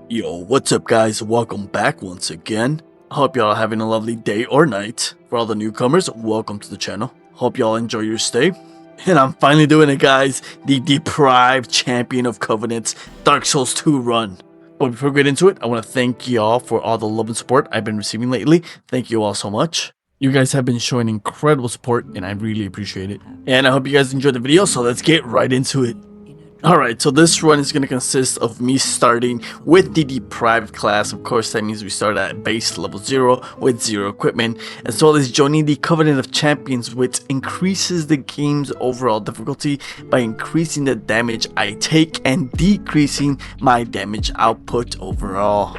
Yo, what's up guys? Welcome back once again. Hope y'all are having a lovely day or night. For all the newcomers, welcome to the channel. Hope y'all enjoy your stay. And I'm finally doing it, guys. The Deprived Champion of Covenants Dark Souls 2 run. But before we get into it, I want to thank y'all for all the love and support I've been receiving lately. Thank you all so much. You guys have been showing incredible support and I really appreciate it. And I hope you guys enjoyed the video, so let's get right into it. Alright, so this run is going to consist of me starting with the Deprived class. Of course, that means we start at base level 0 with 0 equipment, as well as joining the Covenant of Champions, which increases the game's overall difficulty by increasing the damage I take and decreasing my damage output overall.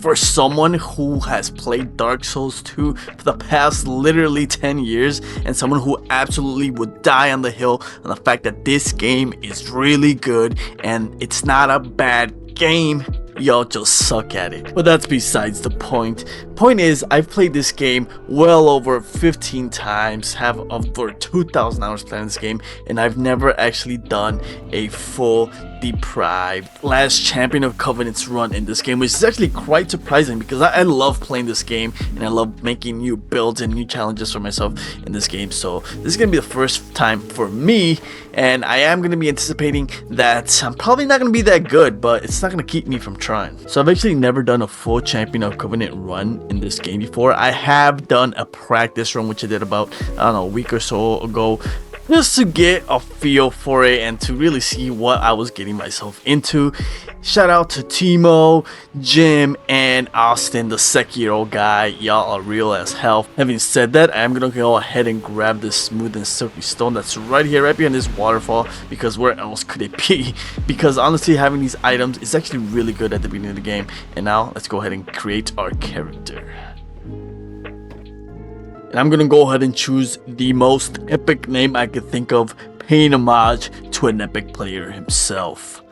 For someone who has played Dark Souls 2 for the past literally 10 years and someone who absolutely would die on the hill on the fact that this game is really good and it's not a bad game, y'all just suck at it. But that's besides the point. Point is, I've played this game well over 15 times, have over 2,000 hours playing this game, and I've never actually done a full Deprived last Champion of Covenants run in this game, which is actually quite surprising because I love playing this game and I love making new builds and new challenges for myself in this game. So this is going to be the first time for me, and I am going to be anticipating that I'm probably not going to be that good, but it's not going to keep me from trying. So I've actually never done a full Champion of Covenant run in this game before. I have done a practice run, which I did about, I don't know, a week or so ago, just to get a feel for it and to really see what I was getting myself into. Shout out to Timo, Jim, and Austin, the Sekiro guy. Y'all are real as hell. Having said that, I'm gonna go ahead and grab this smooth and silky stone that's right here, right behind this waterfall, because where else could it be? Because honestly, having these items is actually really good at the beginning of the game. And now let's go ahead and create our character. And I'm gonna go ahead and choose the most epic name I could think of, paying homage to an epic player himself.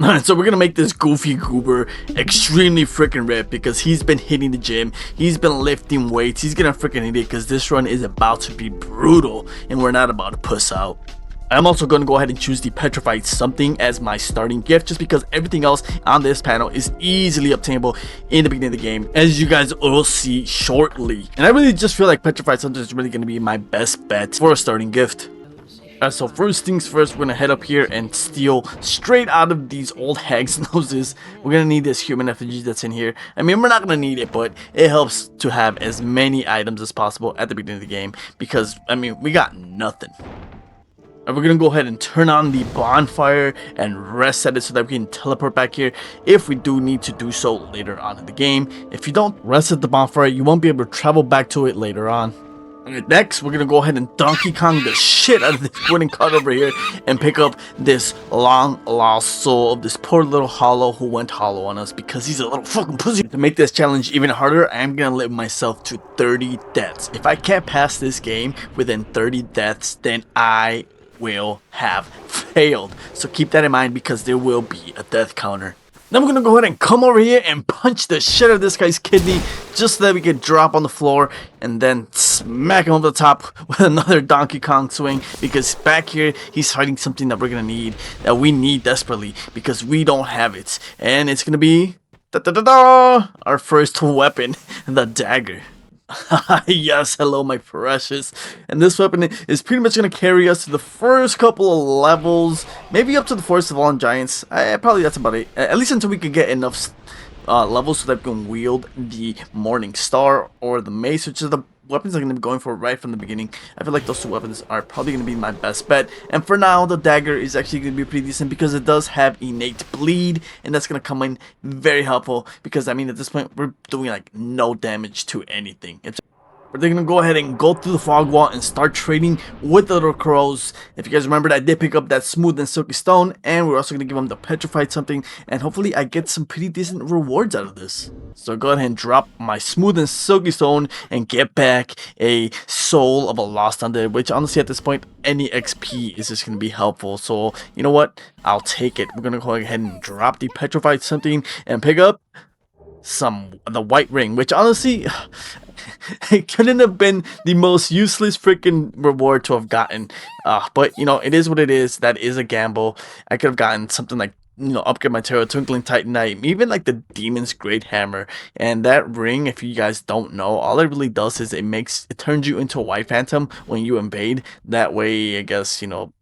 Alright, so we're gonna make this goofy goober extremely freaking ripped because he's been hitting the gym, he's been lifting weights, he's gonna freaking hit it because this run is about to be brutal and we're not about to puss out. I'm also going to go ahead and choose the Petrified Something as my starting gift, just because everything else on this panel is easily obtainable in the beginning of the game, as you guys will see shortly. And I really just feel like Petrified Something is really going to be my best bet for a starting gift. Alright, so first things first, we're going to head up here and steal straight out of these old hag's noses. We're going to need this human effigy that's in here. I mean, we're not going to need it, but it helps to have as many items as possible at the beginning of the game, because, I mean, we got nothing. And we're gonna go ahead and turn on the bonfire and rest at it so that we can teleport back here if we do need to do so later on in the game. If you don't rest at the bonfire, you won't be able to travel back to it later on. Alright, next we're gonna go ahead and Donkey Kong the shit out of this wooden cart over here and pick up this long lost soul of this poor little hollow who went hollow on us because he's a little fucking pussy. To make this challenge even harder, I'm gonna limit myself to 30 deaths. If I can't pass this game within 30 deaths, then I will have failed. So keep that in mind because there will be a death counter. Now we're gonna go ahead and come over here and punch the shit out of this guy's kidney just so that we can drop on the floor and then smack him over the top with another Donkey Kong swing, because back here he's fighting something that we're gonna need, that we need desperately because we don't have it, and it's gonna be our first weapon, the dagger. Yes, hello my precious. And this weapon is pretty much going to carry us to the first couple of levels, maybe up to the Forest of Fallen Giants. Probably that's about it, at least until we can get enough levels so that we can wield the Morning Star or the Mace, which is the weapons I'm going to be going for right from the beginning. I feel like those two weapons are probably going to be my best bet. And for now, the dagger is actually going to be pretty decent because it does have innate bleed, and that's going to come in very helpful because, I mean, at this point, we're doing like no damage to anything. We're going to go ahead and go through the fog wall and start trading with the little crows. If you guys remembered, I did pick up that smooth and silky stone, and we're also going to give them the Petrified Something, and hopefully I get some pretty decent rewards out of this. So go ahead and drop my smooth and silky stone and get back a soul of a lost undead, which honestly at this point, any XP is just going to be helpful. So you know what? I'll take it. We're going to go ahead and drop the Petrified Something and pick up the white ring, which honestly, It couldn't have been the most useless freaking reward to have gotten. But you know, it is what it is. That is a gamble. I could have gotten something like, you know, upgrade my tarot, Twinkling Titanite, even like the Demon's Great Hammer. And that ring, if you guys don't know, all it really does is it turns you into a White Phantom when you invade. That way, I guess, you know,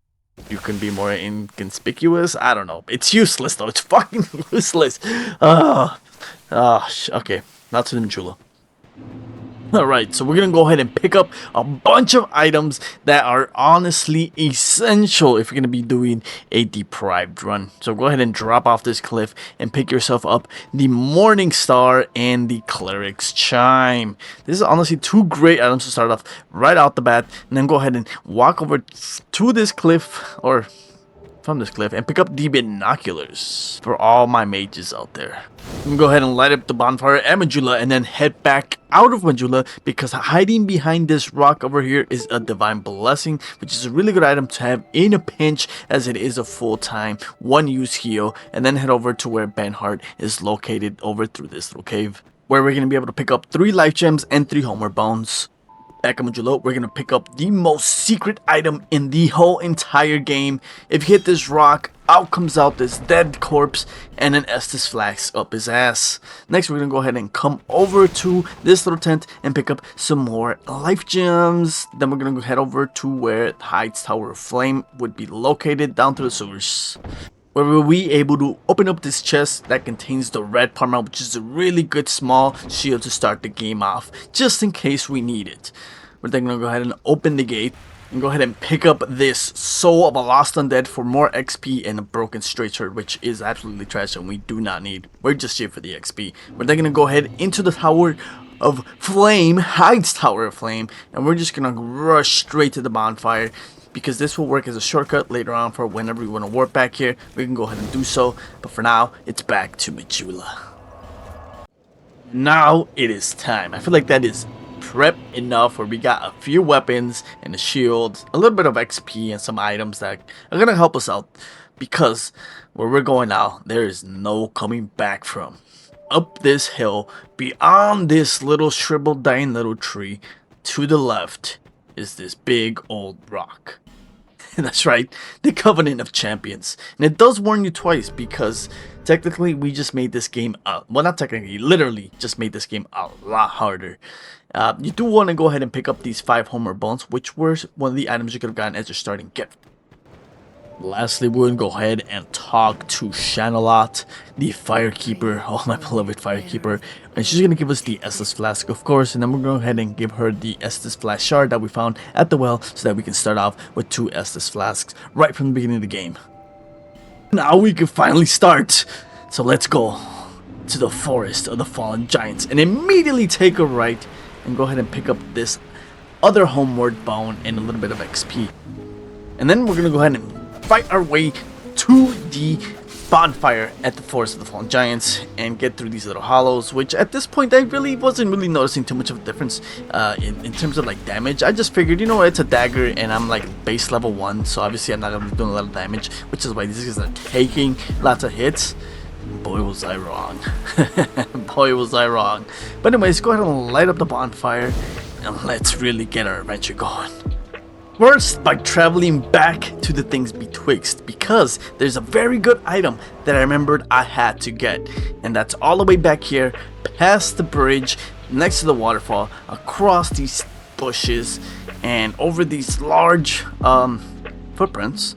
you can be more inconspicuous. I don't know. It's useless though. It's fucking useless. Okay. Now to the Majula. Alright, so we're gonna go ahead and pick up a bunch of items that are honestly essential if you're gonna be doing a deprived run. So go ahead and drop off this cliff and pick yourself up the Morning Star and the Cleric's Chime. This is honestly two great items to start off right out the bat, and then go ahead and walk over to this cliff, or from this cliff, and pick up the binoculars for all my mages out there. I'm gonna go ahead and light up the bonfire at Majula and then head back out of Majula, because hiding behind this rock over here is a divine blessing, which is a really good item to have in a pinch, as it is a full-time one-use heal. And then head over to where Benhart is located over through this little cave, where we're gonna be able to pick up 3 life gems and 3 homeward bones. Back at Majula, we're gonna pick up the most secret item in the whole entire game. If you hit this rock, out comes out this dead corpse and an Estus flask up his ass. Next, we're gonna go ahead and come over to this little tent and pick up some more life gems. Then we're gonna go head over to where Heide's Tower of Flame would be located, down to the sewers, where we'll be able to open up this chest that contains the red Parma, which is a really good small shield to start the game off, just in case we need it. We're then going to go ahead and open the gate and go ahead and pick up this Soul of a Lost Undead for more XP and a broken straight sword, which is absolutely trash and we do not need. We're just here for the XP. We're then going to go ahead into the Tower of Flame, Heide's Tower of Flame, and we're just going to rush straight to the bonfire, because this will work as a shortcut later on for whenever we want to warp back here. We can go ahead and do so, but for now, it's back to Majula. Now it is time. I feel like that is prep enough, where we got a few weapons and a shield, a little bit of XP and some items that are going to help us out, because where we're going now, there is no coming back from. Up this hill, beyond this little shriveled dying little tree, to the left is this big old rock. That's right, the Covenant of Champions. And it does warn you twice, because technically we just made this game well, not technically, literally just made this game a lot harder. You do want to go ahead and pick up these 5 Homer Bones, which were one of the items you could have gotten as your starting gift. Lastly, we're going to go ahead and talk to Shanalot, the Firekeeper, oh my beloved Firekeeper, and she's going to give us the Estus Flask, of course, and then we're going to go ahead and give her the Estus Flask shard that we found at the well, so that we can start off with 2 Estus Flasks right from the beginning of the game. Now we can finally start, so let's go to the Forest of the Fallen Giants and immediately take a right and go ahead and pick up this other homeward bone and a little bit of XP. And then we're going to go ahead and fight our way to the bonfire at the Forest of the Fallen Giants and get through these little hollows, which at this point I wasn't really noticing too much of a difference in terms of like damage. I just figured, you know, it's a dagger and I'm like base level 1, so obviously I'm not going to be doing a lot of damage, which is why these guys are taking lots of hits. Boy was I wrong. Boy was I wrong. But anyways, go ahead and light up the bonfire and let's really get our adventure going. First, by traveling back to the things betwixt, because there's a very good item that I remembered I had to get, and that's all the way back here, past the bridge, next to the waterfall, across these bushes, and over these large footprints.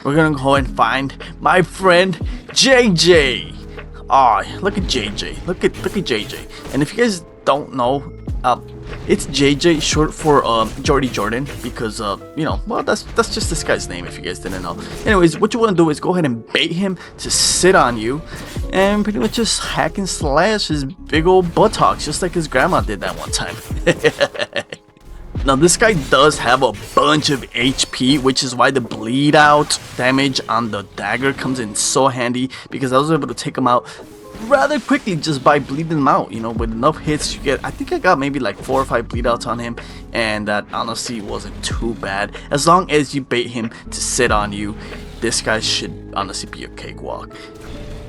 We're gonna go and find my friend JJ. Aw, look at JJ. Look at JJ. And if you guys don't know, it's JJ, short for Jordy Jordan, because you know, well, that's just this guy's name if you guys didn't know. Anyways, what you want to do is go ahead and bait him to sit on you and pretty much just hack and slash his big old buttocks, just like his grandma did that one time. Now this guy does have a bunch of HP, which is why the bleed out damage on the dagger comes in so handy, because I was able to take him out rather quickly just by bleeding him out. You know, with enough hits you get, I think I got maybe like 4 or 5 bleed outs on him, and that honestly wasn't too bad. As long as you bait him to sit on you, this guy should honestly be a cakewalk.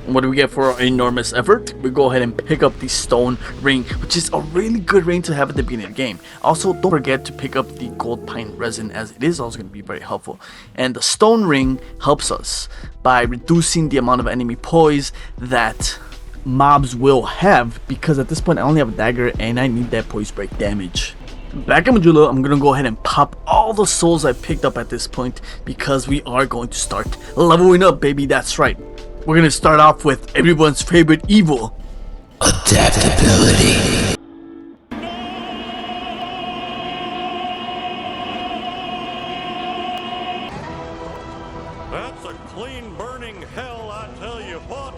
What do we get for our enormous effort? We go ahead and pick up the stone ring, which is a really good ring to have at the beginning of the game. Also, don't forget to pick up the gold pine resin, as it is also going to be very helpful. And the stone ring helps us by reducing the amount of enemy poise that mobs will have, because at this point I only have a dagger and I need that poise break damage. Back in Majula, I'm gonna go ahead and pop all the souls I picked up at this point, because we are going to start leveling up, baby. That's right. We're gonna start off with everyone's favorite evil, adaptability. That's a clean burning hell, I tell you what.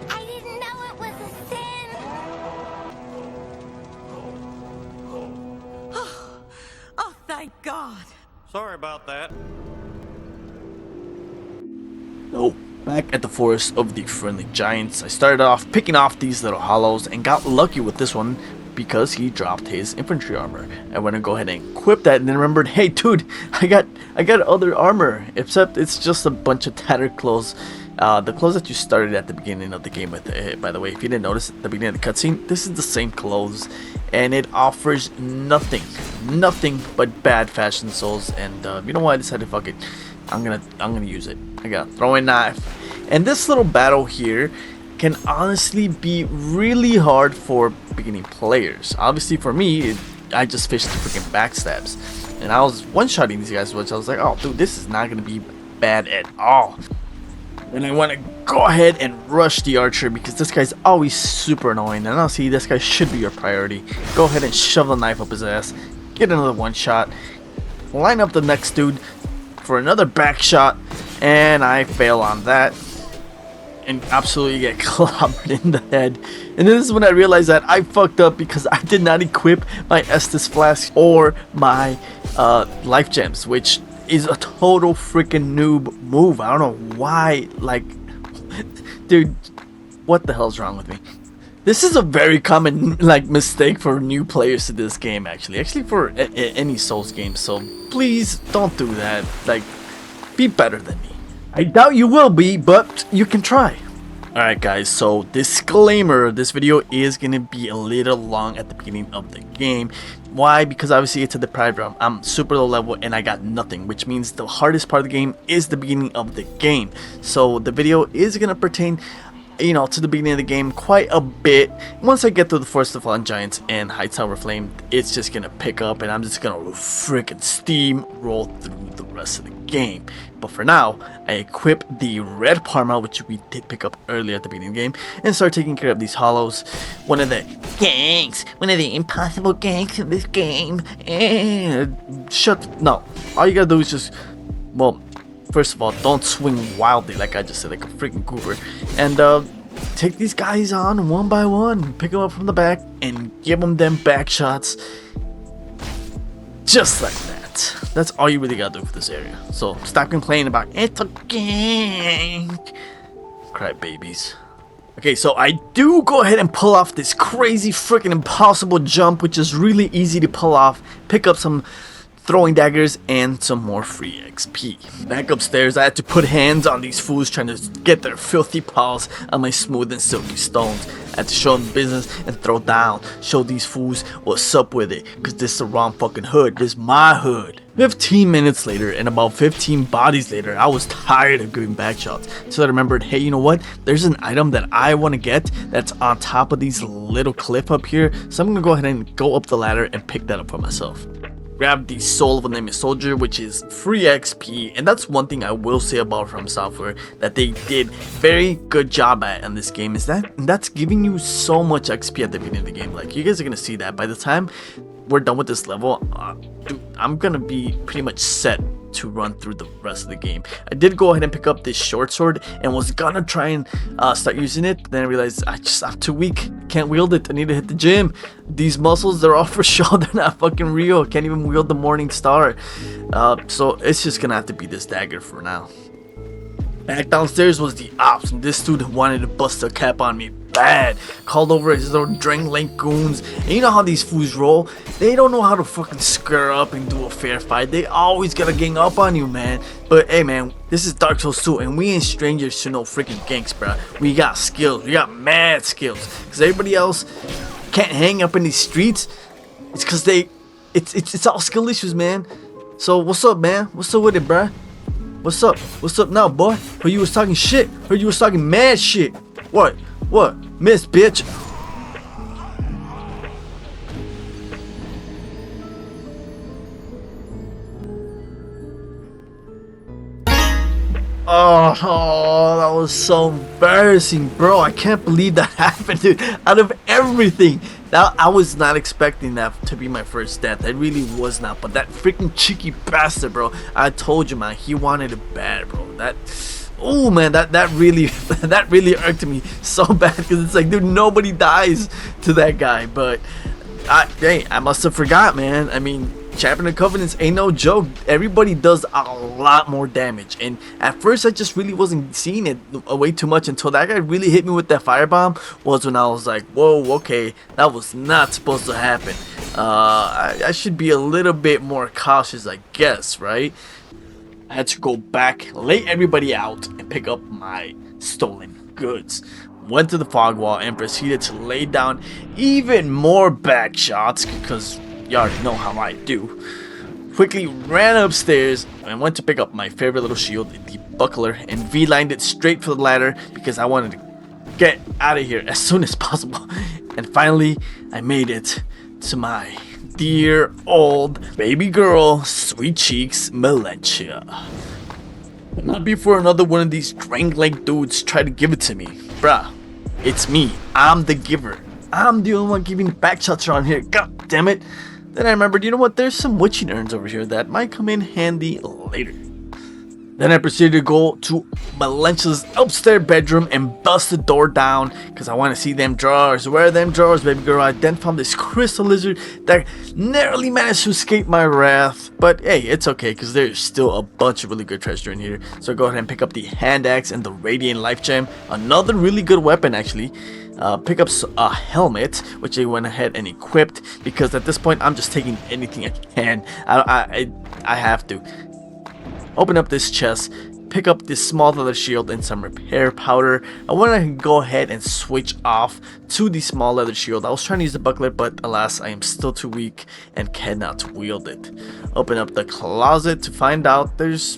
I didn't know it was a sin. Oh, thank God. Sorry about that. So, back at the Forest of the Friendly Giants, I started off picking off these little hollows and got lucky with this one because he dropped his infantry armor. I went to go ahead and equip that and then remembered, hey dude, I got other armor, except it's just a bunch of tattered clothes. The clothes that you started at the beginning of the game with. By the way, if you didn't notice at the beginning of the cutscene, this is the same clothes, and it offers nothing but bad fashion souls. And you know what? I decided, fuck it, I'm gonna use it. I got a throwing knife, and this little battle here can honestly be really hard for beginning players. Obviously, for me, I just fished the freaking backstabs, and I was one-shotting these guys, which I was like, oh, dude, this is not gonna be bad at all. And I want to go ahead and rush the archer because this guy's always super annoying. And I'll see, this guy should be your priority. Go ahead and shove the knife up his ass. Get another one shot. Line up the next dude for another back shot. And I fail on that. And absolutely get clobbered in the head. And this is when I realized that I fucked up because I did not equip my Estus Flask or my life gems, which is a total freaking noob move. I don't know why, like, dude, what the hell's wrong with me? This is a very common, like, mistake for new players to this game, actually for any Souls game, so please don't do that. Like, be better than me. I doubt you will be, but you can try. Alright guys, so disclaimer, this video is gonna be a little long at the beginning of the game. Why? Because obviously it's a deprived realm. I'm super low level and I got nothing, which means the hardest part of the game is the beginning of the game. So the video is gonna pertain, you know, to the beginning of the game quite a bit. Once I get to the Forest of Fallen Giants and Heights Tower Flame, it's just gonna pick up and I'm just gonna freaking steamroll through the rest of the game. But for now, I equip the red Parma, which we did pick up earlier at the beginning of the game, and start taking care of these hollows. One of the gangs, one of the impossible gangs in this game. And no, all you gotta do is just, well, first of all, don't swing wildly like I just said, like a freaking goober. And take these guys on one by one, pick them up from the back, and give them back shots. Just like that. That's all you really gotta do for this area. So stop complaining about it's a gang. Cry babies. Okay, so I do go ahead and pull off this crazy freaking impossible jump, which is really easy to pull off. Pick up some throwing daggers and some more free XP. Back upstairs, I had to put hands on these fools trying to get their filthy paws on my smooth and silky stones. I had to show them business and throw down. Show these fools what's up with it, cause this is the wrong fucking hood. This is my hood. 15 minutes later and about 15 bodies later, I was tired of giving back shots. So I remembered, hey, you know what? There's an item that I want to get that's on top of these little cliff up here. So I'm gonna go ahead and go up the ladder and pick that up for myself. Grab the Soul of a Nameless Soldier, which is free XP, and that's one thing I will say about From Software that they did very good job at in this game, is that's giving you so much XP at the beginning of the game. Like, you guys are gonna see that by the time we're done with this level, dude, I'm gonna be pretty much set to run through the rest of the game. I did go ahead and pick up this short sword and was gonna try and start using it, but then I realized I'm too weak, can't wield it. I need to hit the gym. These muscles, they're all for show, they're not fucking real. Can't even wield the Morning Star. So it's just gonna have to be this dagger for now. Back downstairs was the ops, and this dude wanted to bust a cap on me bad. Called over his little Drengleic goons. And you know how these fools roll? They don't know how to fucking square up and do a fair fight. They always gotta gang up on you, man. But hey, man, this is Dark Souls 2, and we ain't strangers to no freaking ganks, bro. We got skills. We got mad skills. Because everybody else can't hang up in these streets. It's because it's all skill issues, man. So what's up, man? What's up with it, bruh? What's up? What's up now, boy? Heard you was talking shit. Heard you was talking mad shit. What? What? Miss, bitch. Oh, that was so embarrassing, bro. I can't believe that happened, dude. Out of everything, I was not expecting that to be my first death. I really was not. But that freaking cheeky bastard, bro. I told you, man. He wanted it bad, bro. Oh man, that really that really irked me so bad, because it's like, dude, nobody dies to that guy. But I must have forgot, man. I mean, Champion of Covenants ain't no joke. Everybody does a lot more damage, and at first I just really wasn't seeing it way too much until that guy really hit me with that firebomb. Was when I was like, whoa, okay, that was not supposed to happen. I should be a little bit more cautious, I guess, right? I had to go back, lay everybody out, and pick up my stolen goods. Went to the fog wall and proceeded to lay down even more back shots, because you already know how I do. Quickly ran upstairs and went to pick up my favorite little shield, the buckler, and V-lined it straight for the ladder because I wanted to get out of here as soon as possible. And finally, I made it to my dear old baby girl, sweet cheeks, Melentia. But not before another one of these Drangleic dudes tried to give it to me. Bruh, it's me. I'm the giver. I'm the only one giving back shots around here. God damn it. Then I remembered, you know what, there's some witching urns over here that might come in handy later. Then I proceeded to go to Melentia's upstairs bedroom and bust the door down because I want to see them drawers. Where are them drawers, baby girl? I then found this crystal lizard that narrowly managed to escape my wrath. But hey, it's okay because there's still a bunch of really good treasure in here. So go ahead and pick up the hand axe and the radiant life gem. Another really good weapon, actually. Pick up a helmet, which I went ahead and equipped because at this point I'm just taking anything I can. I have to. Open up this chest, pick up this small leather shield and some repair powder. I want to go ahead and switch off to the small leather shield. I was trying to use the buckler, but alas, I am still too weak and cannot wield it. Open up the closet to find out there's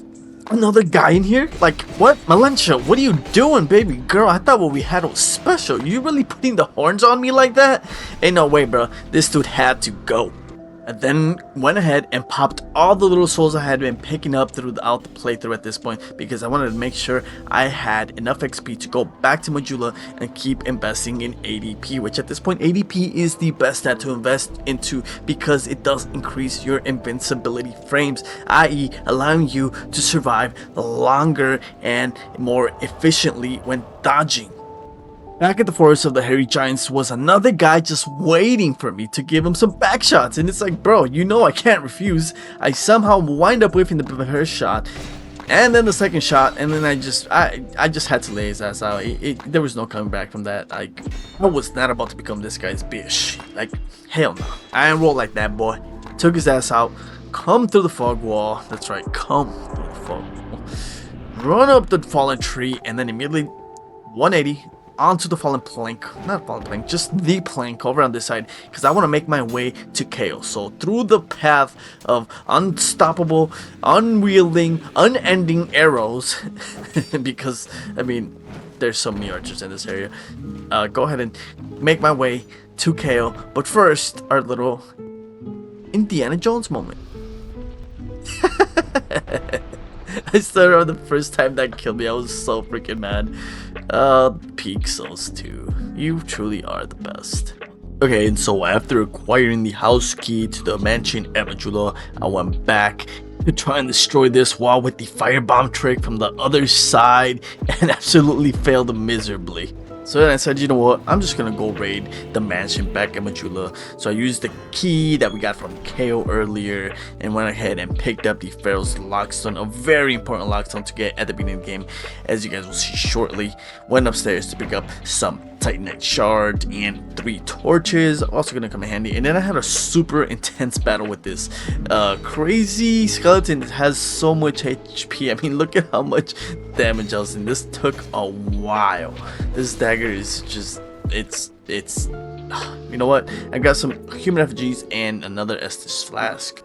another guy in here? Like, what? Melentia, what are you doing, baby girl? I thought what we had was special. You really putting the horns on me like that? Ain't no way, bro. This dude had to go. I then went ahead and popped all the little souls I had been picking up throughout the playthrough at this point because I wanted to make sure I had enough XP to go back to Majula and keep investing in ADP, which at this point ADP is the best stat to invest into because it does increase your invincibility frames, i.e. allowing you to survive longer and more efficiently when dodging. Back at the Forest of the Hairy Giants was another guy just waiting for me to give him some back shots, and it's like, bro, you know I can't refuse. I somehow wind up whiffing the first shot, and then the second shot, and then I just had to lay his ass out. There was no coming back from that. I was not about to become this guy's bitch. Like, hell no. I ain't roll like that, boy. Took his ass out, come through the fog wall. That's right, come through the fog wall. Run up the fallen tree, and then immediately 180. Onto the fallen plank, not fallen plank, just the plank over on this side, because I want to make my way to chaos. So through the path of unstoppable, unwielding, unending arrows, because I mean there's so many archers in this area. Go ahead and make my way to KO, but first our little Indiana Jones moment. I still remember the first time that killed me. I was so freaking mad. Peak Souls 2. You truly are the best. Okay, and so after acquiring the house key to the mansion at Majula, I went back to try and destroy this wall with the firebomb trick from the other side and absolutely failed miserably. So then I said, you know what, I'm just gonna go raid the mansion back at Majula. So I used the key that we got from KO earlier and went ahead and picked up the Pharaoh's Lockstone, a very important Lockstone to get at the beginning of the game, as you guys will see shortly. Went upstairs to pick up some Titanite shard, and 3 torches, also gonna come in handy. And then I had a super intense battle with this crazy skeleton that has so much HP. I mean, look at how much damage I was in. This took a while. This dagger is just, it's you know what, I got some human effigies and another Estus flask.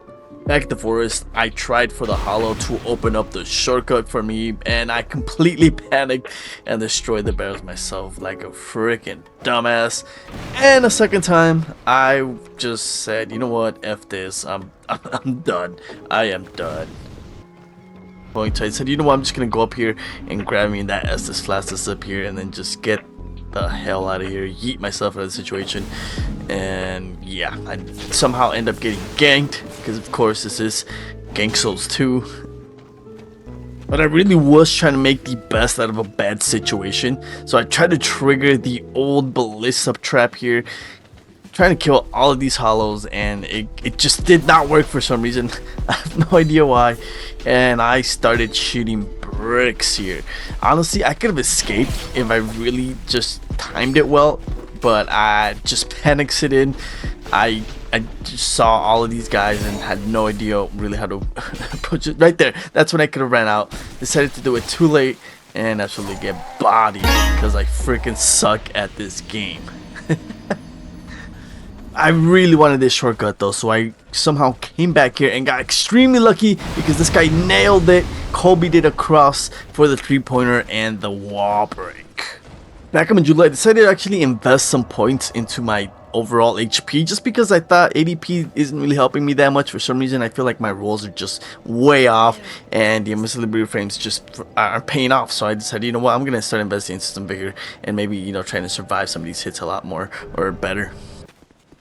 Back at the forest, I tried for the hollow to open up the shortcut for me, and I completely panicked and destroyed the barrels myself like a freaking dumbass. And a second time, I just said, you know what, F this, I'm done. I am done. Going to, I said, you know what, I'm just gonna go up here and grab me that Estus flask that's up here, and then just get the hell out of here, yeet myself out of the situation. And yeah, I somehow end up getting ganked, because of course this is Gank Souls 2. But I really was trying to make the best out of a bad situation, so I tried to trigger the old ballista trap here, trying to kill all of these hollows, and it just did not work for some reason. I have no idea why, and I started shooting bricks here. Honestly, I could have escaped if I really just timed it well, but I just panic sit in. I just saw all of these guys and had no idea really how to approach it. Right there, that's when I could have ran out. Decided to do it too late and absolutely get bodied because I freaking suck at this game. I really wanted this shortcut though, so I somehow came back here and got extremely lucky because this guy nailed it. Kobe did a cross for the 3-pointer and the wall break. Back in Majula, I decided to actually invest some points into my overall HP just because I thought ADP isn't really helping me that much. For some reason, I feel like my rolls are just way off and the invincibility frames just are paying off. So I decided, you know what, I'm going to start investing in System Vigor and maybe, you know, trying to survive some of these hits a lot more or better.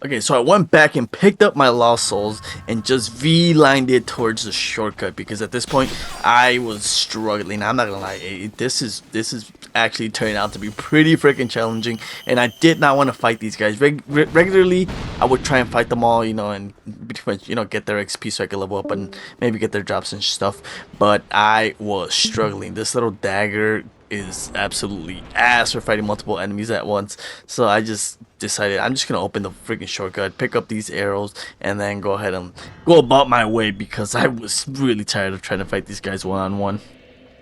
Okay, so I went back and picked up my lost souls and just V-lined it towards the shortcut because at this point I was struggling. I'm not gonna lie, this is actually turning out to be pretty freaking challenging, and I did not want to fight these guys. Regularly, I would try and fight them all, you know, and pretty much, you know, get their XP so I could level up and maybe get their drops and stuff. But I was struggling. This little dagger is absolutely ass for fighting multiple enemies at once, so I just decided I'm just gonna open the freaking shortcut, pick up these arrows, and then go ahead and go about my way because I was really tired of trying to fight these guys one-on-one.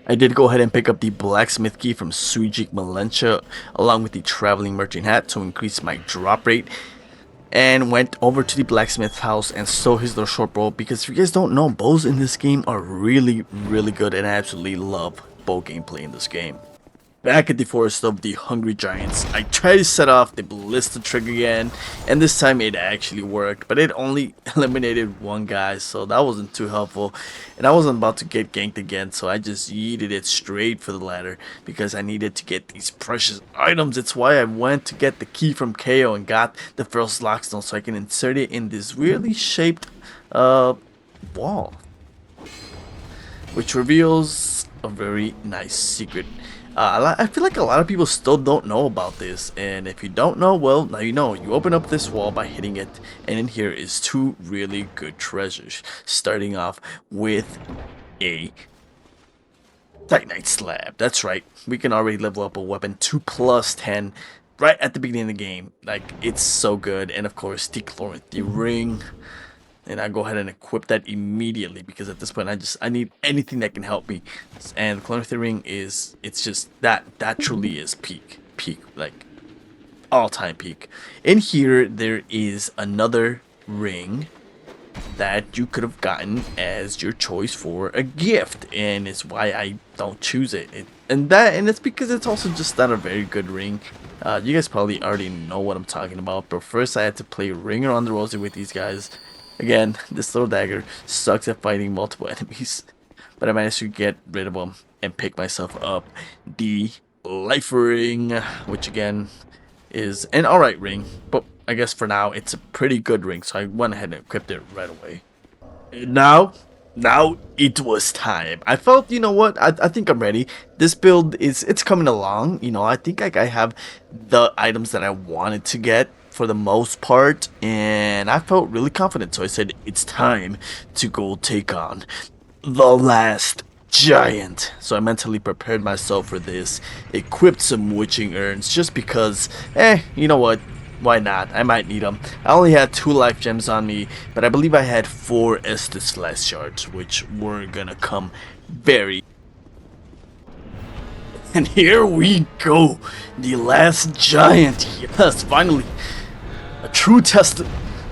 I did go ahead and pick up the blacksmith key from Suijik Malentia along with the traveling merchant hat to increase my drop rate, and went over to the blacksmith house and stole his little short bow because if you guys don't know, bows in this game are really good, and I absolutely love bow gameplay in this game. Back at the forest of the hungry giants, I tried to set off the ballista trigger again, and this time it actually worked, but it only eliminated one guy, so that wasn't too helpful, and I wasn't about to get ganked again, so I just yeeted it straight for the ladder because I needed to get these precious items. It's why I went to get the key from KO and got the first lockstone so I can insert it in this weirdly shaped wall, which reveals a very nice secret. I feel like a lot of people still don't know about this, and if you don't know, well, now you know. You open up this wall by hitting it, and in here is 2 really good treasures, starting off with a Titanite slab. That's right, we can already level up a weapon to +10 right at the beginning of the game. Like, it's so good. And of course the Chloranthy ring, and I go ahead and equip that immediately because at this point I need anything that can help me. And the Chloranthy ring is, it's just that truly is peak, like all-time peak. In here there is another ring that you could have gotten as your choice for a gift, and it's why I don't choose it. And it's because it's also just not a very good ring. You guys probably already know what I'm talking about, but first I had to play Ring Around the Rosie with these guys. Again, this little dagger sucks at fighting multiple enemies, but I managed to get rid of them and pick myself up the life ring, which again is an alright ring, but I guess for now it's a pretty good ring, so I went ahead and equipped it right away. And now it was time. I felt, you know what, I think I'm ready. This build it's coming along, you know. I think I have the items that I wanted to get for the most part, and I felt really confident, so I said it's time to go take on the last giant. So I mentally prepared myself for this, equipped some witching urns just because, you know what? Why not? I might need them. I only had 2 life gems on me, but I believe I had 4 Estus Flash shards, which were gonna come very. And here we go, the last giant. Yes, finally, a true test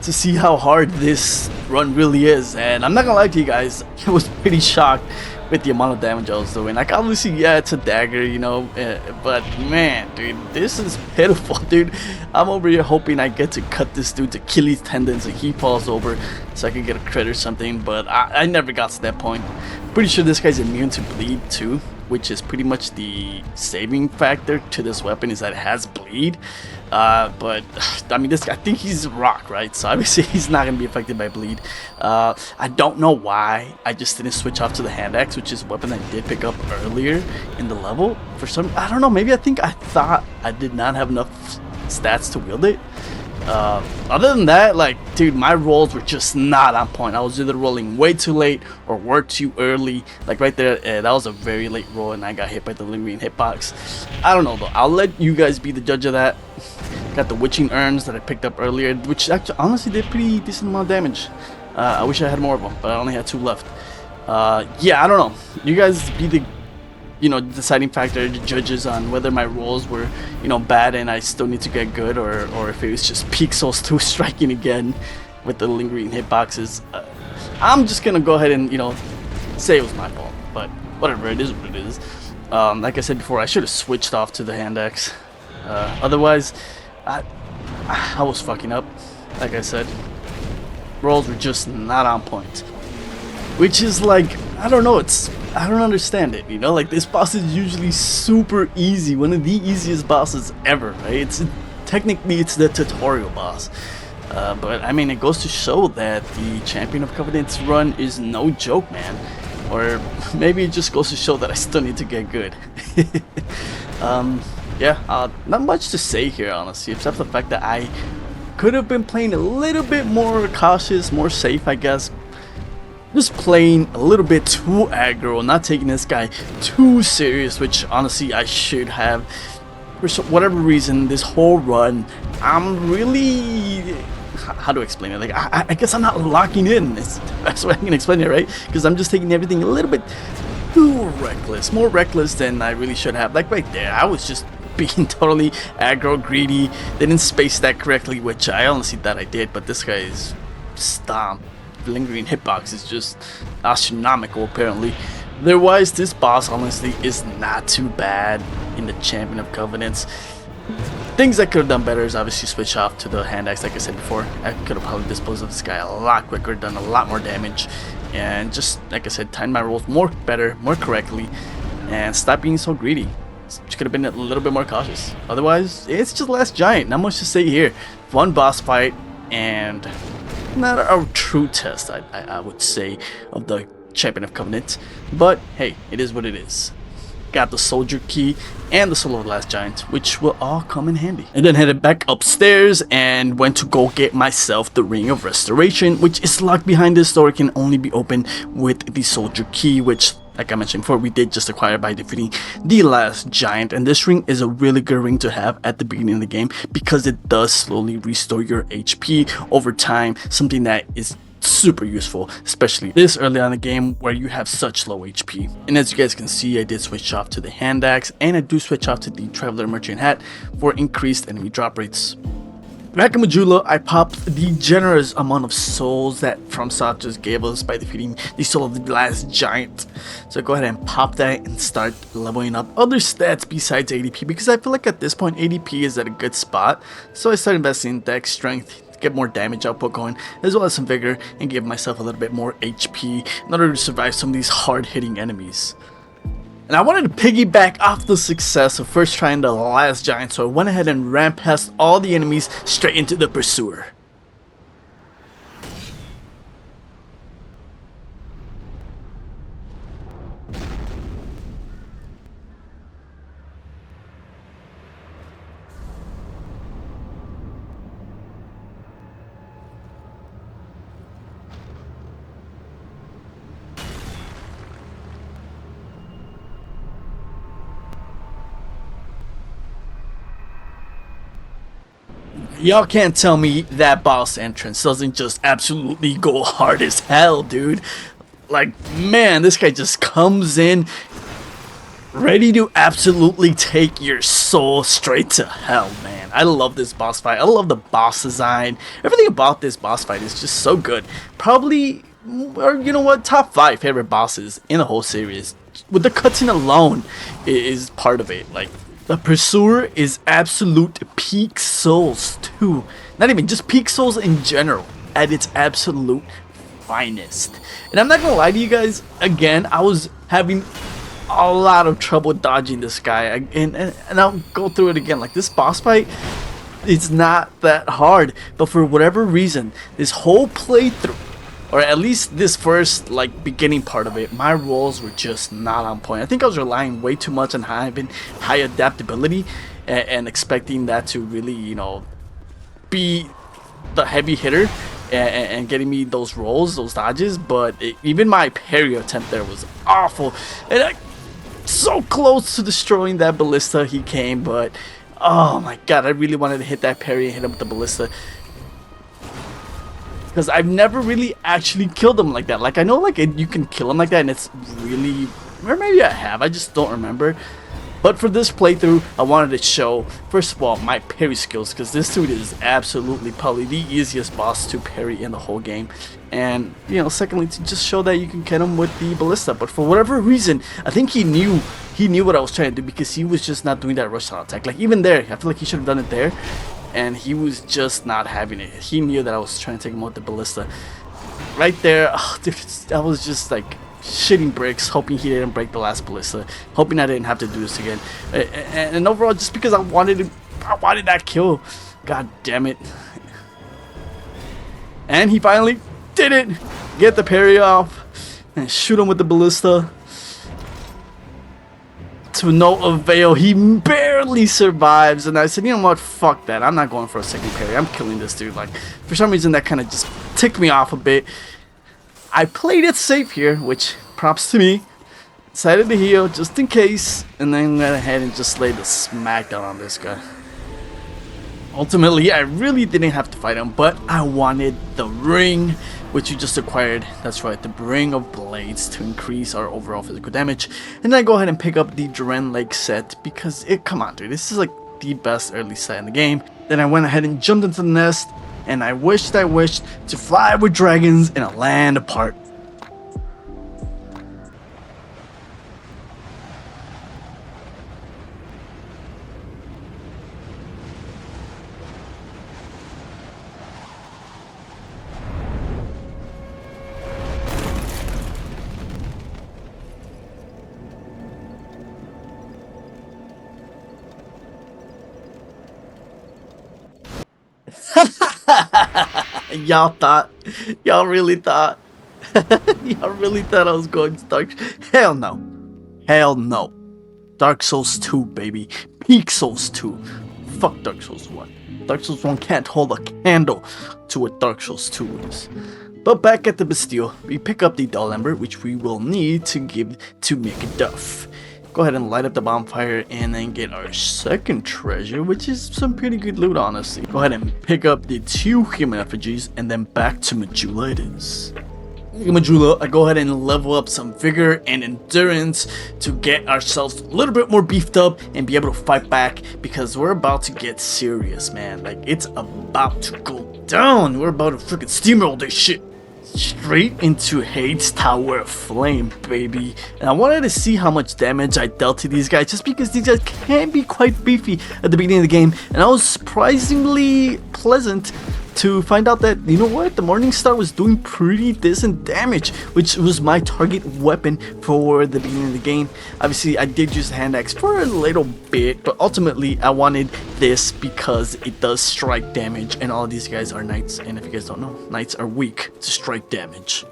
to see how hard this run really is. And I'm not gonna lie to you guys, I was pretty shocked with the amount of damage I was doing. Like, obviously, yeah, it's a dagger, you know, but man, dude, this is pitiful, dude. I'm over here hoping I get to cut this dude's Achilles tendons and he falls over so I can get a crit or something, but I never got to that point. Pretty sure this guy's immune to bleed too, which is pretty much the saving factor to this weapon, is that it has bleed. But I mean, this guy, I think he's rock, right? So obviously he's not gonna be affected by bleed. I don't know why I just didn't switch off to the hand axe, which is a weapon I did pick up earlier in the level. For some, I don't know, maybe I thought I did not have enough stats to wield it. Other than that, like, dude, my rolls were just not on point. I was either rolling way too late or were too early. Like right there, that was a very late roll and I got hit by the lingering hitbox. I don't know though, I'll let you guys be the judge of that. Got the witching urns that I picked up earlier, which actually honestly did pretty decent amount of damage. I wish I had more of them, but I only had 2 left. Yeah, I don't know, you guys be the, you know, deciding factor, the judges on whether my rolls were, you know, bad and I still need to get good, or if it was just peak souls 2 striking again with the lingering hitboxes. I'm just gonna go ahead and, you know, say it was my fault, but whatever, it is what it is. Like I said before, I should have switched off to the hand axe. Otherwise, I was fucking up. Like I said, rolls were just not on point, which is like, I don't know, I don't understand it, you know, like this boss is usually super easy, one of the easiest bosses ever, right? Technically it's the tutorial boss, but I mean, it goes to show that the Champion of Covenant's run is no joke, man. Or maybe it just goes to show that I still need to get good. Yeah, not much to say here, honestly, except the fact that I could have been playing a little bit more cautious, more safe, I guess. Just playing a little bit too aggro, not taking this guy too serious, which honestly I should have. For whatever reason, this whole run, I'm really, how do I explain it? Like, I guess I'm not locking in. That's what I can explain it, right? Because I'm just taking everything a little bit too reckless, more reckless than I really should have. Like right there, I was just being totally aggro, greedy, didn't space that correctly, which I honestly thought I did, but this guy is stomped. Lingering hitbox is just astronomical apparently. Otherwise, this boss honestly is not too bad in the Champion of Covenants. Things I could have done better is obviously switch off to the hand axe, like I said before. I could have probably disposed of this guy a lot quicker, done a lot more damage, and just, like I said, timed my rolls more better, more correctly, and stop being so greedy. Just could have been a little bit more cautious. Otherwise, it's just last giant, not much to say here. One boss fight, and not a true test, I would say, of the Champion of Covenant, but hey, it is what it is. Got the soldier key and the soul of the last giant, which will all come in handy. And then headed back upstairs and went to go get myself the Ring of Restoration, which is locked behind this door. It can only be opened with the soldier key, which, like I mentioned before, we did just acquire by defeating the last giant. And this ring is a really good ring to have at the beginning of the game because it does slowly restore your HP over time, something that is super useful, especially this early on in the game where you have such low HP. And as you guys can see, I did switch off to the hand axe, and I do switch off to the Traveler Merchant Hat for increased enemy drop rates. Back in Majula, I popped the generous amount of souls that FromSoft just gave us by defeating the soul of the last giant. So go ahead and pop that and start leveling up other stats besides ADP, because I feel like at this point ADP is at a good spot. So I started investing in dex strength, get more damage output going, as well as some vigor, and give myself a little bit more HP in order to survive some of these hard-hitting enemies. And I wanted to piggyback off the success of first trying the last giant, so I went ahead and ran past all the enemies straight into the pursuer. Y'all can't tell me that boss entrance doesn't just absolutely go hard as hell, dude. Like, man, this guy just comes in ready to absolutely take your soul straight to hell, man. I love this boss fight. I love the boss design. Everything about this boss fight is just so good. Probably, or you know what, top 5 favorite bosses in the whole series. With the cutscene alone is part of it. Like, the Pursuer is absolute peak souls too. Not even just peak souls in general, at its absolute finest. And I'm not gonna lie to you guys, again, I was having a lot of trouble dodging this guy, and I'll go through it again. Like, this boss fight, it's not that hard, but for whatever reason, this whole playthrough, or at least this first like beginning part of it, my rolls were just not on point. I think I was relying way too much on having high adaptability and expecting that to really, you know, be the heavy hitter and getting me those rolls, those dodges. But even my parry attempt there was awful, and I so close to destroying that ballista. He came, but oh my god, I really wanted to hit that parry and hit him with the ballista, because I've never really actually killed him like that. Like, I know like you can kill him like that and it's really, or maybe I have, I just don't remember. But for this playthrough, I wanted to show, first of all, my parry skills, because this dude is absolutely probably the easiest boss to parry in the whole game. And, you know, secondly, to just show that you can get him with the ballista. But for whatever reason, I think he knew what I was trying to do, because he was just not doing that rush shot attack. Like, even there, I feel like he should have done it there, and he was just not having it. He knew that I was trying to take him with the ballista. Right there, oh, dude, I was just like shitting bricks, hoping he didn't break the last ballista, hoping I didn't have to do this again. And overall, just because I wanted that kill. God damn it. And he finally did it. Get the parry off and shoot him with the ballista. To no avail. He barely survives, and I said, you know what, fuck that, I'm not going for a second parry, I'm killing this dude. Like, for some reason that kind of just ticked me off a bit. I played it safe here, which props to me. Decided to heal just in case, and then went ahead and just laid the smackdown on this guy. Ultimately, I really didn't have to fight him, but I wanted the ring, which you just acquired. That's right, the Ring of Blades, to increase our overall physical damage. And then I go ahead and pick up the Drengleic set, because come on, dude, this is like the best early set in the game. Then I went ahead and jumped into the nest, and I wished to fly with dragons in a land apart. Y'all really thought I was going to Dark. Hell no. Hell no. Dark Souls 2, baby. Peak Souls 2. Fuck Dark Souls 1. Dark Souls 1 can't hold a candle to what Dark Souls 2 is. But back at the Bastille, we pick up the Dull Ember, which we will need to give to Duff. Go ahead and light up the bonfire and then get our second treasure, which is some pretty good loot, honestly. Go ahead and pick up the 2 human effigies, and then back to Majula it is. Majula, I go ahead and level up some vigor and endurance to get ourselves a little bit more beefed up and be able to fight back, because we're about to get serious, man. Like, it's about to go down. We're about to freaking steamroll this shit straight into Heide's Tower of Flame, baby. And I wanted to see how much damage I dealt to these guys, just because these guys can be quite beefy at the beginning of the game. And I was surprisingly pleasant to find out that, you know what, the Morning Star was doing pretty decent damage, which was my target weapon for the beginning of the game. Obviously, I did use the hand axe for a little bit, but ultimately I wanted this because it does strike damage, and all of these guys are knights, and if you guys don't know, knights are weak to strike damage.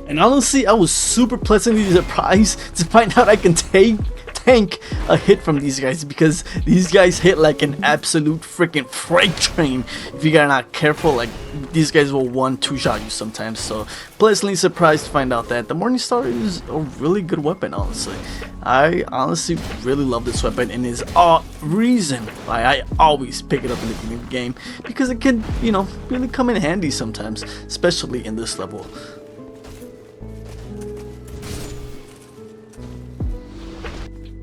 And honestly, I was super pleasantly surprised to find out I can take tank a hit from these guys, because these guys hit like an absolute freaking freight train. If you are not careful, like these guys will 1-2 shot you sometimes. So pleasantly surprised to find out that the Morningstar is a really good weapon. Honestly, I honestly really love this weapon, and is a reason why I always pick it up in the beginning of the game, because it can, you know, really come in handy sometimes, especially in this level.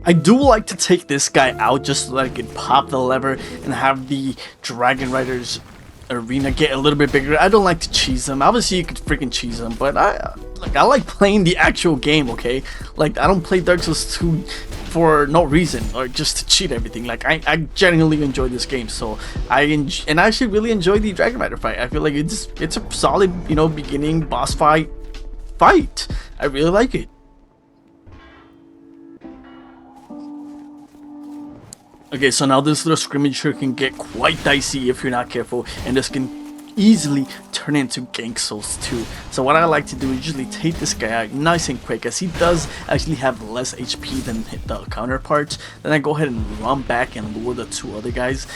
I do like to take this guy out just so that I can pop the lever and have the Dragon Riders arena get a little bit bigger. I don't like to cheese them. Obviously you could freaking cheese them, but I like playing the actual game, okay? Like, I don't play Dark Souls 2 for no reason or just to cheat everything. Like, I genuinely enjoy this game, so I actually really enjoy the Dragon Rider fight. I feel like it's a solid, you know, beginning boss fight. I really like it. Okay, so now this little scrimmage here can get quite dicey if you're not careful, and this can easily turn into Gank Souls 2. So what I like to do is usually take this guy out nice and quick, as he does actually have less HP than the counterparts. Then I go ahead and run back and lure the two other guys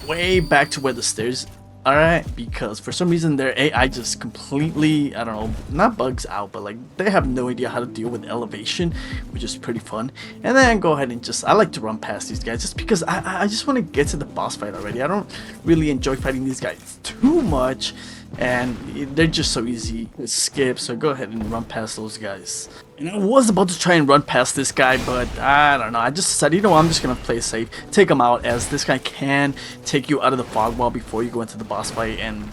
way back to where the stairs are, because for some reason their AI just completely, I don't know, not bugs out, but like they have no idea how to deal with elevation, which is pretty fun. And then go ahead and just, I like to run past these guys just because I just want to get to the boss fight already. I don't really enjoy fighting these guys too much, and they're just so easy to skip, so go ahead and run past those guys. And I was about to try and run past this guy, but I don't know, I just decided, you know what, I'm just gonna play safe, take him out, as this guy can take you out of the fog wall before you go into the boss fight. And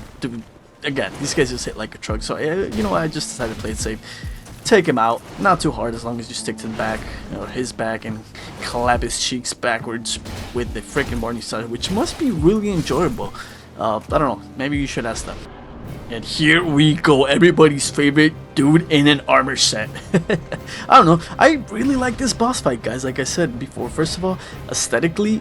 again, these guys just hit like a truck, so you know what, I just decided to play it safe, take him out, not too hard, as long as you stick to the back, or his back, and clap his cheeks backwards with the freaking Morningstar, which must be really enjoyable. I don't know, maybe you should ask them. And here we go, everybody's favorite dude in an armor set. I don't know, I really like this boss fight, guys. Like I said before, first of all, aesthetically,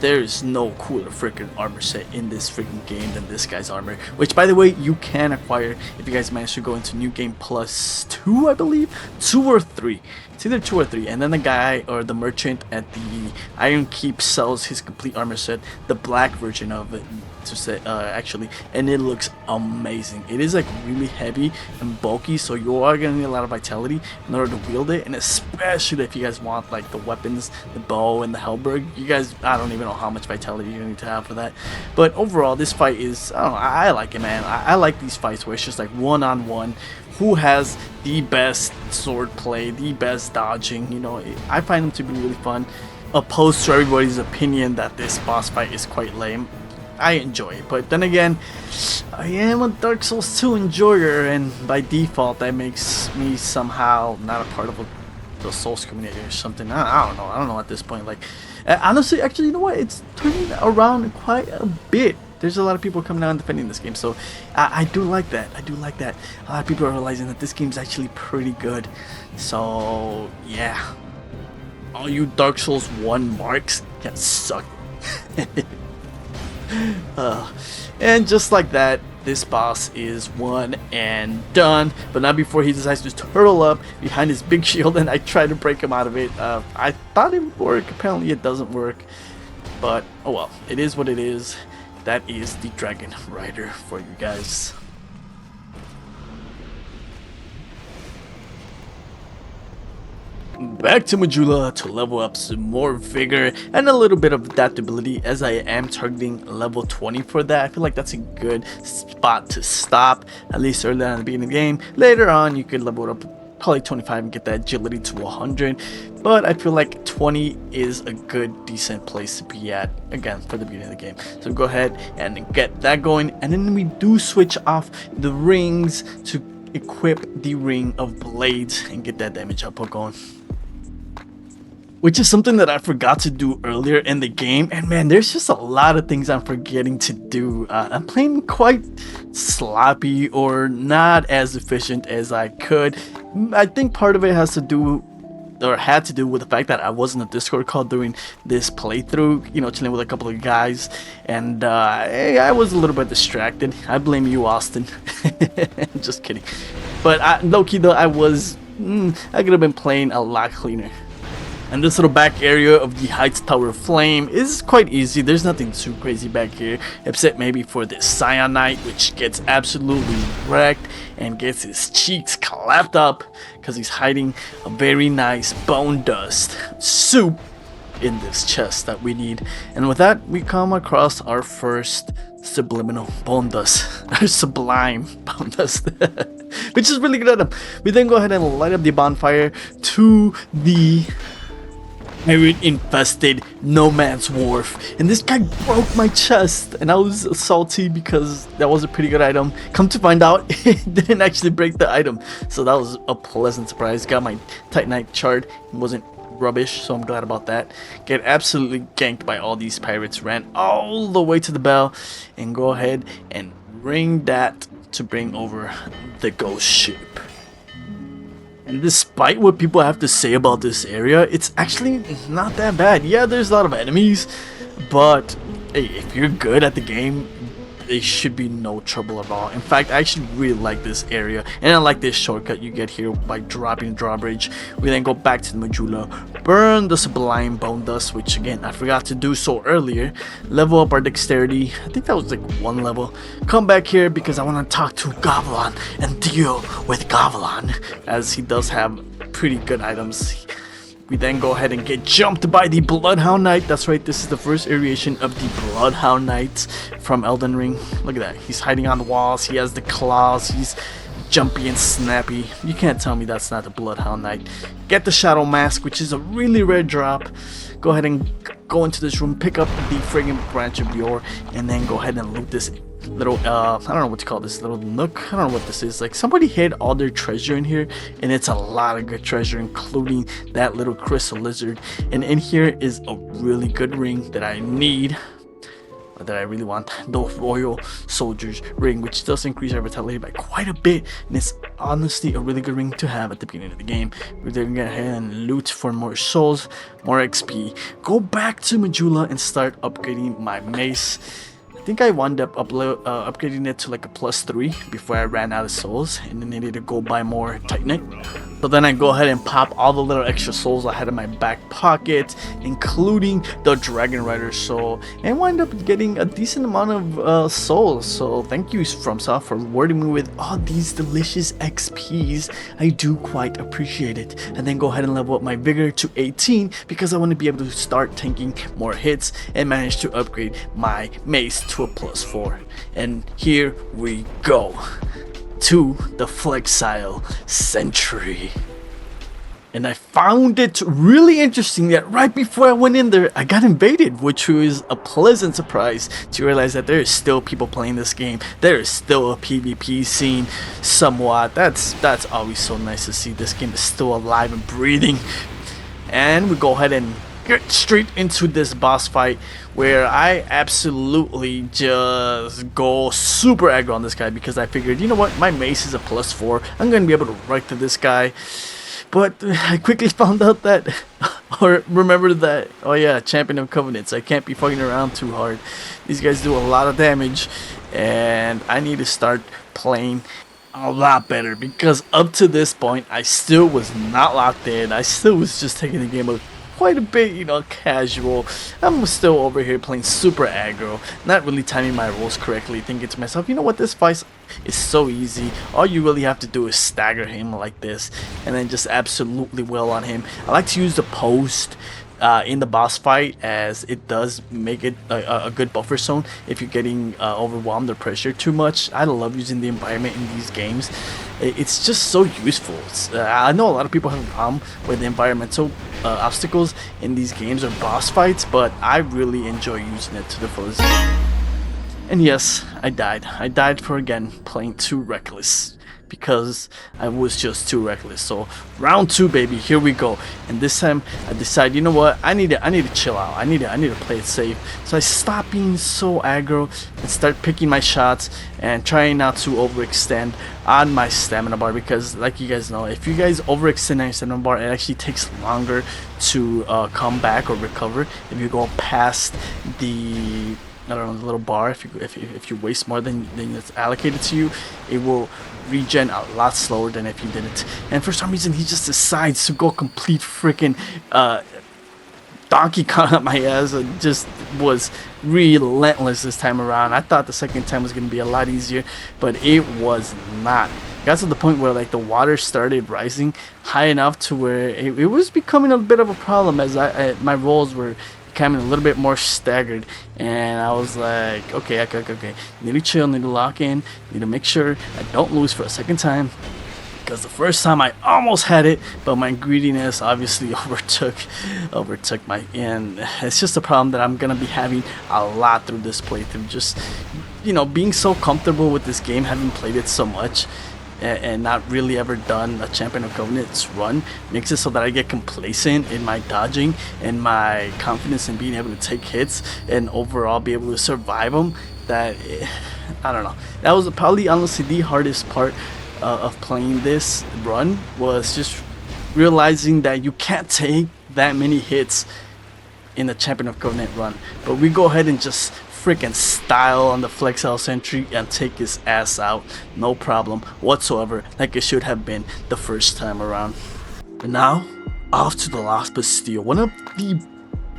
there's no cooler freaking armor set in this freaking game than this guy's armor, which, by the way, you can acquire if you guys manage to go into New Game Plus 2, I believe, 2 or 3. It's either 2 or 3, and then the guy or the merchant at the Iron Keep sells his complete armor set, the black version of it, to say actually, and it looks amazing. It is like really heavy and bulky, so you are gonna need a lot of vitality in order to wield it, and especially if you guys want like the weapons, the bow and the halberd, you guys, I don't even know how much vitality you need to have for that. But overall, this fight is, I don't know, I like it, man. I like these fights where it's just like one-on-one, who has the best sword play, the best dodging. You know, I find them to be really fun, opposed to everybody's opinion that this boss fight is quite lame. I enjoy it, but then again, I am a Dark Souls 2 enjoyer, and by default that makes me somehow not a part of the Souls community or something. I don't know at this point. Like, honestly, actually, you know what, it's turning around quite a bit. There's a lot of people coming out and defending this game, so I do like that. I do like that. A lot of people are realizing that this game's actually pretty good. So yeah, all you Dark Souls 1 marks can suck. And just like that, this boss is one and done, but not before he decides to turtle up behind his big shield, and I try to break him out of it. I thought it would work, apparently it doesn't work, but oh well, it is what it is. That is the Dragon Rider for you guys. Back to Majula to level up some more vigor and a little bit of adaptability, as I am targeting level 20 for that. I feel like that's a good spot to stop, at least early on in the beginning of the game. Later on you could level it up probably 25 and get that agility to 100, but I feel like 20 is a good decent place to be at, again, for the beginning of the game. So go ahead and get that going, and then we do switch off the rings to equip the ring of blades and get that damage output going, which is something that I forgot to do earlier in the game. And man, there's just a lot of things I'm forgetting to do. I'm playing quite sloppy or not as efficient as I could. I think part of it has to do, or had to do, with the fact that I was in a Discord call during this playthrough, you know, chilling with a couple of guys, and I was a little bit distracted. I blame you, Austin. Just kidding. But low-key though, I could have been playing a lot cleaner. And this little back area of the Heights Tower of Flame is quite easy. There's nothing too crazy back here, except maybe for this Cyanite, which gets absolutely wrecked and gets his cheeks clapped up because he's hiding a very nice bone dust soup in this chest that we need. And with that, we come across our first subliminal bone dust, or sublime bone dust, which is really good item. We then go ahead and light up the bonfire to the pirate infested no man's wharf, and this guy broke my chest, and I was salty because that was a pretty good item. Come to find out, it didn't actually break the item, so that was a pleasant surprise. Got my Titanite shard, it wasn't rubbish, so I'm glad about that. Get absolutely ganked by all these pirates, ran all the way to the bell, and go ahead and ring that to bring over the ghost ship. And despite what people have to say about this area, it's actually not that bad. Yeah, there's a lot of enemies, but hey, if you're good at the game, there should be no trouble at all. In fact, I actually really like this area, and I like this shortcut you get here by dropping the drawbridge. We then go back to the Majula, burn the sublime bone dust, which again I forgot to do so earlier. Level up our dexterity. I think that was like 1 level. Come back here because I want to talk to Gavilan and deal with Gavilan, as he does have pretty good items. We then go ahead and get jumped by the Bloodhound Knight. That's right, this is the first iteration of the Bloodhound Knight from Elden Ring. Look at that, he's hiding on the walls, he has the claws, he's jumpy and snappy. You can't tell me that's not the Bloodhound Knight. Get the Shadow Mask, which is a really rare drop. Go ahead and go into this room, pick up the friggin' Branch of Yore, and then go ahead and loot this little I don't know what to call this little nook. I don't know what this is. Like, somebody hid all their treasure in here, and it's a lot of good treasure, including that little crystal lizard. And in here is a really good ring that I need, that I really want, the Royal Soldier's Ring, which does increase our vitality by quite a bit, and it's honestly a really good ring to have at the beginning of the game. We're then gonna go ahead and loot for more souls, more XP, go back to Majula and start upgrading my mace. I think I wound up upgrading it to like a +3 before I ran out of souls, and then needed to go buy more Titanite. So then I go ahead and pop all the little extra souls I had in my back pocket, including the Dragon Rider soul, and wind up getting a decent amount of souls. So thank you, FromSoft, for rewarding me with all these delicious XPs. I do quite appreciate it. And then go ahead and level up my vigor to 18 because I want to be able to start tanking more hits and manage to upgrade my mace to a +4. And here we go to the Flexile Sentry. And I found it really interesting that right before I went in there, I got invaded, which was a pleasant surprise to realize that there is still people playing this game. There is still a PvP scene somewhat. That's always so nice to see. This game is still alive and breathing. And we go ahead and get straight into this boss fight, where I absolutely just go super aggro on this guy because I figured, you know what, my mace is a +4. I'm going to be able to right to this guy. But I quickly found out that, or remembered that, oh yeah, Champion of Covenants, I can't be fucking around too hard. These guys do a lot of damage, and I need to start playing a lot better, because up to this point, I still was not locked in. I still was just taking the game of quite a bit, you know, casual. I'm still over here playing super aggro, not really timing my rolls correctly, thinking to myself, you know what, this fight is so easy. All you really have to do is stagger him like this, and then just absolutely wail on him. I like to use the post in the boss fight, as it does make it a good buffer zone if you're getting overwhelmed or pressured too much. I love using the environment in these games. It's just so useful. I know a lot of people have a problem with the environmental obstacles in these games or boss fights, but I really enjoy using it to the fullest. And yes, I died. I died for, again, playing too reckless, because I was just too reckless. So round 2, baby, here we go. And this time I decide, you know what, I need to chill out. I need to play it safe. So I stop being so aggro and start picking my shots and trying not to overextend on my stamina bar, because like you guys know, if you guys overextend on your stamina bar, it actually takes longer to come back or recover. If you go past the, I don't know, the little bar, if you waste more than it's allocated to you, it will regen a lot slower than if you didn't. And for some reason, he just decides to go complete freaking Donkey Kong up my ass and just was relentless this time around. I thought the second time was going to be a lot easier, but it was not. It got to the point where like the water started rising high enough to where it was becoming a bit of a problem as my rolls were becoming a little bit more staggered, and I was like, okay, need to chill, need to lock in, need to make sure I don't lose for a second time. Because the first time I almost had it, but my greediness obviously overtook my end. It's just a problem that I'm gonna be having a lot through this playthrough. Just, you know, being so comfortable with this game, having played it so much, and not really ever done a Champion of Covenant's run, makes it so that I get complacent in my dodging and my confidence in being able to take hits and overall be able to survive them. That, I don't know. That was probably honestly the hardest part of playing this run, was just realizing that you can't take that many hits in the Champion of Covenant run. But we go ahead and just freaking style on the Flexile Sentry and take his ass out, no problem whatsoever, like it should have been the first time around. And now, off to the Lost Bastille, one of the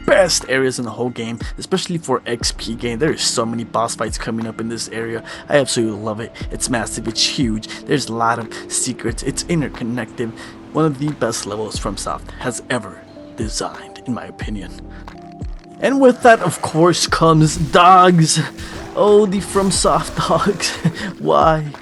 best areas in the whole game, especially for XP game. There is so many boss fights coming up in this area. I absolutely love it. It's massive, it's huge, there's a lot of secrets, it's interconnected. One of the best levels FromSoft has ever designed, in my opinion. And with that, of course, comes dogs. Oh, the FromSoft dogs. Why?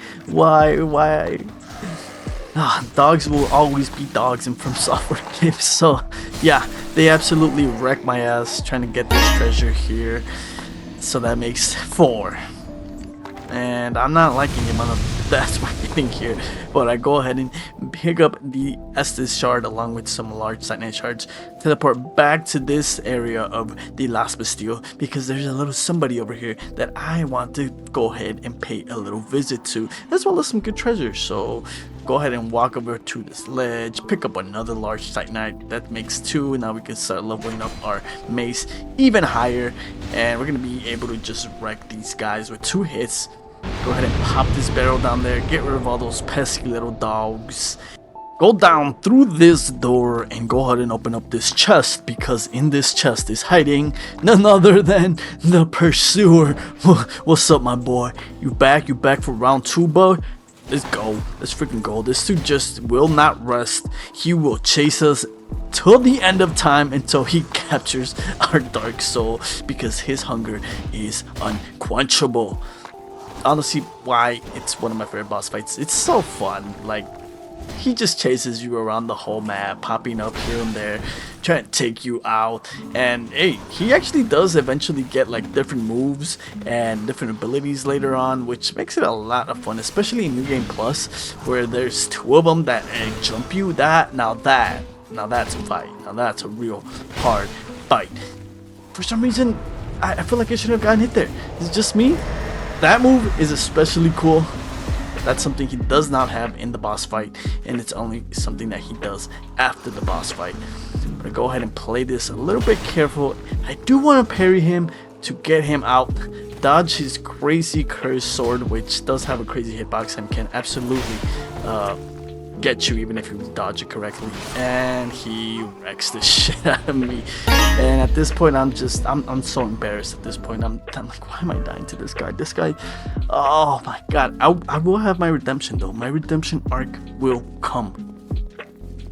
Dogs will always be dogs in FromSoftware games. So yeah, they absolutely wreck my ass trying to get this treasure here. So that makes 4. And I'm not liking the amount of that's we're getting here. But I go ahead and pick up the Estes shard along with some large Titanite shards, teleport back to this area of the Lost Bastille, because there's a little somebody over here that I want to go ahead and pay a little visit to, as well as some good treasures. So go ahead and walk over to this ledge, pick up another large Titanite. That makes 2. Now we can start leveling up our mace even higher, and we're gonna be able to just wreck these guys with 2 hits. Go ahead and pop this barrel down there, get rid of all those pesky little dogs. Go down through this door and go ahead and open up this chest, because in this chest is hiding none other than the Pursuer. What's up, my boy? You back for round 2, bud? Let's go. Let's freaking go. This dude just will not rest. He will chase us till the end of time until he captures our dark soul, because his hunger is unquenchable. Honestly, why it's one of my favorite boss fights. It's so fun. Like, he just chases you around the whole map, popping up here and there, trying to take you out. And hey, he actually does eventually get like different moves and different abilities later on, which makes it a lot of fun, especially in New Game Plus, where there's 2 of them that jump you. Now that's a fight. Now that's a real hard fight. For some reason, I feel like I should have gotten hit there. Is it just me? That move is especially cool. That's something he does not have in the boss fight, and it's only something that he does after the boss fight. I'm gonna go ahead and play this a little bit careful. I do want to parry him to get him out, dodge his crazy cursed sword, which does have a crazy hitbox and can absolutely get you even if you dodge it correctly. And he wrecks the shit out of me, and at this point I'm so embarrassed. At this point I'm like, why am I dying to this guy? Oh my god. I will have my redemption though. My redemption arc will come.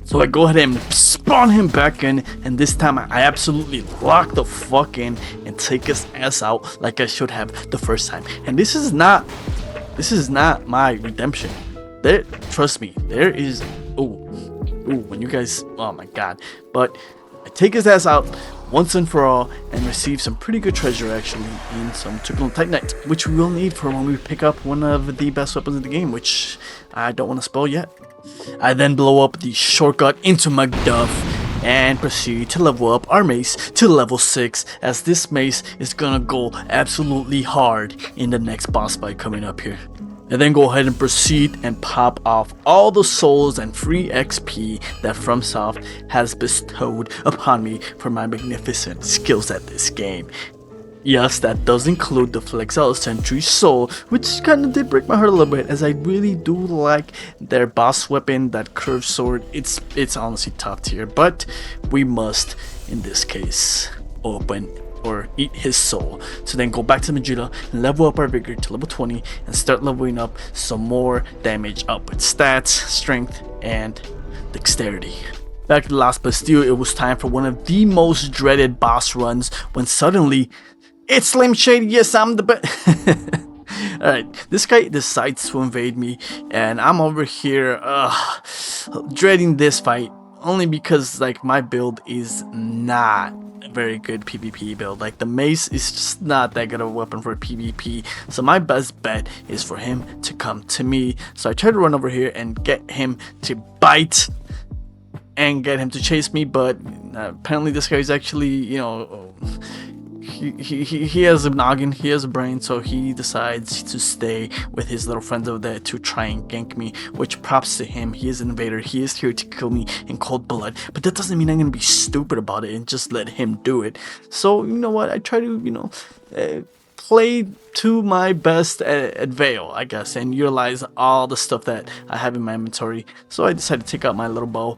So I go ahead and spawn him back in, and this time I absolutely lock the fuck in and take his ass out like I should have the first time. And this is not my redemption. Trust me, there is, when you guys, oh my god. But I take his ass out once and for all and receive some pretty good treasure actually in some Turbulent Titanite, which we will need for when we pick up one of the best weapons in the game, which I don't want to spoil yet. I then blow up the shortcut into Macduff and proceed to level up our mace to level 6, as this mace is gonna go absolutely hard in the next boss fight coming up here. And then go ahead and proceed and pop off all the souls and free XP that FromSoft has bestowed upon me for my magnificent skills at this game. Yes, that does include the Flexile Sentry Soul, which kind of did break my heart a little bit, as I really do like their boss weapon, that curved sword. It's honestly top tier, but we must, in this case, open or eat his soul. So then go back to Majula and level up our vigor to level 20 and start leveling up some more damage up with stats, strength, and dexterity. Back at the Lost Bastille, it was time for one of the most dreaded boss runs when suddenly it's Slim Shady. Yes, I'm the best. Alright, this guy decides to invade me, and I'm over here dreading this fight only because like my build is not a very good PvP build. Like the mace is just not that good of a weapon for PvP, so my best bet is for him to come to me. So I try to run over here and get him to bite and get him to chase me, but apparently this guy is actually, you know, he has a noggin, he has a brain, so he decides to stay with his little friends over there to try and gank me, which props to him. He is an invader, he is here to kill me in cold blood, but that doesn't mean I'm gonna be stupid about it and just let him do it. So you know what, I try to, you know, play to my best at Veil, I guess, and utilize all the stuff that I have in my inventory. So I decided to take out my little bow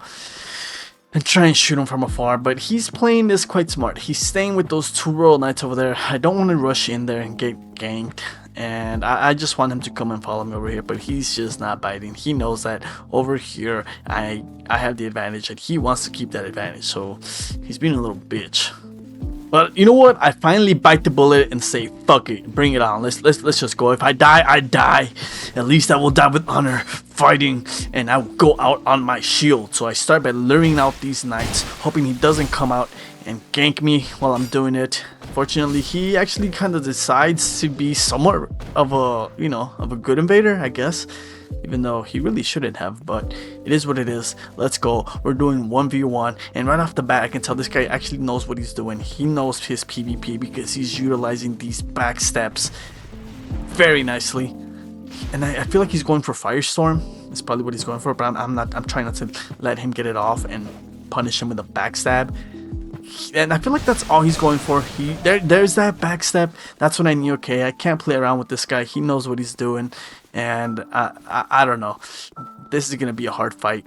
and try and shoot him from afar, but he's playing this quite smart. He's staying with those two royal knights over there. I don't want to rush in there and get ganked, and I just want him to come and follow me over here, but he's just not biting. He knows that over here I have the advantage, and he wants to keep that advantage, so he's being a little bitch. But you know what? I finally bite the bullet and say, fuck it, bring it on. Let's just go. If I die, I die. At least I will die with honor, fighting, and I will go out on my shield. So I start by luring out these knights, hoping he doesn't come out and gank me while I'm doing it. Fortunately, he actually kind of decides to be somewhat of a, you know, of a good invader, I guess. Even though he really shouldn't have, but it is what it is. Let's go. We're doing 1v1, and right off the bat I can tell this guy actually knows what he's doing. He knows his PvP because he's utilizing these backstabs very nicely, and I feel like he's going for Firestorm. It's probably what he's going for, but I'm trying not to let him get it off and punish him with a backstab. And I feel like that's all he's going for. There's that backstab. That's when I knew, okay, I can't play around with this guy. He knows what he's doing, and I don't know. This is gonna be a hard fight.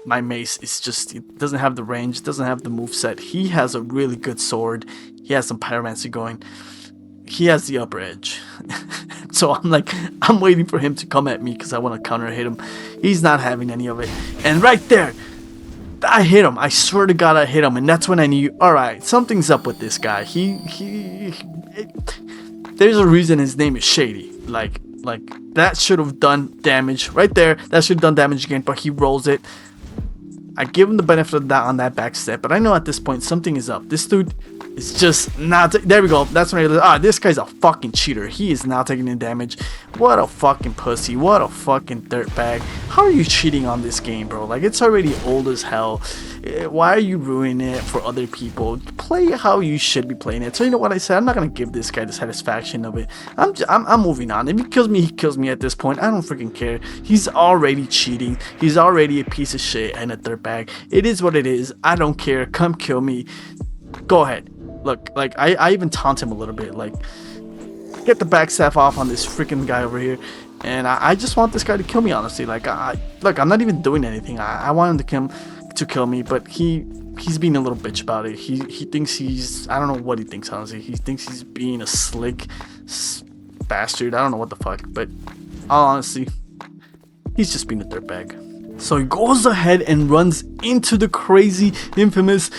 My mace is just, it doesn't have the range, it doesn't have the moveset. He has a really good sword. He has some pyromancy going. He has the upper edge. So I'm waiting for him to come at me because I want to counter hit him. He's not having any of it. And right there, I hit him. I swear to God I hit him, and that's when I knew, alright, something's up with this guy. There's a reason his name is Shady. Like that should have done damage right there. That should have done damage again, but he rolls it. I give him the benefit of the doubt on that back step, but I know at this point something is up. This dude is just not. There we go. That's when I realized, this guy's a fucking cheater. He is not taking any damage. What a fucking pussy. What a fucking dirtbag. How are you cheating on this game, bro? Like, it's already old as hell. Why are you ruining it for other people? Play how you should be playing it. So you know what I said? I'm not gonna give this guy the satisfaction of it. I'm moving on. If he kills me, he kills me at this point. I don't freaking care. He's already cheating. He's already a piece of shit and a dirtbag. It is what it is. I don't care. Come kill me. Go ahead. Look, like I even taunt him a little bit. Like, get the backstab off on this freaking guy over here. And I just want this guy to kill me, honestly. Like, look, I'm not even doing anything. I want him to kill me, but he's being a little bitch about it. He thinks he's, I don't know what he thinks, honestly. He thinks he's being a slick bastard. I don't know what the fuck, but honestly, he's just being a dirtbag. So he goes ahead and runs into the crazy, infamous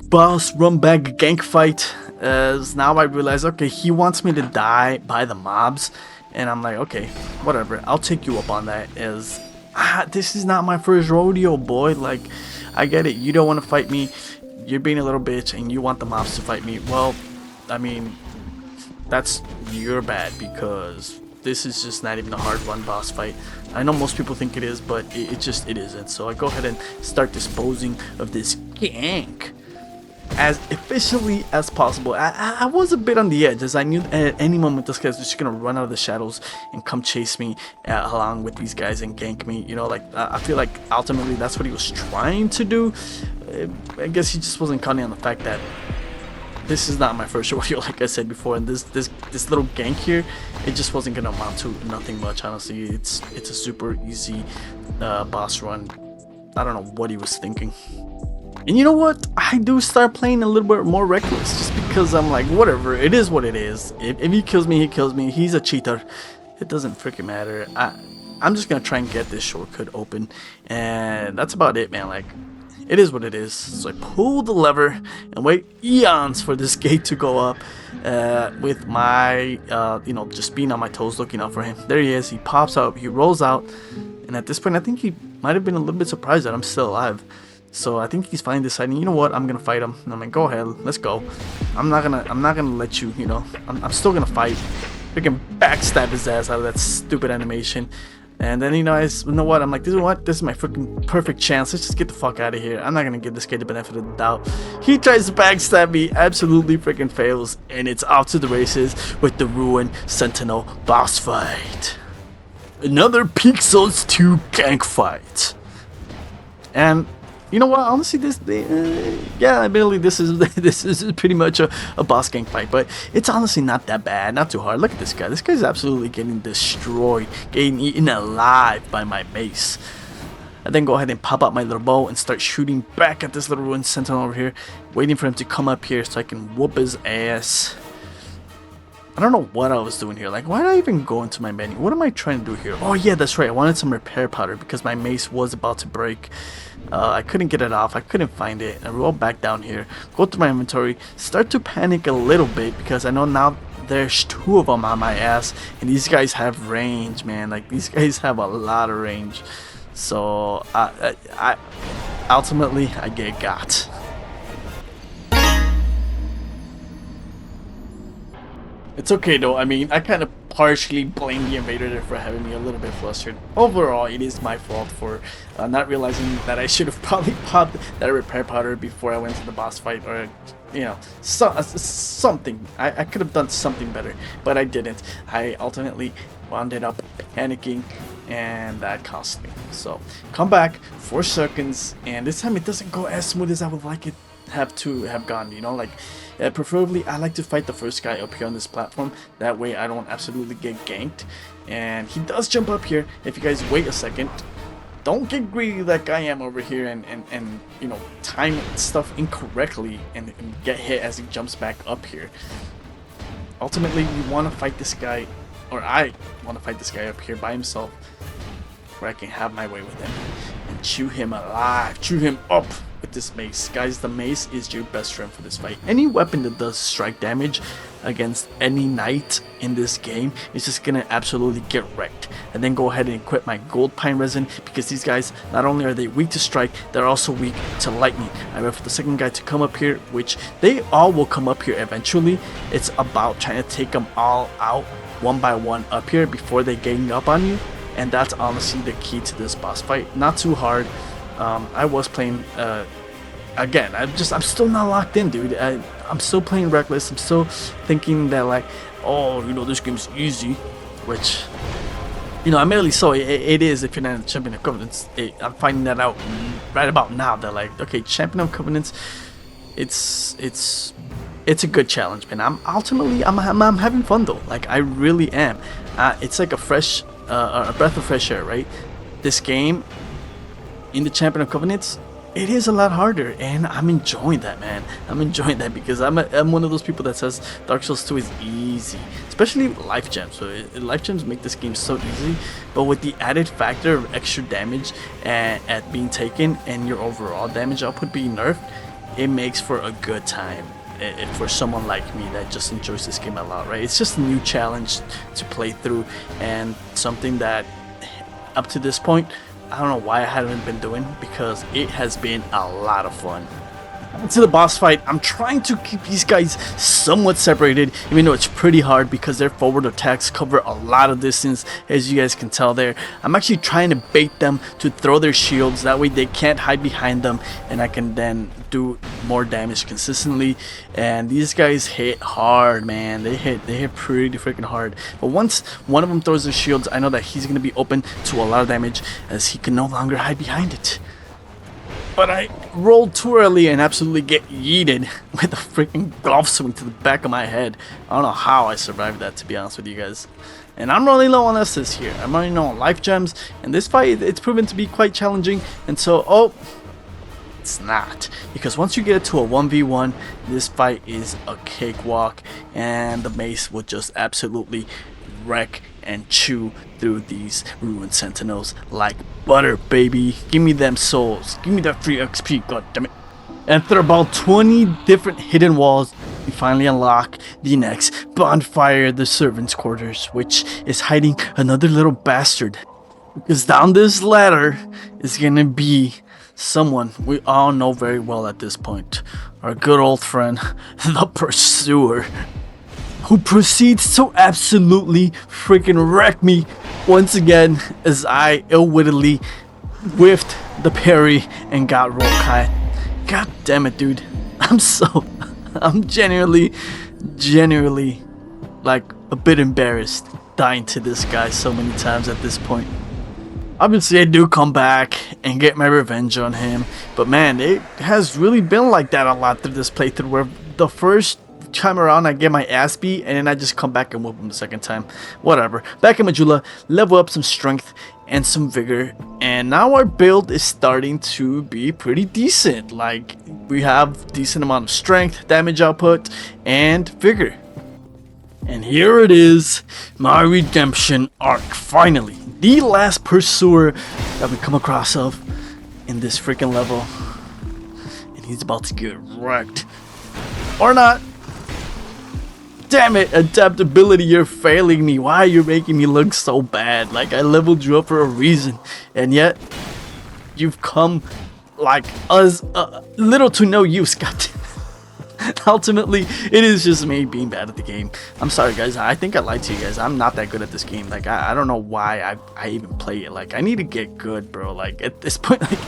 boss run back gank fight. As now I realize, okay, he wants me to die by the mobs. And I'm like, okay, whatever, I'll take you up on that. As this is not my first rodeo, boy. Like, I get it, you don't want to fight me, you're being a little bitch, and you want the mobs to fight me. Well, I mean, that's your bad, because this is just not even a hard run boss fight. I know most people think it is, but it isn't. So I go ahead and start disposing of this gank as efficiently as possible. I was a bit on the edge, as I knew at any moment this guy's just gonna run out of the shadows and come chase me along with these guys and gank me. You know, like, I feel like ultimately that's what he was trying to do. I guess he just wasn't counting on the fact that this is not my first rodeo, like I said before, and this little gank here, it just wasn't gonna amount to nothing much. Honestly, it's a super easy boss run. I don't know what he was thinking. And you know what? I do start playing a little bit more reckless, just because I'm like, whatever, it is what it is. If he kills me, he kills me. He's a cheater. It doesn't freaking matter. I'm just gonna try and get this shortcut open, and that's about it, man. Like, it is what it is. So I pull the lever and wait eons for this gate to go up, with my, you know, just being on my toes, looking out for him. There he is. He pops out. He rolls out, and at this point, I think he might have been a little bit surprised that I'm still alive. So I think he's finally deciding, you know what, I'm gonna fight him. And I'm like, go ahead, let's go. I'm not gonna let you, you know. I'm still gonna fight. Freaking backstab his ass out of that stupid animation. And then, you know what, I'm like, this is my freaking perfect chance. Let's just get the fuck out of here. I'm not gonna give this kid the benefit of the doubt. He tries to backstab me, absolutely freaking fails, and it's off to the races with the Ruin Sentinel boss fight. Another Peak Souls 2 gank fight. And you know what? Honestly, yeah, admittedly, this is pretty much a boss gank fight, but it's honestly not that bad, not too hard. Look at this guy. This guy's absolutely getting destroyed, getting eaten alive by my mace. I then go ahead and pop out my little bow and start shooting back at this little Ruined Sentinel over here, waiting for him to come up here so I can whoop his ass. I don't know what I was doing here. Like, why did I even go into my menu? What am I trying to do here? Oh yeah, that's right. I wanted some repair powder because my mace was about to break. I couldn't get it off. I couldn't find it. I roll back down here, go through my inventory, start to panic a little bit because I know now there's two of them on my ass, and these guys have range, man. Like, these guys have a lot of range. So I ultimately I get got. It's okay though. I mean, I kind of partially blame the invader there for having me a little bit flustered. Overall, it is my fault for not realizing that I should have probably popped that repair powder before I went to the boss fight, or you know, something. I could have done something better, but I didn't. I ultimately wound up panicking, and that cost me. So come back 4 seconds, and this time it doesn't go as smooth as I would like it to have gone, you know. Like, preferably I like to fight the first guy up here on this platform, that way I don't absolutely get ganked. And he does jump up here. If you guys wait a second, don't get greedy like I am over here and you know, time stuff incorrectly and get hit as he jumps back up here. Ultimately, you want to fight this guy, or I want to fight this guy up here by himself, where I can have my way with him and chew him alive, chew him up with this mace. Guys, the mace is your best friend for this fight. Any weapon that does strike damage against any knight in this game is just gonna absolutely get wrecked. And then go ahead and equip my gold pine resin, because these guys, not only are they weak to strike, they're also weak to lightning. I wait for the second guy to come up here, which they all will come up here eventually. It's about trying to take them all out one by one up here before they gang up on you. And that's honestly the key to this boss fight. Not too hard. I was playing, again, I'm still not locked in, dude. I'm still playing reckless. I'm still thinking that, like, oh, you know, this game's easy, which, you know, admittedly so, it is if you're not a champion of Covenants. I'm finding that out right about now, that, like, okay, champion of Covenants, it's a good challenge, man. I'm having fun though. Like, I really am. It's like a breath of fresh air, right? This game, in the Champion of Covenants, it is a lot harder, and I'm enjoying that, man. I'm enjoying that because I'm one of those people that says Dark Souls 2 is easy, especially life gems. So life gems make this game so easy, but with the added factor of extra damage at being taken and your overall damage output being nerfed, it makes for a good time. For someone like me that just enjoys this game a lot, right? It's just a new challenge to play through, and something that up to this point, I don't know why I haven't been doing, because it has been a lot of fun. To the boss fight, I'm trying to keep these guys somewhat separated, even though it's pretty hard because their forward attacks cover a lot of distance, as you guys can tell there. I'm actually trying to bait them to throw their shields, that way they can't hide behind them, and I can then do more damage consistently. And these guys hit hard, man. They hit pretty freaking hard. But once one of them throws their shields, I know that he's going to be open to a lot of damage, as he can no longer hide behind it. but I rolled too early and absolutely get yeeted with a freaking golf swing to the back of my head. I don't know how I survived that, to be honest with you guys. And I'm running low on assists here. I'm running low on life gems, and this fight, it's proven to be quite challenging. And so, oh, it's not, because once you get to a 1v1, this fight is a cakewalk, and the mace will just absolutely wreck and chew through these ruined sentinels like butter, baby. Give me them souls, give me that free XP, god damn it. After about 20 different hidden walls, we finally unlock the next bonfire, the servants' quarters, which is hiding another little bastard, because down this ladder is gonna be someone we all know very well at this point. Our good old friend, the Pursuer, who proceeds to absolutely freaking wreck me once again as I ill-wittedly whiffed the parry and got roll high. God damn it, dude. I'm genuinely like a bit embarrassed dying to this guy so many times at this point. Obviously, I do come back and get my revenge on him, but man, it has really been like that a lot through this playthrough, where the first time around I get my ass beat and then I just come back and whoop him the second time. Whatever. Back in Majula, level up some strength and some vigor, and now our build is starting to be pretty decent. Like, we have decent amount of strength, damage output, and vigor. And here it is, my redemption arc, finally. The last Pursuer that we come across of in this freaking level. And he's about to get wrecked. Or not. Damn it, adaptability, you're failing me. Why are you making me look so bad? Like, I leveled you up for a reason. And yet, you've come like us little to no use, goddamn. Ultimately, it is just me being bad at the game. I'm sorry, guys. I think I lied to you guys. I'm not that good at this game. Like, I don't know why I even play it. Like, I need to get good, bro. Like, at this point, like,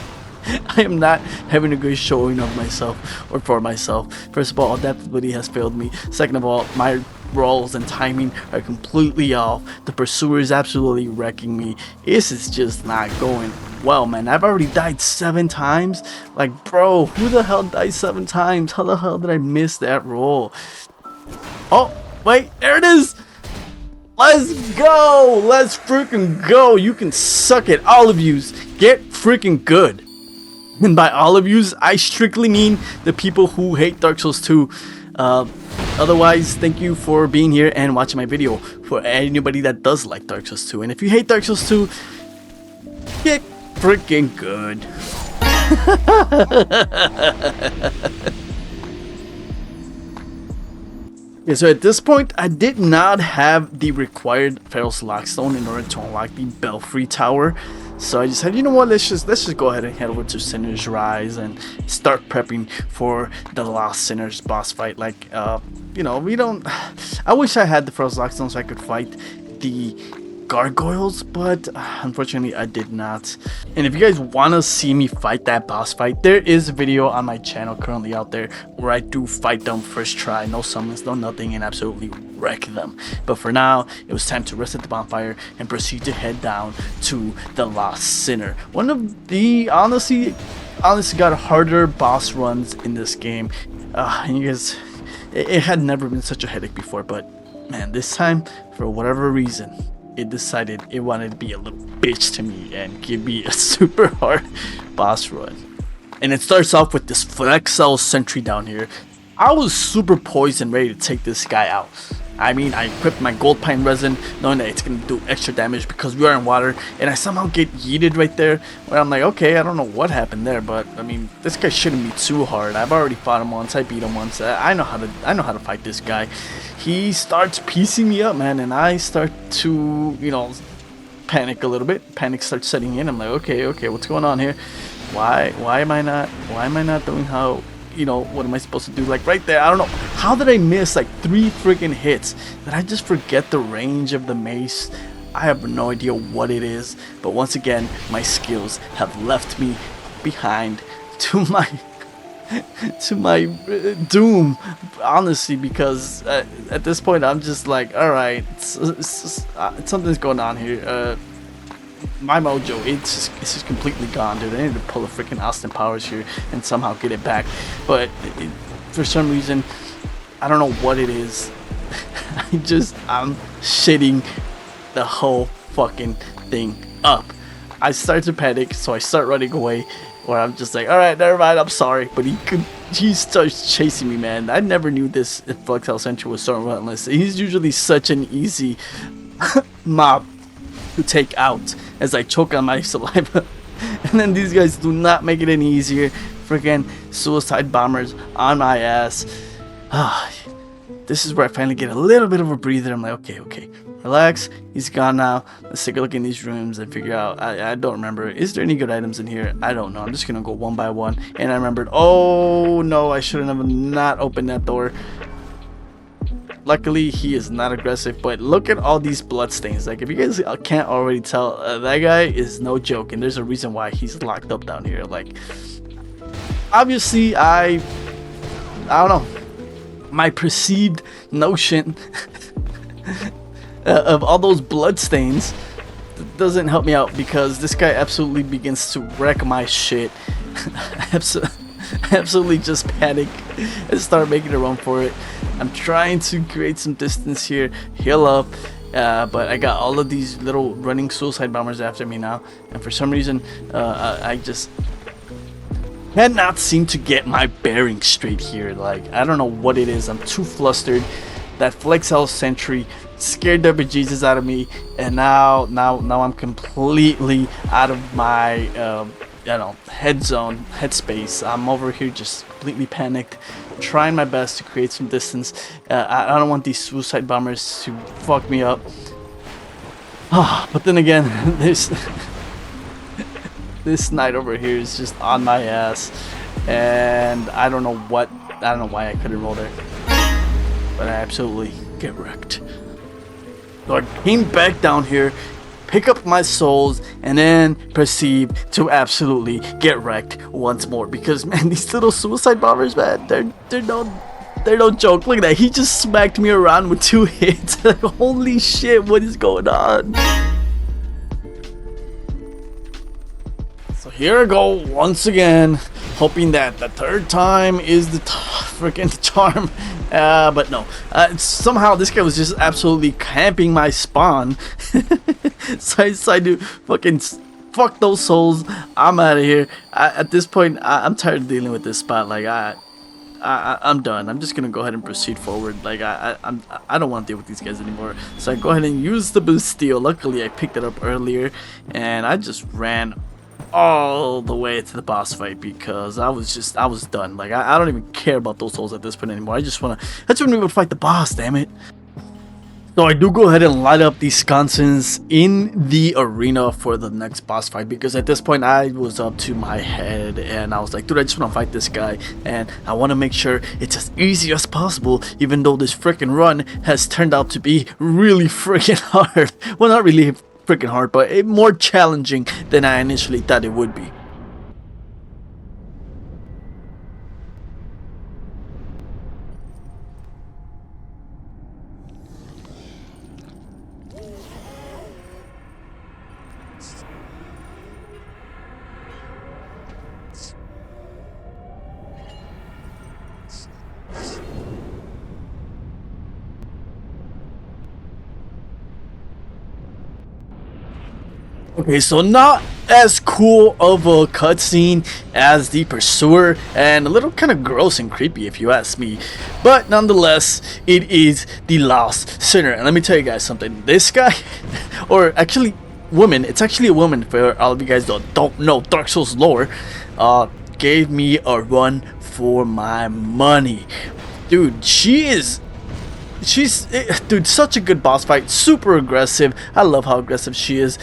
I am not having a good showing of myself or for myself. First of all, adaptability has failed me. Second of all, my rolls and timing are completely off. The Pursuer is absolutely wrecking me. This is just not going well, man. I've already died 7 times. Like, bro, who the hell died 7 times? How the hell did I miss that roll? Oh, wait, there it is. Let's go. Let's freaking go. You can suck it, all of yous. Get freaking good. And by all of yous, I strictly mean the people who hate Dark Souls 2. Otherwise, thank you for being here and watching my video. For anybody that does like Dark Souls 2. And if you hate Dark Souls 2, get freaking good. Yeah, so at this point, I did not have the required Ferrous Lockstone in order to unlock the Belfry Tower. So I just said, you know what, let's just go ahead and head over to Sinner's Rise and start prepping for the Lost Sinners boss fight. Like, you know, I wish I had the Ferrous Lockstone so I could fight the gargoyles, but unfortunately I did not. And if you guys want to see me fight that boss fight, there is a video on my channel currently out there where I do fight them first try, no summons, no nothing, and absolutely wreck them. But for now, it was time to rest at the bonfire and proceed to head down to the Lost Sinner. One of the honestly got harder boss runs in this game. And you guys, it had never been such a headache before, but man, this time, for whatever reason, it decided it wanted to be a little bitch to me and give me a super hard boss run. And it starts off with this Flexel sentry down here. I was super poised and ready to take this guy out. I mean, I equipped my gold pine resin knowing that it's going to do extra damage because we are in water, and I somehow get yeeted right there where I'm like, okay, I don't know what happened there, but I mean, this guy shouldn't be too hard. I've already fought him once, I beat him once. I know how to fight this guy. He starts piecing me up, man, and I start to, you know, panic a little bit. Panic starts setting in. I'm like, okay, what's going on here? Why am I not doing how, you know, what am I supposed to do? Like right there, I don't know. How did I miss like 3 freaking hits? Did I just forget the range of the mace? I have no idea what it is. But once again, my skills have left me behind to my doom, honestly, because at this point I'm just like, all right, something's going on here. my mojo, it's just completely gone, dude. I need to pull a freaking Austin Powers here and somehow get it back. But for some reason, I don't know what it is. I'm shitting the whole fucking thing up. I start to panic, so I start running away. Where I'm just like, all right, never mind, I'm sorry. But he starts chasing me, man. I never knew this Flexile Sentry was so relentless. He's usually such an easy mob to take out as I choke on my saliva. And then these guys do not make it any easier. Freaking suicide bombers on my ass. This is where I finally get a little bit of a breather. I'm like, okay, relax. He's gone now. Let's take a look in these rooms and figure out. I don't remember. Is there any good items in here? I don't know. I'm just gonna go one by one. And I remembered. Oh no, I shouldn't have not opened that door. Luckily, he is not aggressive. But look at all these blood stains. Like, if you guys can't already tell, that guy is no joke. And there's a reason why he's locked up down here. Like, obviously, I don't know. My perceived notion of all those blood stains doesn't help me out, because this guy absolutely begins to wreck my shit. Absolutely just panic and start making a run for it. I'm trying to create some distance here, heal up, but I got all of these little running suicide bombers after me now, and for some reason I just cannot seem to get my bearings straight here. Like, I don't know what it is. I'm too flustered. That Flexile Sentry scared the bejesus out of me, and now I'm completely out of my headspace. I'm over here just completely panicked, trying my best to create some distance. I don't want these suicide bombers to fuck me up. But then again, this knight over here is just on my ass, and I don't know why I couldn't roll there, but I absolutely get wrecked. So I came back down here, pick up my souls, and then proceed to absolutely get wrecked once more, because man, these little suicide bombers, man, they're no joke. Look at that, he just smacked me around with 2 hits. Like, holy shit, what is going on? So here I go once again, hoping that the third time is the freaking charm. But no, somehow this guy was just absolutely camping my spawn. So I decided to fucking fuck those souls. I'm out of here. At this point, I'm tired of dealing with this spot. Like, I'm done. I'm just gonna go ahead and proceed forward. Like, I don't want to deal with these guys anymore. So I go ahead and use the Bastille. Luckily, I picked it up earlier, and I just ran all the way to the boss fight, because I was done. Like, I don't even care about those souls at this point anymore. I just want to be able to fight the boss, damn it. So I do go ahead and light up these sconces in the arena for the next boss fight, because at this point I was up to my head, and I was like, dude, I just want to fight this guy, and I want to make sure it's as easy as possible, even though this freaking run has turned out to be really freaking hard. Well, not really freaking hard, but more challenging than I initially thought it would be. Okay, so not as cool of a cutscene as the Pursuer, and a little kind of gross and creepy if you ask me, but nonetheless, it is the Lost Sinner. And let me tell you guys something, this guy, or actually woman, it's actually a woman for all of you guys that don't know Dark Souls lore, gave me a run for my money. Dude, she's such a good boss fight, super aggressive. I love how aggressive she is.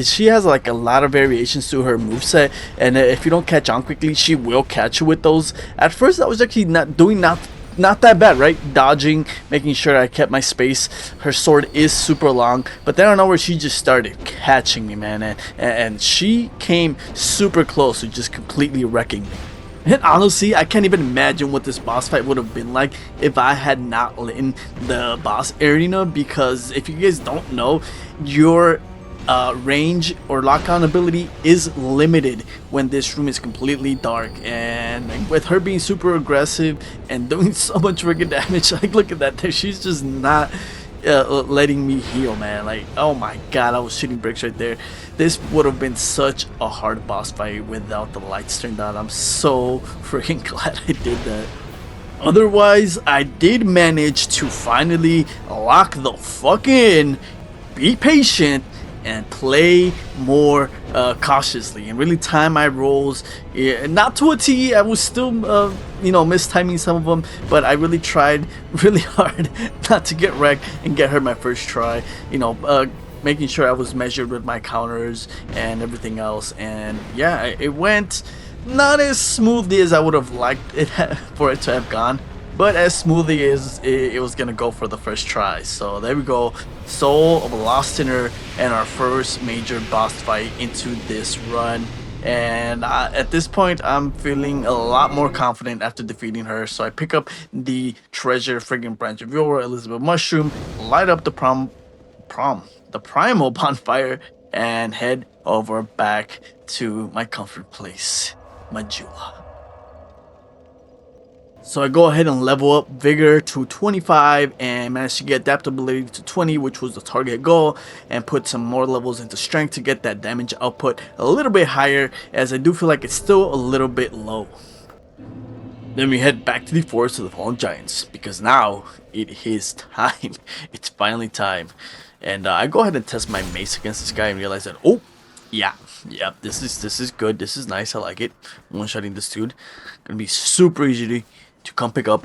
She has like a lot of variations to her moveset, and if you don't catch on quickly, she will catch you with those. At first I was actually not that bad, right? Dodging, making sure I kept my space. Her sword is super long, but then I don't know where she just started catching me, man, and she came super close to just completely wrecking me. And honestly, I can't even imagine what this boss fight would have been like if I had not lit in the boss arena, because if you guys don't know, your range or lockdown ability is limited when this room is completely dark, and with her being super aggressive and doing so much freaking damage, like look at that, she's just not letting me heal, man. Like, oh my god, I was shooting bricks right there. This would have been such a hard boss fight without the lights turned on. I'm so freaking glad I did that. Otherwise, I did manage to finally lock the fuck in, be patient, and play more cautiously and really time my rolls, not to a T. I was still you know, mistiming some of them, but I really tried really hard not to get wrecked and get her my first try, you know, making sure I was measured with my counters and everything else. And yeah, it went not as smoothly as I would have liked it for it to have gone, but as smoothly as it was gonna go for the first try. So there we go, Soul of a Lost Sinner and our first major boss fight into this run. And at this point, I'm feeling a lot more confident after defeating her. So I pick up the treasure friggin' branch of Yora, Elizabeth Mushroom, light up the primal bonfire, and head over back to my comfort place, Majula. So I go ahead and level up Vigor to 25 and manage to get Adaptability to 20, which was the target goal, and put some more levels into Strength to get that damage output a little bit higher, as I do feel like it's still a little bit low. Then we head back to the Forest of the Fallen Giants, because now it is time. It's finally time. And I go ahead and test my mace against this guy and realize that, oh, yeah, this is good. This is nice. I like it. One-shotting this dude. Gonna be super easy to come pick up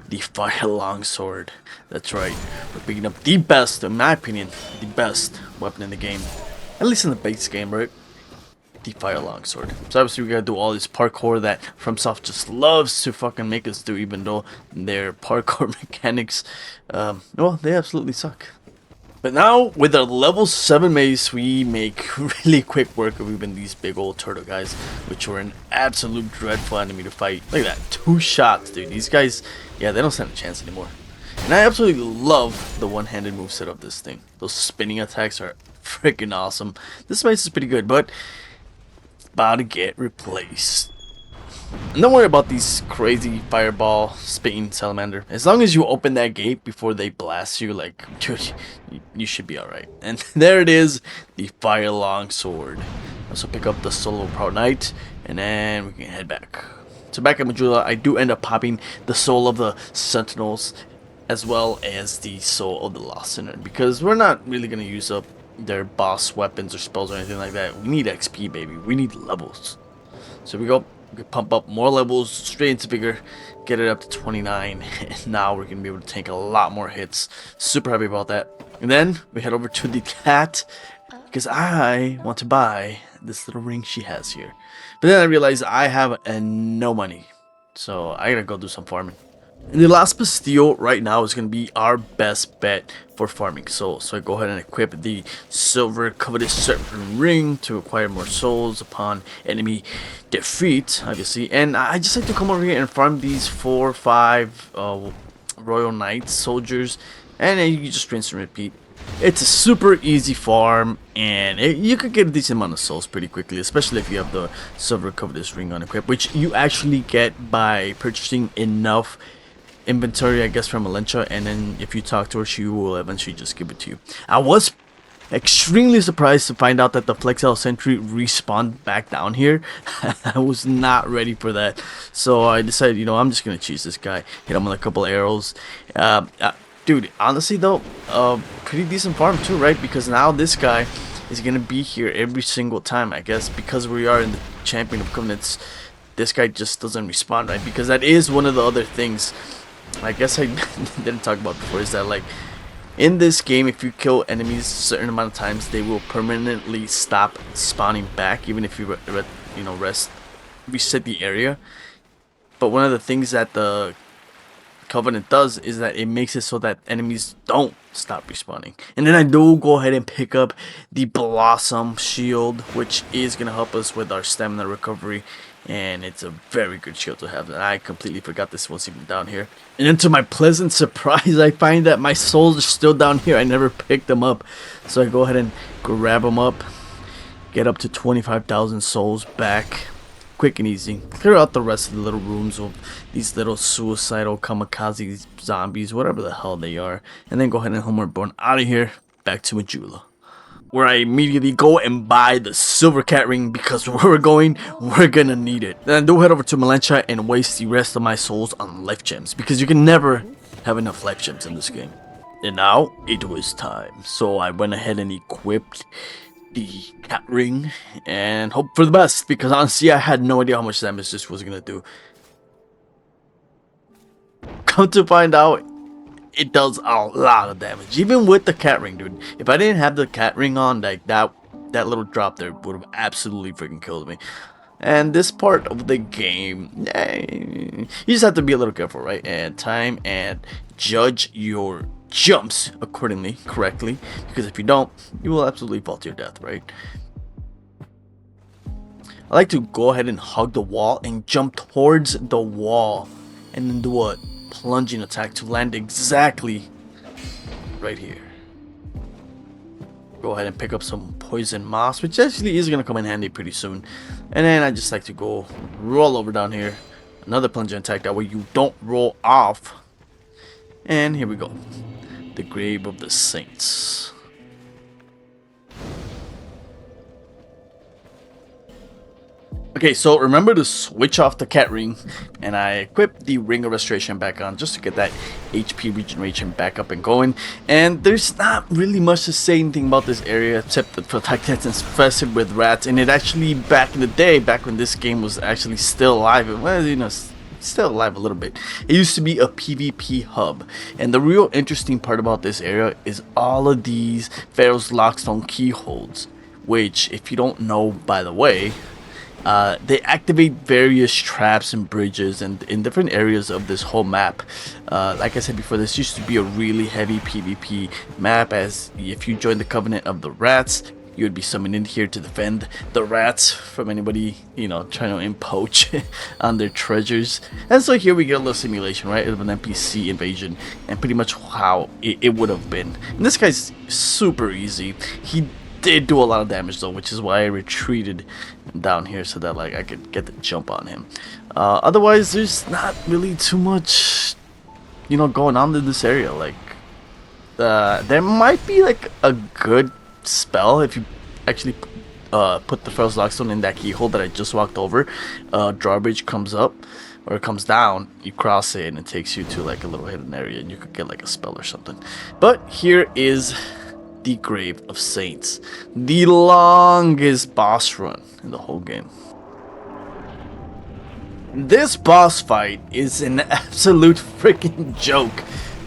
the Fire Longsword. That's right. We're picking up the best, in my opinion, the best weapon in the game. At least in the base game, right? The Fire Longsword. So obviously we gotta do all this parkour that FromSoft just loves to fucking make us do, even though their parkour mechanics, well, they absolutely suck. But now, with our level 7 mace, we make really quick work of even these big old turtle guys, which were an absolute dreadful enemy to fight. Look at that, 2 shots, dude. These guys, yeah, they don't stand a chance anymore. And I absolutely love the one-handed moveset of this thing. Those spinning attacks are freaking awesome. This mace is pretty good, but it's about to get replaced. And don't worry about these crazy fireball spitting salamander. As long as you open that gate before they blast you, like, dude, you should be alright. And there it is, the Fire Longsword. Also pick up the Soul of Proud Knight, and then we can head back. So back at Majula, I do end up popping the Soul of the Sentinels, as well as the Soul of the Lost Sinner, because we're not really going to use up their boss weapons or spells or anything like that. We need XP, baby. We need levels. So we go. We can pump up more levels straight into Vigor, get it up to 29, and now we're going to be able to take a lot more hits. Super happy about that. And then we head over to the cat, because I want to buy this little ring she has here. But then I realized I have no money, so I gotta go do some farming. And the Lost Bastille right now is going to be our best bet for farming souls. So I go ahead and equip the Silver Covetous Serpent Ring to acquire more souls upon enemy defeat, obviously. And I just like to come over here and farm these 4 or 5 Royal Knights soldiers, and then you just rinse and repeat. It's a super easy farm, and you could get a decent amount of souls pretty quickly, especially if you have the Silver Covetous Ring on equip, which you actually get by purchasing enough inventory, I guess, from Alencha, and then if you talk to her, she will eventually just give it to you. I was extremely surprised to find out that the Flexile Sentry respawned back down here. I was not ready for that, so I decided, you know, I'm just gonna cheese this guy, hit him with a couple arrows. Dude, honestly though, pretty decent farm too, right? Because now this guy is gonna be here every single time, I guess, because we are in the Champion of Covenants. This guy just doesn't respawn, right? Because that is one of the other things I guess I didn't talk about before, is that, like, in this game, if you kill enemies a certain amount of times, they will permanently stop spawning back, even if you reset the area. But one of the things that the Covenant does is that it makes it so that enemies don't stop respawning. And then I do go ahead and pick up the Blossom Shield, which is going to help us with our stamina recovery. And it's a very good shield to have. And I completely forgot this was even down here. And then to my pleasant surprise, I find that my souls are still down here. I never picked them up. So I go ahead and grab them up. Get up to 25,000 souls back. Quick and easy. Clear out the rest of the little rooms of these little suicidal kamikaze zombies, whatever the hell they are. And then go ahead and homeward born out of here. Back to Majula, where I immediately go and buy the silver cat ring, because where we're going, we're gonna need it. Then I do head over to Melencha and waste the rest of my souls on life gems, because you can never have enough life gems in this game. And now it was time, so I went ahead and equipped the cat ring and hope for the best, because honestly I had no idea how much damage this was gonna do. Come to find out, it does a lot of damage, even with the cat ring, dude. If I didn't have the cat ring on, like that little drop there would have absolutely freaking killed me. And this part of the game, you just have to be a little careful, right? And time and judge your jumps accordingly, correctly, because if you don't, you will absolutely fall to your death, right? I like to go ahead and hug the wall and jump towards the wall and then do a plunging attack to land exactly right here. Go ahead and pick up some poison moss, which actually is going to come in handy pretty soon. And then I just like to go roll over down here. Another plunging attack, that way you don't roll off. And here we go. The Grave of the Saints. Okay, so remember to switch off the cat ring, and I equipped the Ring of Restoration back on just to get that HP regeneration back up and going. And there's not really much to say anything about this area except the fact that it's infested with rats. And it actually, back in the day, back when this game was actually still alive, well, you know, still alive a little bit, it used to be a PvP hub. And the real interesting part about this area is all of these Pharaoh's Lockstone keyholes, which, if you don't know, by the way, they activate various traps and bridges and in different areas of this whole map. Like I said before, this used to be a really heavy PvP map, as if you join the Covenant of the Rats, you would be summoned in here to defend the rats from anybody, you know, trying to impoach on their treasures. And so here we get a little simulation, right, of an NPC invasion, and pretty much how it would have been. And this guy's super easy. He did do a lot of damage though, which is why I retreated down here so that like I could get the jump on him. Otherwise, there's not really too much, you know, going on in this area. Like, there might be like a good spell if you actually put the Pharaoh's Lockstone in that keyhole that I just walked over. Drawbridge comes up or it comes down, you cross it and it takes you to like a little hidden area and you could get like a spell or something. But here is the Grave of Saints, the longest boss run in the whole game. This boss fight is an absolute freaking joke.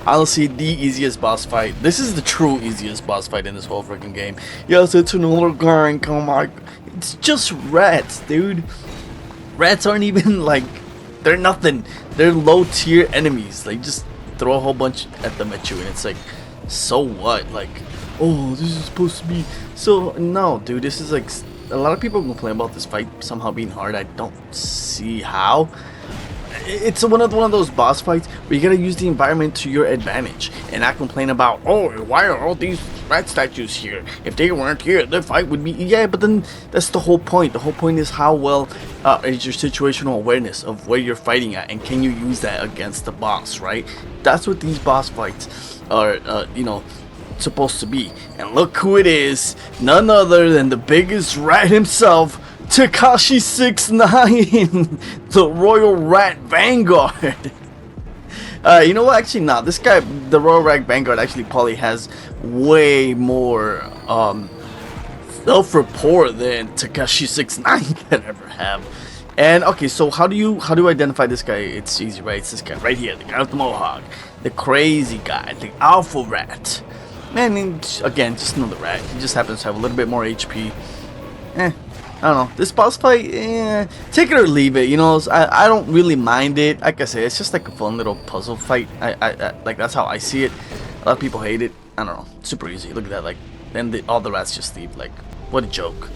Honestly, the easiest boss fight. This is the true easiest boss fight in this whole freaking game. Yes, it's another guy. Come on, it's just rats, dude. Rats aren't even like, they're nothing. They're low tier enemies. They just throw a whole bunch at them at you, and it's like, so what? Like, oh, this is supposed to be so. No, dude, this is like, a lot of people complain about this fight somehow being hard. I don't see how. It's one of those boss fights where you gotta use the environment to your advantage and not complain about, oh, why are all these rat statues here? If they weren't here, the fight would be, yeah, but then that's the whole point. The whole point is how well is your situational awareness of where you're fighting at, and can you use that against the boss, right? That's what these boss fights are, you know, supposed to be. And look who it is, none other than the biggest rat himself, Tekashi 69, the Royal Rat Vanguard. You know what? Actually, nah. This guy, the Royal Rat Vanguard, actually probably has way more self-rapport than Tekashi 69 can ever have. And okay, so how do you identify this guy? It's easy, right? It's this guy right here, the guy with the mohawk, the crazy guy, the alpha rat. Man, again, just another rat. He just happens to have a little bit more HP. I don't know. This boss fight, take it or leave it. You know, I don't really mind it. Like I said, it's just like a fun little puzzle fight. I like that's how I see it. A lot of people hate it. I don't know. Super easy. Look at that. Like then all the rats just leave. Like what a joke.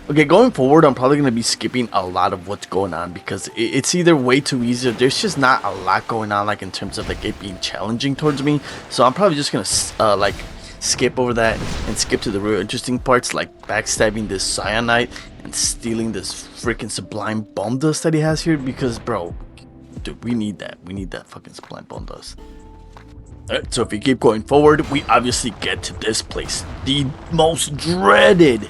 Okay, going forward, I'm probably gonna be skipping a lot of what's going on because it's either way too easy or there's just not a lot going on, like in terms of like it being challenging towards me. So I'm probably just gonna like skip over that and skip to the real interesting parts, like backstabbing this cyanide and stealing this freaking sublime bomb dust that he has here. Because, bro, dude, we need that. We need that fucking sublime bomb dust. Alright, so if we keep going forward, we obviously get to this place, the most dreaded,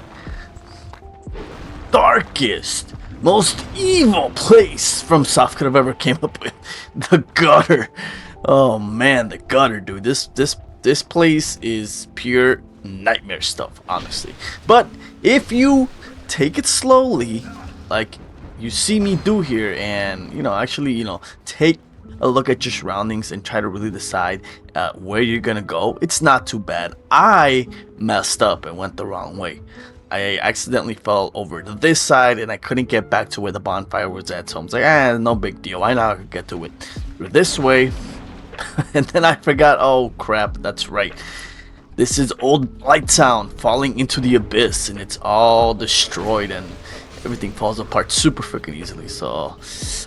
darkest, most evil place from Soft could have ever came up with. The gutter. Oh man, the gutter, dude. This place is pure nightmare stuff, honestly. But if you take it slowly, like you see me do here, and you know, actually, you know, take a look at your surroundings and try to really decide where you're gonna go, it's not too bad. I messed up and went the wrong way. I accidentally fell over to this side and I couldn't get back to where the bonfire was at, so I was like, no big deal, I know I could get to it through this way. And then I forgot, oh crap, that's right, this is old Blighttown falling into the abyss, and it's all destroyed and everything falls apart super freaking easily. So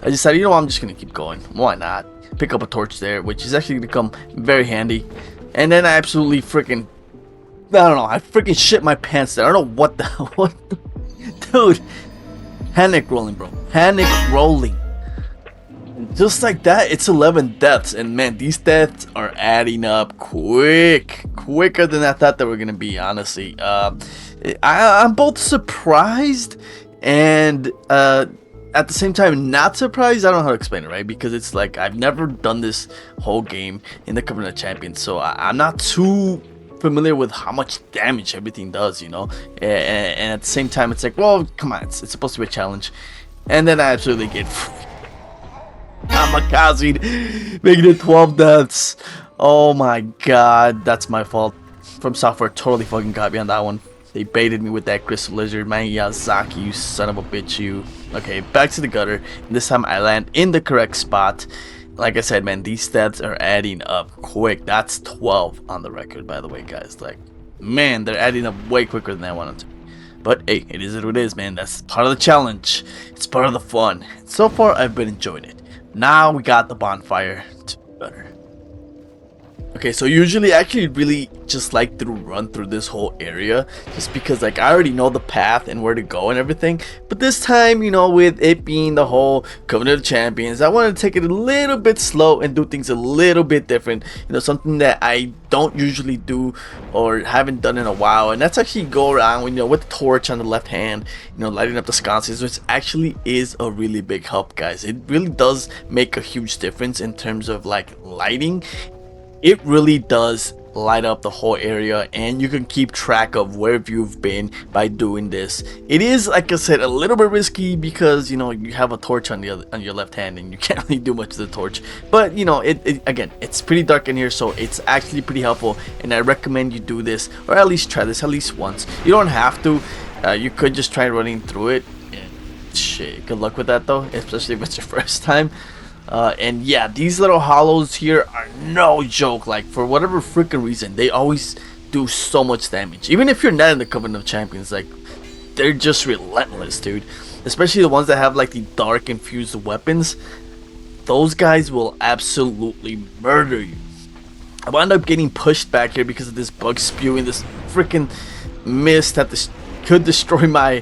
I decided, you know what, I'm just gonna keep going. Why not? Pick up a torch there, which is actually gonna come very handy. And then I absolutely freaking, I don't know, I freaking shit my pants there. I don't know what the dude, panic rolling, bro, panic rolling. Just like that, it's 11 deaths, and man, these deaths are adding up quicker than I thought they were gonna be, honestly. I'm both surprised and at the same time not surprised. I don't know how to explain it, right? Because it's like I've never done this whole game in the Covenant of Champions, so I'm not too familiar with how much damage everything does, you know. And at the same time, it's like, well, come on, it's supposed to be a challenge, and then I absolutely get kamikaze, making it 12 deaths. Oh my god, that's my fault. From Software totally fucking got me on that one. They baited me with that crystal lizard, man. Yazaki, you son of a bitch, you. Okay, back to the gutter. And this time I land in the correct spot. Like I said, man, these stats are adding up quick. That's 12 on the record, by the way, guys. Like, man, they're adding up way quicker than I wanted to. But hey, it is what it is, man. That's part of the challenge. It's part of the fun. So far, I've been enjoying it. Now we got the bonfire to better. Okay, so usually I actually really just like to run through this whole area just because like I already know the path and where to go and everything. But this time, you know, with it being the whole Covenant of Champions, I want to take it a little bit slow and do things a little bit different. You know, something that I don't usually do or haven't done in a while, and that's actually go around, you know, with the torch on the left hand, you know, lighting up the sconces, which actually is a really big help, guys. It really does make a huge difference in terms of like lighting. It really does light up the whole area, and you can keep track of where you've been by doing this. It is, like I said, a little bit risky because, you know, you have a torch on your left hand and you can't really do much with the torch. But you know, again, it's pretty dark in here, so it's actually pretty helpful, and I recommend you do this, or at least try this at least once. You don't have to. You could just try running through it. Shit, good luck with that though, especially if it's your first time. And yeah, these little hollows here are no joke. Like, for whatever freaking reason, they always do so much damage. Even if you're not in the Covenant of Champions, like, they're just relentless, dude. Especially the ones that have like the dark infused weapons. Those guys will absolutely murder you. I wound up getting pushed back here because of this bug spewing this freaking mist that could destroy my,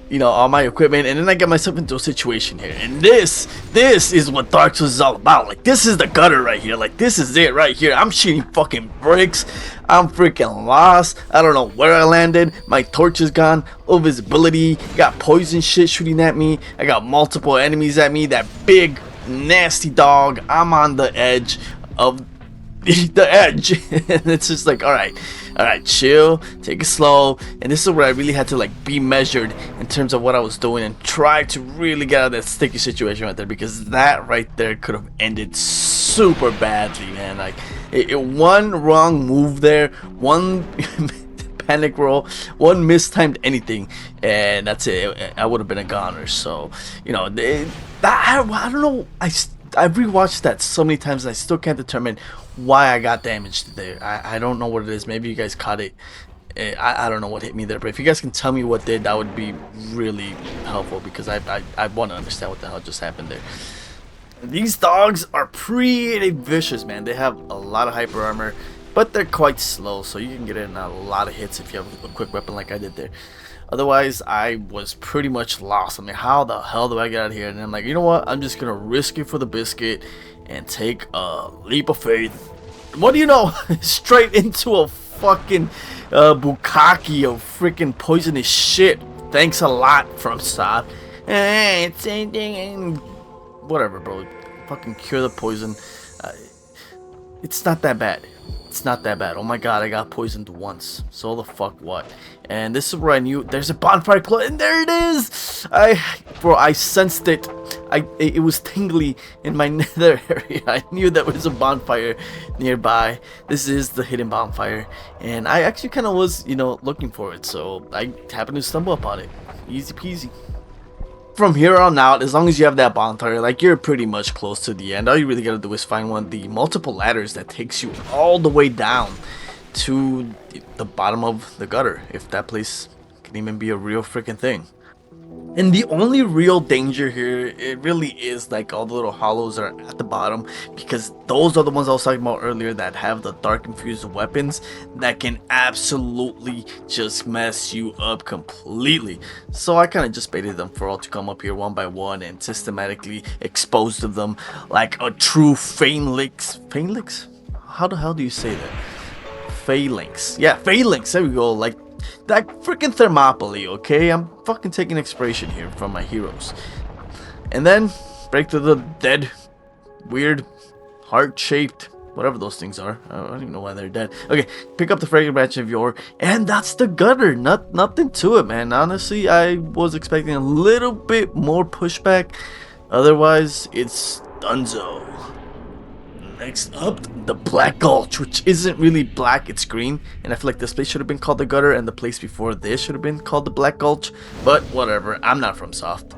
you know, all my equipment, and then I get myself into a situation here, and this is what Dark Souls is all about. Like, this is the gutter right here. Like, this is it right here. I'm shooting fucking bricks. I'm freaking lost. I don't know where I landed. My torch is gone. Low visibility. Got poison shit shooting at me. I got multiple enemies at me. That big nasty dog. I'm on the edge of the edge. And it's just like, alright, chill, take it slow. And this is where I really had to like be measured in terms of what I was doing and try to really get out of that sticky situation right there, because that right there could have ended super badly, man. Like, one wrong move there, one panic roll, one mistimed anything, and that's it. I would have been a goner. So, you know, I don't know. I've rewatched that so many times, and I still can't determine why I got damaged there. I don't know what it is. Maybe you guys caught it. I don't know what hit me there, but if you guys can tell me what did, that would be really helpful, because I want to understand what the hell just happened there. These dogs are pretty vicious, man. They have a lot of hyper armor, but they're quite slow, so you can get in a lot of hits if you have a quick weapon like I did there. Otherwise, I was pretty much lost. I mean, how the hell do I get out of here? And I'm like, you know what? I'm just gonna risk it for the biscuit and take a leap of faith. What do you know? Straight into a fucking bukkake of freaking poisonous shit. Thanks a lot, from Stop. It's whatever, bro. Fucking cure the poison. It's not that bad. It's not that bad. Oh my god, I got poisoned once. So the fuck what? And this is where I knew there's a bonfire close, and there it is. I sensed it. It was tingly in my nether area. I knew there was a bonfire nearby. This is the hidden bonfire, and I actually kind of was, you know, looking for it. So I happened to stumble upon it. Easy peasy. From here on out, as long as you have that bonfire, like, you're pretty much close to the end. All you really gotta do is find one of the multiple ladders that takes you all the way down to the bottom of the gutter, if that place can even be a real freaking thing. And the only real danger here, it really is like all the little hollows are at the bottom, because those are the ones I was talking about earlier that have the dark infused weapons that can absolutely just mess you up completely. So I kind of just baited them for all to come up here one by one and systematically exposed of them like a true phalanx. Phalanx? How the hell do you say that? Phalanx. Yeah, phalanx. There we go. Like that freaking Thermopylae, okay? I'm fucking taking inspiration here from my heroes. And then break through the dead, weird, heart-shaped, whatever those things are. I don't even know why they're dead. Okay, pick up the fragrant branch of yore, and that's the gutter. Nothing to it, man. Honestly, I was expecting a little bit more pushback. Otherwise, it's dunzo. Next up, the Black Gulch, which isn't really black, it's green, and I feel like this place should have been called the gutter, and the place before this should have been called the Black Gulch, but whatever, I'm not from Soft.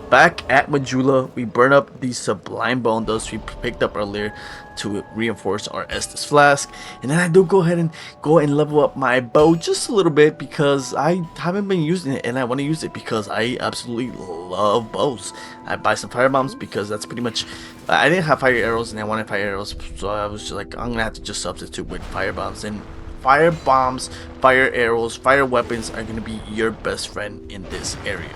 Back at Majula, we burn up the sublime bone dust we picked up earlier to reinforce our Estus flask, and then I do go ahead and level up my bow just a little bit, because I haven't been using it, and I want to use it because I absolutely love bows. I buy some fire bombs because that's pretty much, I didn't have fire arrows and I wanted fire arrows, so I was just like, I'm gonna have to just substitute with fire bombs. And fire bombs, fire arrows, fire weapons are gonna be your best friend in this area.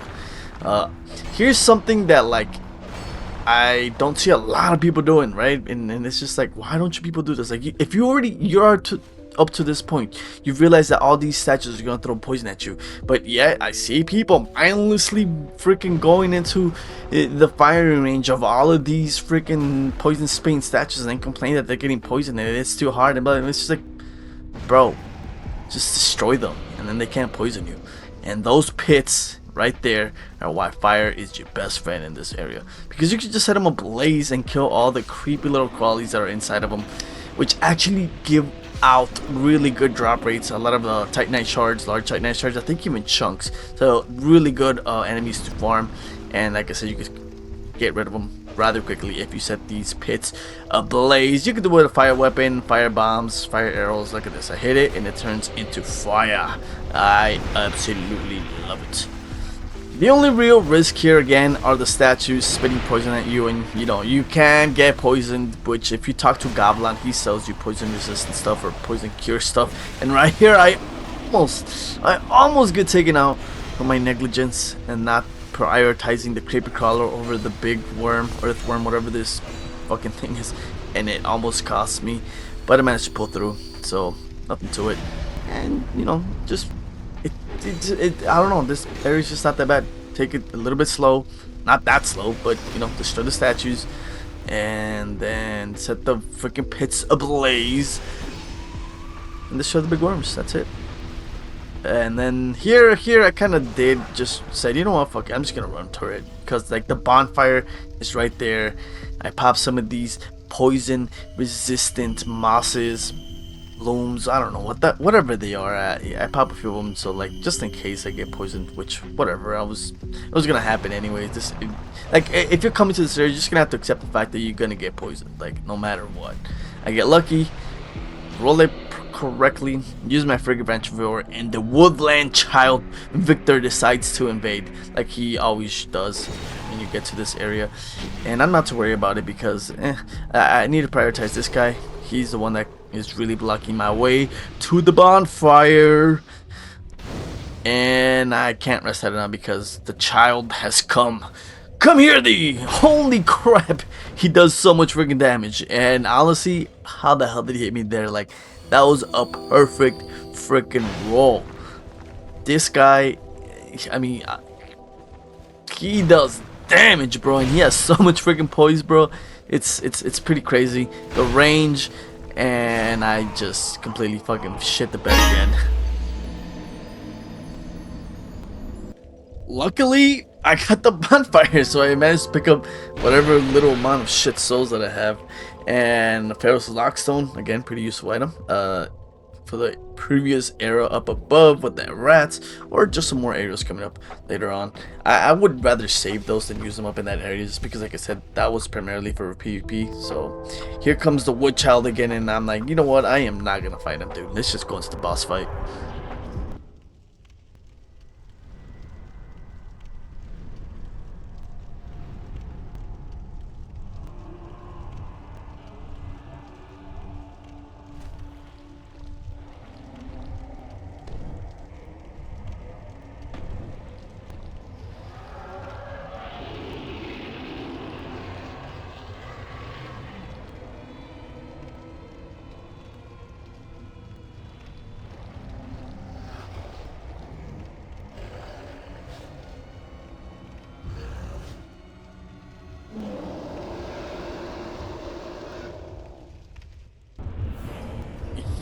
Here's something that, like, I don't see a lot of people doing, right? And it's just like, why don't you people do this? Like, if you're up to this point, you've realized that all these statues are gonna throw poison at you, but yet I see people mindlessly freaking going into the firing range of all of these freaking poison spraying statues and then complain that they're getting poisoned and it's too hard. And it's just like, bro, just destroy them and then they can't poison you. And those pits right there are why fire is your best friend in this area, because you can just set them ablaze and kill all the creepy little crawlies that are inside of them, which actually give out really good drop rates. A lot of titanite shards, large titanite shards, I think even chunks. So really good enemies to farm, and like I said, you can get rid of them rather quickly if you set these pits ablaze. You can do it with a fire weapon, fire bombs, fire arrows. Look at this, I hit it and it turns into fire. I absolutely love it. The only real risk here again are the statues spitting poison at you, and you know, you can get poisoned, which if you talk to Goblin, he sells you poison resistant stuff or poison cure stuff. And right here I almost get taken out for my negligence and not prioritizing the creepy crawler over the big worm, earthworm, whatever this fucking thing is, and it almost cost me, but I managed to pull through, so nothing to it. And you know, just I don't know, this area's just not that bad. Take it a little bit slow, not that slow, but you know, destroy the statues and then set the freaking pits ablaze and destroy the big worms. That's it. And then here I kind of did just said, you know what, fuck it, I'm just gonna run turret, because like the bonfire is right there. I popped some of these poison resistant mosses, blooms. I don't know whatever they are. I pop a few of them, so like just in case I get poisoned, which whatever. It was gonna happen anyway. Like if you're coming to this area, you're just gonna have to accept the fact that you're gonna get poisoned, like no matter what. I get lucky, roll it correctly, use my friggin' Venture, and the woodland child Victor decides to invade, like he always does when you get to this area. And I'm not too worried about it because I need to prioritize this guy. He's the one that is really blocking my way to the bonfire, and I can't rest that now because the child has come. Come here, thee! Holy crap! He does so much freaking damage, and honestly, how the hell did he hit me there? Like, that was a perfect freaking roll. This guy, I mean, he does damage, bro, and he has so much freaking poise, bro. It's pretty crazy. The range, and I just completely fucking shit the bed again. Luckily, I got the bonfire, so I managed to pick up whatever little amount of shit souls that I have. And Ferrous Lockstone, again, pretty useful item. For the previous era up above with the rats, or just some more arrows coming up later on. I would rather save those than use them up in that area, just because, like I said, that was primarily for PvP. So here comes the wood child again, and I'm like, you know what? I am not gonna fight him, dude. Let's just go into the boss fight.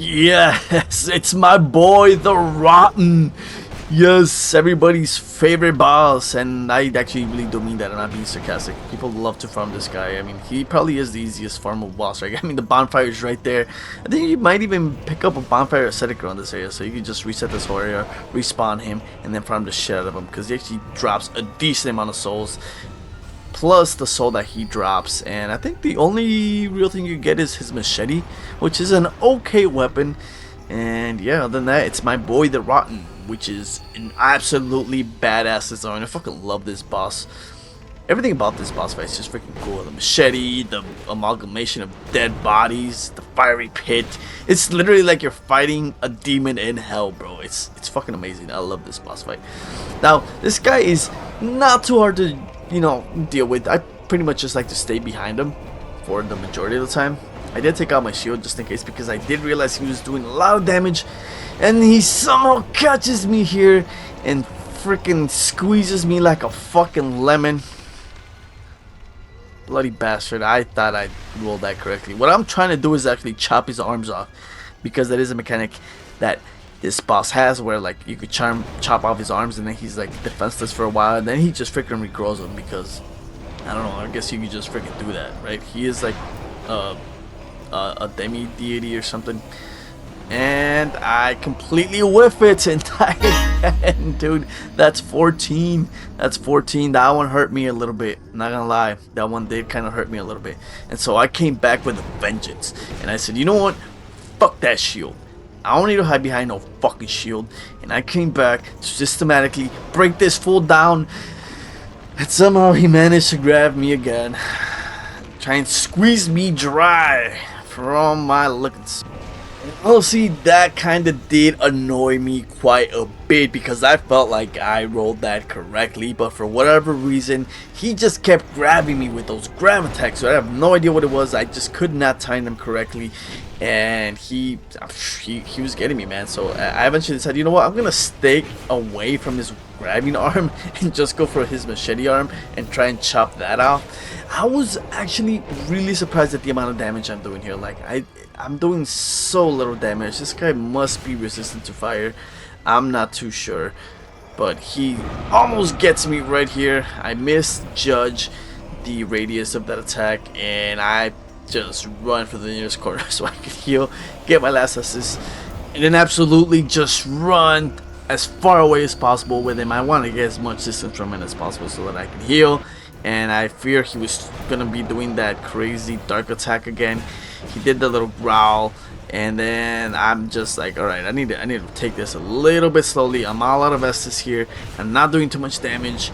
Yes, it's my boy, the Rotten. Yes, everybody's favorite boss, and I actually really do mean that. I'm not being sarcastic. People love to farm this guy. I mean, he probably is the easiest farmable boss, right? I mean, the bonfire is right there. I think you might even pick up a bonfire ascetic around this area, so you can just reset this whole area, respawn him, and then farm the shit out of him, because he actually drops a decent amount of souls, plus the soul that he drops. And I think the only real thing you get is his machete, which is an okay weapon. And yeah, other than that, it's my boy the Rotten, which is an absolutely badass design. I fucking love this boss. Everything about this boss fight is just freaking cool. The machete, the amalgamation of dead bodies, the fiery pit. It's literally like you're fighting a demon in hell, bro. It's fucking amazing. I love this boss fight. Now, this guy is not too hard to, you know, deal with. I pretty much just like to stay behind him for the majority of the time. I did take out my shield just in case, because I did realize he was doing a lot of damage, and he somehow catches me here and freaking squeezes me like a fucking lemon. Bloody bastard. I thought I rolled that correctly. What I'm trying to do is actually chop his arms off, because that is a mechanic that this boss has, where like you could chop off his arms and then he's like defenseless for a while, and then he just freaking regrows them, because I don't know, I guess you could just freaking do that, right? He is like a demi deity or something, and I completely whiff it and die again. Dude, that's 14. That's 14. That one hurt me a little bit, not gonna lie. That one did kind of hurt me a little bit, and so I came back with a vengeance, and I said, you know what, fuck that shield. I don't need to hide behind no fucking shield. And I came back to systematically break this fool down, and somehow he managed to grab me again, try and squeeze me dry from my looks. Well, see, that kind of did annoy me quite a bit, because I felt like I rolled that correctly, but for whatever reason, he just kept grabbing me with those grab attacks. So I have no idea what it was. I just could not time them correctly, and he was getting me, man. So I eventually decided, you know what, I'm gonna stay away from his grabbing arm and just go for his machete arm and try and chop that off. I was actually really surprised at the amount of damage I'm doing here. Like, I'm doing so little damage. This guy must be resistant to fire. I'm not too sure, but he almost gets me right here. I misjudge the radius of that attack, and I just run for the nearest corner so I can heal, get my last assist, and then absolutely just run as far away as possible with him. I want to get as much distance from him as possible so that I can heal. And I fear he was gonna be doing that crazy dark attack again. He did the little growl, and then I'm just like, all right, I need to take this a little bit slowly. I'm all out of Estus here. I'm not doing too much damage,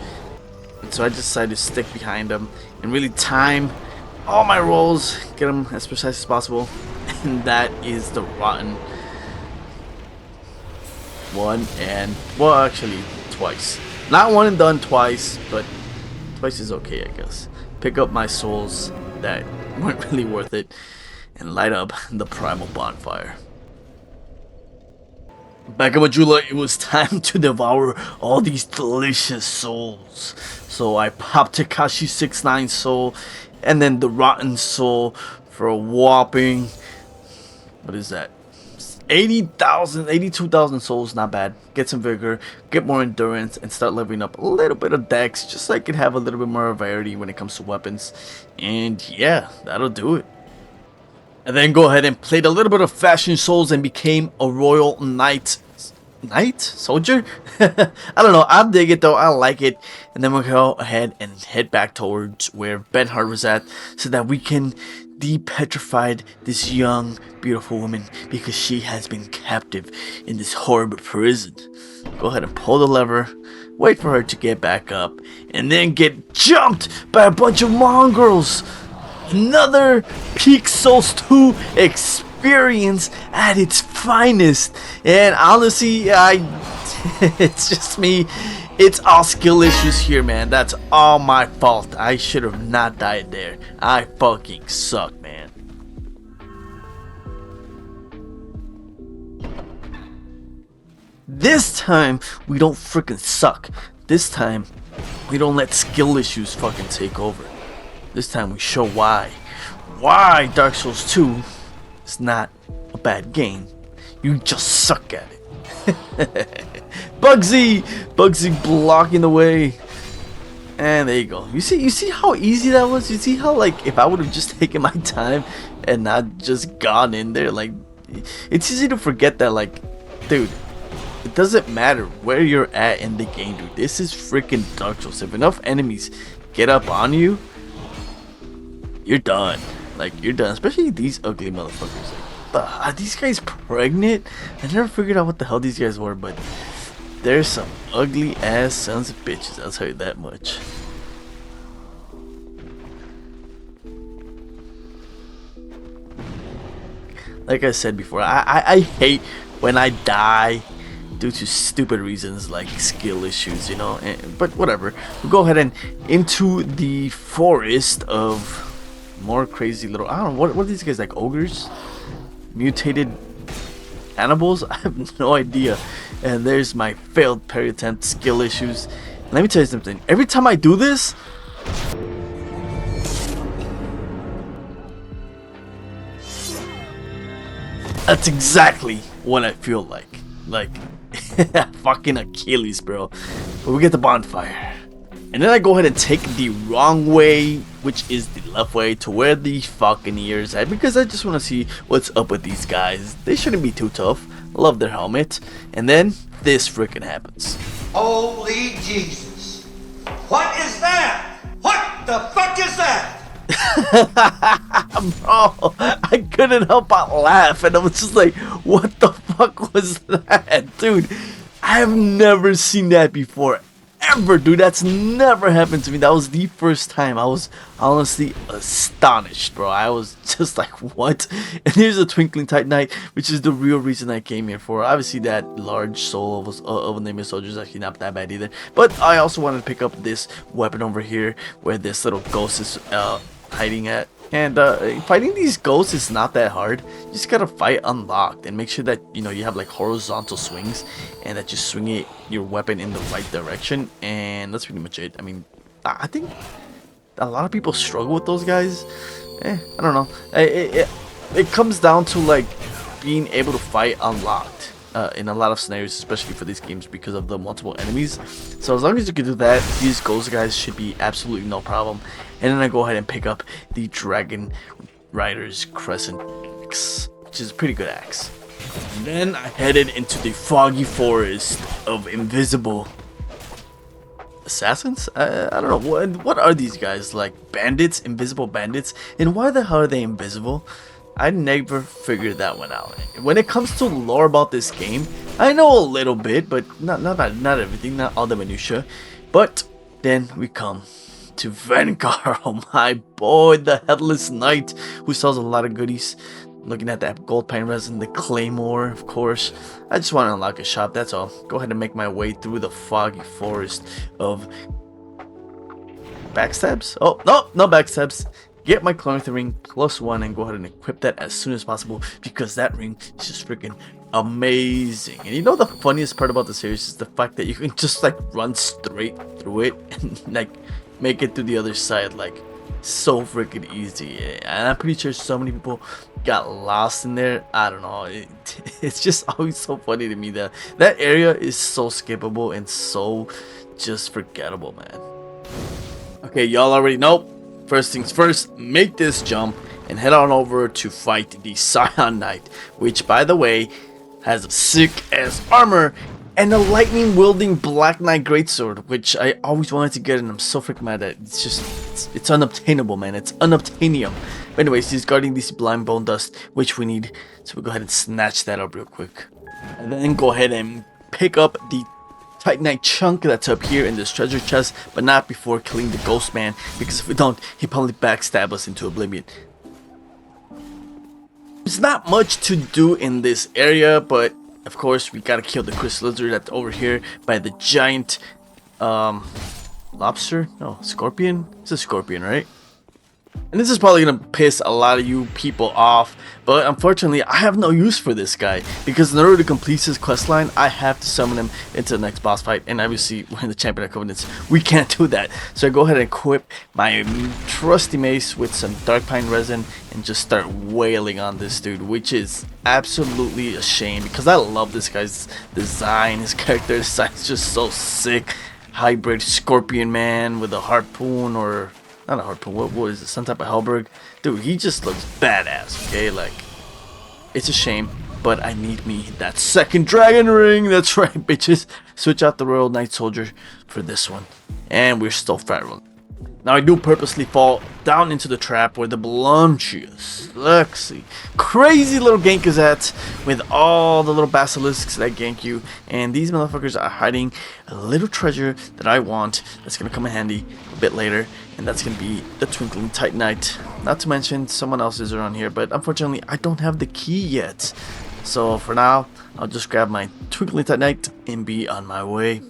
and so I decided to stick behind him and really time all my rolls, get him as precise as possible. And that is the rotten one, and well, actually twice. Not one and done, twice, but twice is okay, I guess. Pick up my souls that weren't really worth it and light up the primal bonfire. Back at Majula, it was time to devour all these delicious souls. So I popped Takashi 6ix9ine soul and then the rotten soul for a whopping, what is that? 80,000, 82,000 souls, not bad. Get some vigor, get more endurance, and start leveling up a little bit of dex, just so I can have a little bit more variety when it comes to weapons. And yeah, that'll do it. And then go ahead and played a little bit of fashion souls and became a royal knight. Knight? Soldier? I don't know, I dig it though, I like it. And then we'll go ahead and head back towards where Benhard was at, so that we can de-petrified this young, beautiful woman, because she has been captive in this horrible prison. Go ahead and pull the lever, wait for her to get back up, and then get jumped by a bunch of mongrels. Another Peak Souls 2 experience at its finest. And honestly, it's just me. It's all skill issues here, man. That's all my fault. I should have not died there. I fucking suck, man. This time, we don't freaking suck. This time, we don't let skill issues fucking take over. This time, we show why. Why Dark Souls 2 is not a bad game. You just suck at it. Bugsy blocking the way, and there you go. You see how easy that was. You see how, like, if I would have just taken my time and not just gone in there, like, it's easy to forget that, like, dude, it doesn't matter where you're at in the game, dude. This is freaking Dark Souls. If enough enemies get up on you, you're done. Like, you're done. Especially these ugly motherfuckers. Like, are these guys pregnant? I never figured out what the hell these guys were, but there's some ugly ass sons of bitches, I'll tell you that much. Like I said before, I hate when I die due to stupid reasons like skill issues, you know. But whatever. We'll go ahead and into the forest of more crazy little, I don't know, what are these guys, like ogres? Mutated cannibals? I have no idea. And there's my failed parry attempt, skill issues. Let me tell you something. Every time I do this, that's exactly what I feel like. Like, fucking Achilles, bro. But we get the bonfire. And then I go ahead and take the wrong way, which is the left way, to where the Falconeers at, because I just want to see what's up with these guys. They shouldn't be too tough. Love their helmet. And then this freaking happens. Holy Jesus. What is that? What the fuck is that? Bro, I couldn't help but laugh, and I was just like, what the fuck was that? Dude, I have never seen that before. Ever, dude. That's never happened to me. That was the first time. I was honestly astonished, bro. I was just like, what? And here's a Twinkling Titanite, which is the real reason I came here for. Obviously, that large soul of a name of soldier is actually not that bad either. But I also wanted to pick up this weapon over here, where this little ghost is hiding at. And fighting these ghosts is not that hard. You just gotta fight unlocked and make sure that, you know, you have like horizontal swings and that you swing your weapon in the right direction. And that's pretty much it. I mean, I think a lot of people struggle with those guys. I don't know. It comes down to like being able to fight unlocked in a lot of scenarios, especially for these games because of the multiple enemies. So as long as you can do that, these ghost guys should be absolutely no problem. And then I go ahead and pick up the Drengleic Rider's Crescent axe, which is a pretty good axe. And then I headed into the Foggy Forest of invisible assassins. I don't know, what are these guys, like bandits, invisible bandits, and why the hell are they invisible? I never figured that one out. When it comes to lore about this game, I know a little bit, but not everything, not all the minutia. But then we come to Vanguard, oh my boy, the Headless Knight, who sells a lot of goodies. Looking at that gold pine resin, the claymore, of course. I just want to unlock a shop, that's all. Go ahead and make my way through the Foggy Forest of backstabs. Oh, no backstabs. Get my clothing ring +1 and go ahead and equip that as soon as possible, because that ring is just freaking amazing. And you know the funniest part about the series is the fact that you can just like run straight through it and like make it to the other side, like so freaking easy. And I'm pretty sure so many people got lost in there. I don't know, it's just always so funny to me that that area is so skippable and so just forgettable, man. Okay, y'all already know. First things first, make this jump and head on over to fight the Scion Knight, which by the way has a sick ass armor and a lightning wielding Black Knight greatsword, which I always wanted to get, and I'm so freaking mad at. It's just it's unobtainable, man. It's unobtainium. But anyways, he's guarding this blind bone dust, which we need, so we'll go ahead and snatch that up real quick, and then go ahead and pick up the Titanite chunk that's up here in this treasure chest, but not before killing the ghost man, because if we don't, he probably backstab us into oblivion. There's not much to do in this area, but of course we gotta kill the crystal lizard that's over here by the giant lobster? No, scorpion? It's a scorpion, right? And this is probably gonna piss a lot of you people off, but unfortunately I have no use for this guy, because in order to complete his questline I have to summon him into the next boss fight, and obviously we're in the Champion of Covenants, we can't do that. So I go ahead and equip my trusty mace with some dark pine resin and just start wailing on this dude, which is absolutely a shame because I love this guy's design. His character design is just so sick. Hybrid scorpion man with a harpoon, or not a harpoon, what is it, some type of halberd. Dude, he just looks badass, okay? Like, it's a shame, but I need me that second dragon ring. That's right, bitches. Switch out the Royal Knight Soldier for this one, and we're still fat rolling. Now I do purposely fall down into the trap where the Blumchius, let's see, crazy little gank is at, with all the little basilisks that gank you, and these motherfuckers are hiding a little treasure that I want that's gonna come in handy a bit later, and that's gonna be the Twinkling Titanite. Not to mention someone else is around here, but unfortunately I don't have the key yet. So for now, I'll just grab my Twinkling Titanite and be on my way.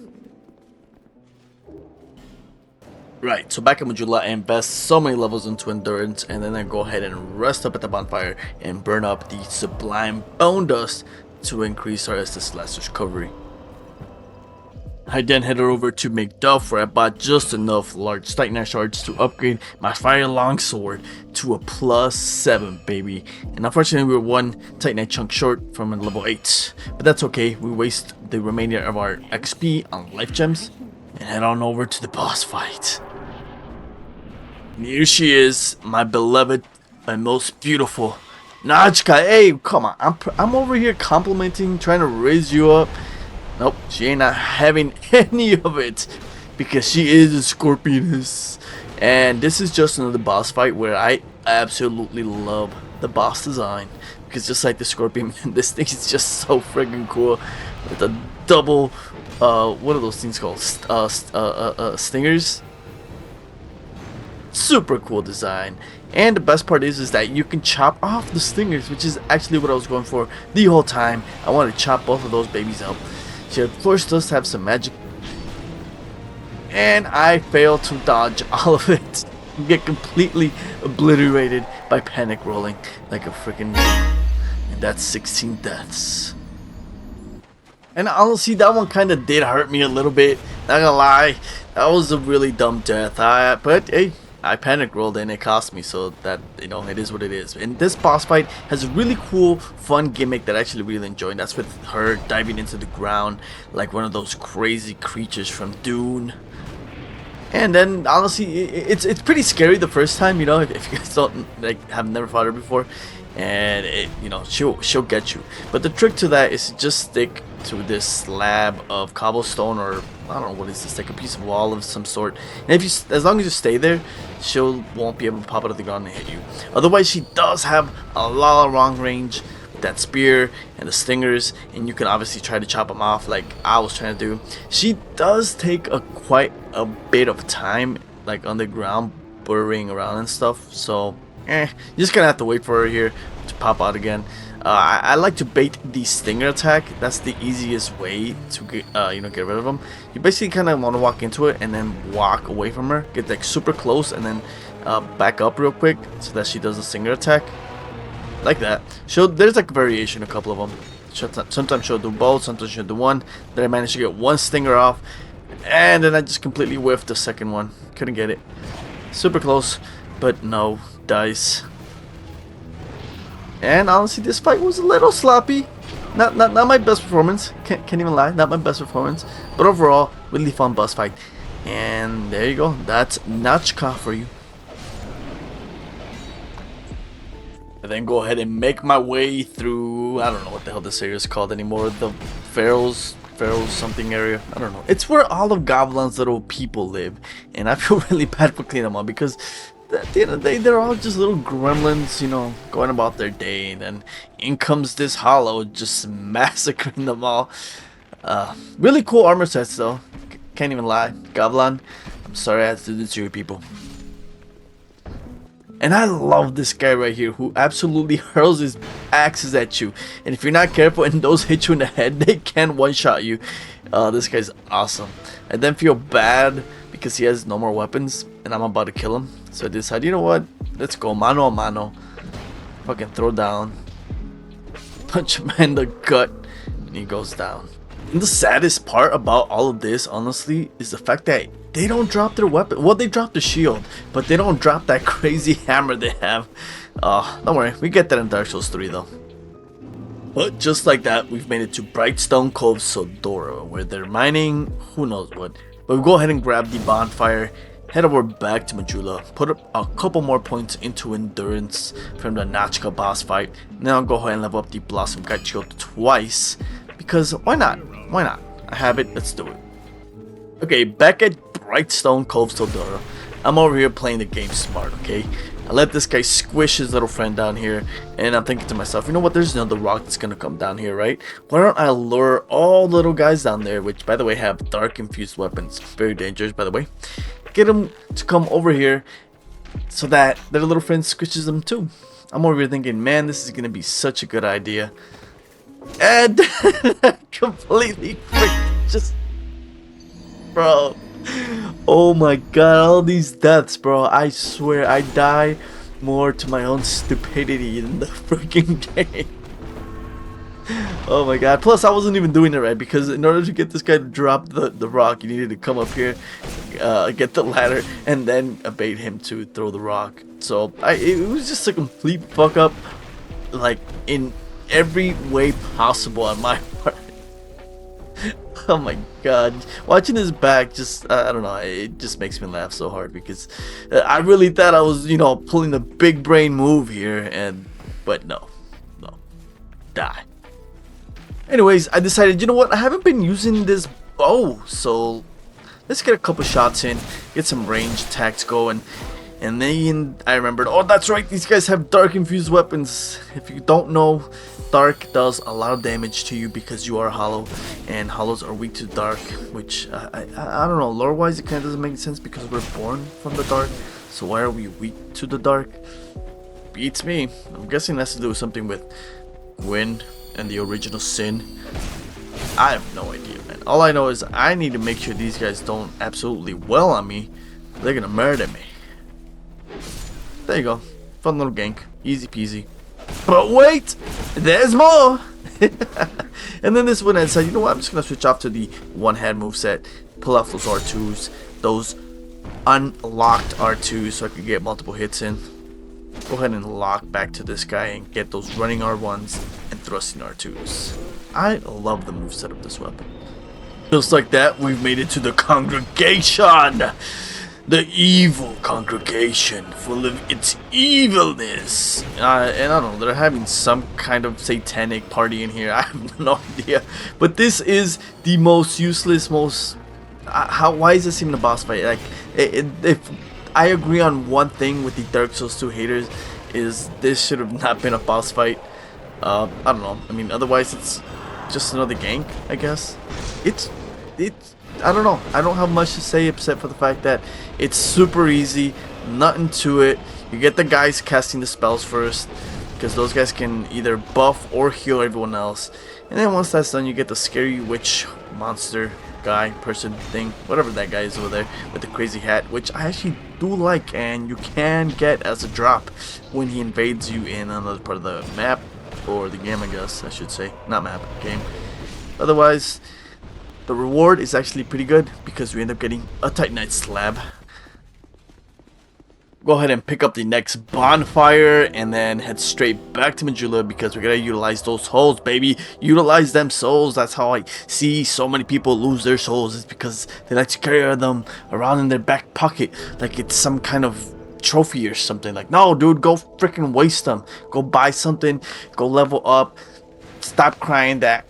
Right, so back at Majula, I invest so many levels into endurance, and then I go ahead and rest up at the bonfire and burn up the sublime bone dust to increase our Estus Laster's recovery. I then headed over to McDuff, where I bought just enough large Titanite shards to upgrade my fire longsword to a +7, baby. And unfortunately we were one Titanite chunk short from a level 8, but that's okay. We waste the remainder of our XP on life gems and head on over to the boss fight. And here she is, my beloved, my most beautiful Najka. Hey, come on, I'm over here complimenting, trying to raise you up. Nope, she ain't not having any of it, because she is a Scorpioness. And this is just another boss fight where I absolutely love the boss design, because just like the Scorpion, this thing is just so friggin' cool, with a double what are those things called? Stingers. Super cool design. And the best part is that you can chop off the stingers, which is actually what I was going for the whole time. I want to chop both of those babies out. She of course does have some magic, and I fail to dodge all of it. Get completely obliterated by panic rolling like a freaking, and that's 16 deaths. And honestly, that one kind of did hurt me a little bit, not gonna lie. That was a really dumb death. But hey, I panic rolled and it cost me, so that, you know, it is what it is. And this boss fight has a really cool, fun gimmick that I actually really enjoy, and that's with her diving into the ground like one of those crazy creatures from Dune. And then honestly, it's pretty scary the first time, you know, if you guys don't like have never fought her before, and you know, she'll get you. But the trick to that is to just stick to this slab of cobblestone, or I don't know what is this, like a piece of wall of some sort. And if you, as long as you stay there, she'll won't be able to pop out of the ground and hit you. Otherwise, she does have a lot of long range. That spear and the stingers, and you can obviously try to chop them off like I was trying to do. She does take quite a bit of time, like on the ground, burrowing around and stuff. So, you're just gonna have to wait for her here to pop out again. I like to bait the stinger attack. That's the easiest way to get, you know, get rid of them. You basically kind of want to walk into it and then walk away from her, get like super close, and then back up real quick so that she does the stinger attack. Like that. There's like a variation, a couple of them. Sometimes she'll do both, sometimes she'll do one. Then I managed to get one stinger off, and then I just completely whiffed the second one. Couldn't get it. Super close, but no dice. And honestly, this fight was a little sloppy. Not my best performance. Can't even lie. Not my best performance. But overall, really fun boss fight. And there you go. That's Nachka for you. And then go ahead and make my way through, I don't know what the hell this area is called anymore, the Pharaoh's something area, I don't know. It's where all of Goblin's little people live, and I feel really bad for cleaning them up, because at the end of the day, they're all just little gremlins, you know, going about their day, and then in comes this hollow, just massacring them all. Really cool armor sets though, can't even lie. Goblin, I'm sorry I had to do this to you people. And I love this guy right here who absolutely hurls his axes at you. And if you're not careful and those hit you in the head, they can one-shot you. This guy's awesome. I then feel bad because he has no more weapons and I'm about to kill him. So I decided, you know what? Let's go mano a mano. Fucking throw down. Punch him in the gut and he goes down. And the saddest part about all of this, honestly, is the fact that they don't drop their weapon. Well, they drop the shield, but they don't drop that crazy hammer they have. Don't worry, we get that in Dark Souls 3 though. But just like that, we've made it to BrightStone Cove Tseldora, where they're mining who knows what. But we go ahead and grab the bonfire, head over back to Majula, put up a couple more points into endurance from the Nachka boss fight. Then I'll go ahead and level up the Blossom Guide Shield twice, because why not? Why not? I have it, let's do it. Okay, back at BrightStone Cove Tseldora. I'm over here playing the game smart, okay? I let this guy squish his little friend down here, and I'm thinking to myself, you know what, there's another rock that's gonna come down here, right? Why don't I lure all the little guys down there, which by the way have dark infused weapons, very dangerous by the way, get them to come over here so that their little friend squishes them too. I'm over here thinking, man, this is gonna be such a good idea. And completely just, bro, oh my god, all these deaths, bro. I swear I die more to my own stupidity than the freaking game. Oh my god. Plus I wasn't even doing it right, because in order to get this guy to drop the rock, you needed to come up here, get the ladder, and then bait him to throw the rock. So it was just a complete fuck up, like in every way possible on my part. Oh my god, watching his back just, I don't know, it just makes me laugh so hard, because I really thought I was, you know, pulling a big brain move here, but no, die. Anyways, I decided, you know what, I haven't been using this bow, so let's get a couple shots in, get some range attacks going. And then I remembered, oh that's right, these guys have dark infused weapons. If you don't know, dark does a lot of damage to you because you are hollow, and hollows are weak to dark, which I don't know, lore wise it kind of doesn't make sense because we're born from the dark, so why are we weak to the dark? Beats me. I'm guessing it has to do with something with Gwyn and the original sin. I have no idea, man. All I know is I need to make sure these guys don't absolutely well on me. They're gonna murder me. There you go. Fun little gank. Easy peasy. But wait! There's more! And then this one I decided, you know what, I'm just going to switch off to the one-hand moveset. Pull off those R2s. Those unlocked R2s so I could get multiple hits in. Go ahead and lock back to this guy and get those running R1s and thrusting R2s. I love the moveset of this weapon. Just like that, we've made it to the congregation! The evil congregation full of its evilness. And I don't know, they're having some kind of satanic party in here. I have no idea. But this is the most useless, most... why is this even a boss fight? Like, if I agree on one thing with the Dark Souls 2 haters, is this should have not been a boss fight. I don't know. I mean, otherwise it's just another gank, I guess. It's I don't know. I don't have much to say except for the fact that it's super easy, nothing to it. You get the guys casting the spells first, because those guys can either buff or heal everyone else. And then once that's done, you get the scary witch monster guy, person, thing, whatever that guy is over there with the crazy hat, which I actually do like, and you can get as a drop when he invades you in another part of the map, or the game, I guess I should say. Not map, game. Otherwise, the reward is actually pretty good because we end up getting a Titanite slab. Go ahead and pick up the next bonfire and then head straight back to Majula because we gotta utilize those souls, baby. Utilize them souls. That's how I see so many people lose their souls. It's because they like to carry them around in their back pocket like it's some kind of trophy or something. Like, no, dude, go freaking waste them. Go buy something. Go level up. Stop crying that,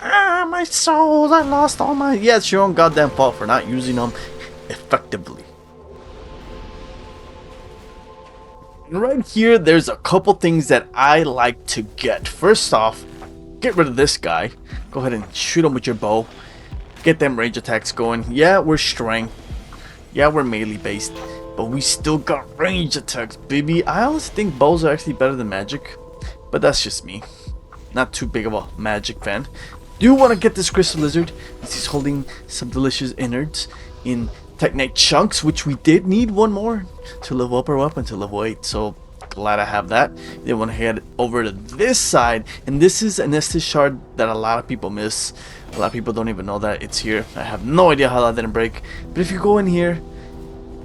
my souls, I lost all my... Yeah, it's your own goddamn fault for not using them effectively. And right here, there's a couple things that I like to get. First off, get rid of this guy. Go ahead and shoot him with your bow. Get them range attacks going. Yeah, we're strength. Yeah, we're melee based. But we still got range attacks, baby. I honestly think bows are actually better than magic. But that's just me. Not too big of a magic fan. Do want to get this crystal lizard, as he's holding some delicious innards in Titanite chunks, which we did need one more to level up our weapon to level 8. So glad I have that. Then want to head over to this side, and this is an Estus shard that a lot of people miss. A lot of people don't even know that it's here. I have no idea how that didn't break. But if you go in here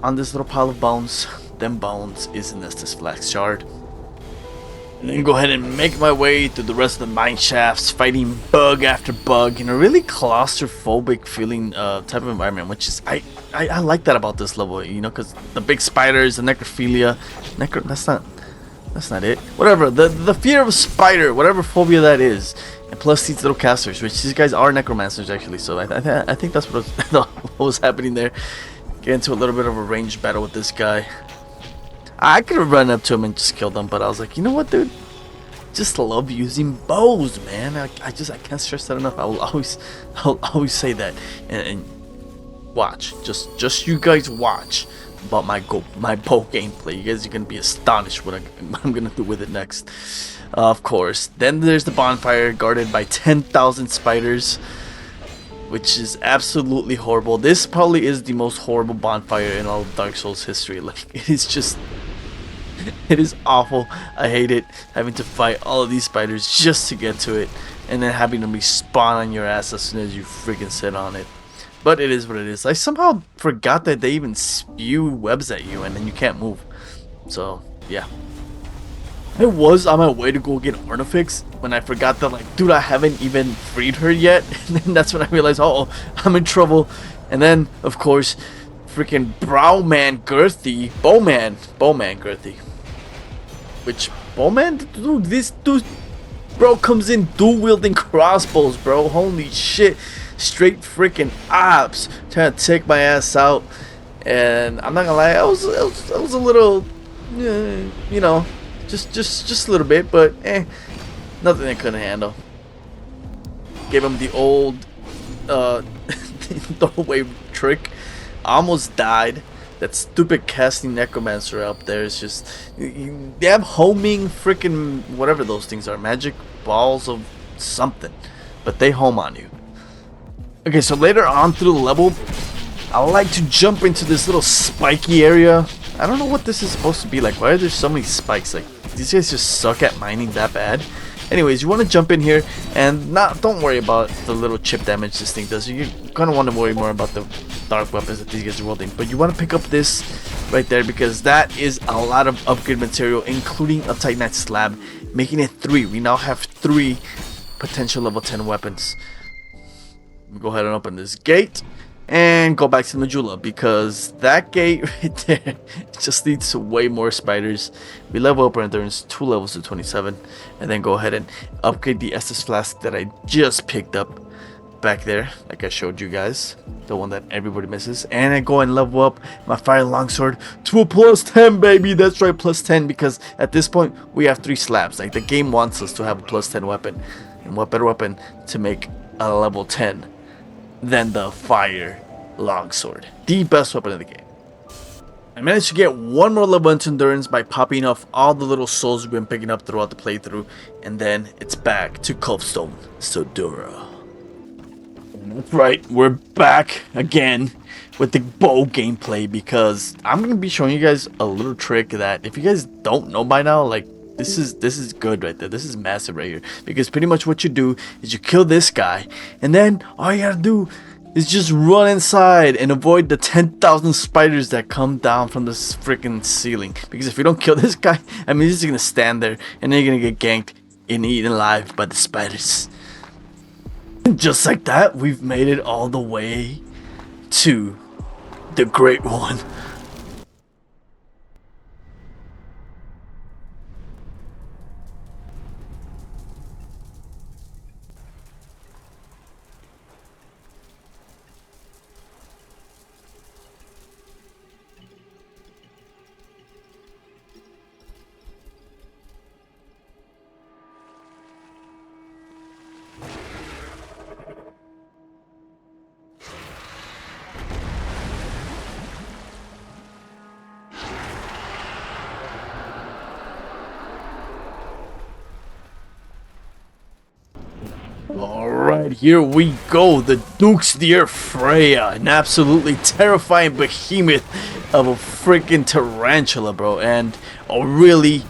on this little pile of bones, them bones is an Estus flax shard. And then go ahead and make my way through the rest of the mine shafts, fighting bug after bug in a really claustrophobic feeling type of environment, which is I like that about this level, you know, because the big spiders, the necrophilia, that's not it. Whatever, the fear of a spider, whatever phobia that is, and plus these little casters, which these guys are necromancers actually. So I think that's what was happening there. Get into a little bit of a ranged battle with this guy. I could have run up to him and just killed him, but I was like, you know what, dude? Just love using bows, man. I can't stress that enough. I'll always say that. And watch, just you guys watch about my bow gameplay. You guys are gonna be astonished what I'm gonna do with it next. Of course. Then there's the bonfire guarded by 10,000 spiders, which is absolutely horrible. This probably is the most horrible bonfire in all of Dark Souls history. Like, it is just... It is awful. I hate it. Having to fight all of these spiders just to get to it. And then having them respawn on your ass as soon as you freaking sit on it. But it is what it is. I somehow forgot that they even spew webs at you and then you can't move. So, yeah. I was on my way to go get Artifix when I forgot that, like, dude, I haven't even freed her yet. And then that's when I realized, oh, I'm in trouble. And then, of course, freaking Bowman Girthy, which, Bowman, dude, this dude, bro, comes in dual wielding crossbows, bro. Holy shit. Straight freaking ops. Trying to take my ass out. And I'm not gonna lie, I was a little, you know, just a little bit, but nothing I couldn't handle. Gave him the old throwaway trick. I almost died. That stupid casting necromancer up there is just... They have homing freaking whatever those things are. Magic balls of something. But they home on you. Okay, so later on through the level, I like to jump into this little spiky area. I don't know what this is supposed to be like. Why are there so many spikes? Like, these guys just suck at mining that bad. Anyways, you want to jump in here and don't worry about the little chip damage this thing does. You're going to want to worry more about the dark weapons that these guys are wielding. But you want to pick up this right there because that is a lot of upgrade material, including a Titanite slab, making it 3. We now have 3 potential level 10 weapons. Go ahead and open this gate. and go back to Majula, because that gate right there just leads to way more spiders. We level up our endurance 2 levels to 27, and then go ahead and upgrade the Estus flask that I just picked up back there, like I showed you guys, the one that everybody misses. And I go and level up my fire longsword to a +10, baby. That's right, +10, because at this point we have 3 slabs. Like, the game wants us to have a +10 weapon, and what better weapon to make a level 10 than the fire longsword, the best weapon in the game. I managed to get 1 more level into endurance by popping off all the little souls we've been picking up throughout the playthrough, and then it's back to Covestone, Tseldora. That's right, we're back again with the bow gameplay, because I'm gonna be showing you guys a little trick that, if you guys don't know by now, like, this is good right there. This is massive right here, because pretty much what you do is you kill this guy, and then all you gotta do is just run inside and avoid the 10,000 spiders that come down from this freaking ceiling. Because if you don't kill this guy, I mean, he's just gonna stand there, and then you're gonna get ganked and eaten alive by the spiders. And just like that, we've made it all the way to the Great One. Alright, here we go. The Duke's Dear Freja, an absolutely terrifying behemoth of a freaking tarantula, bro, and a really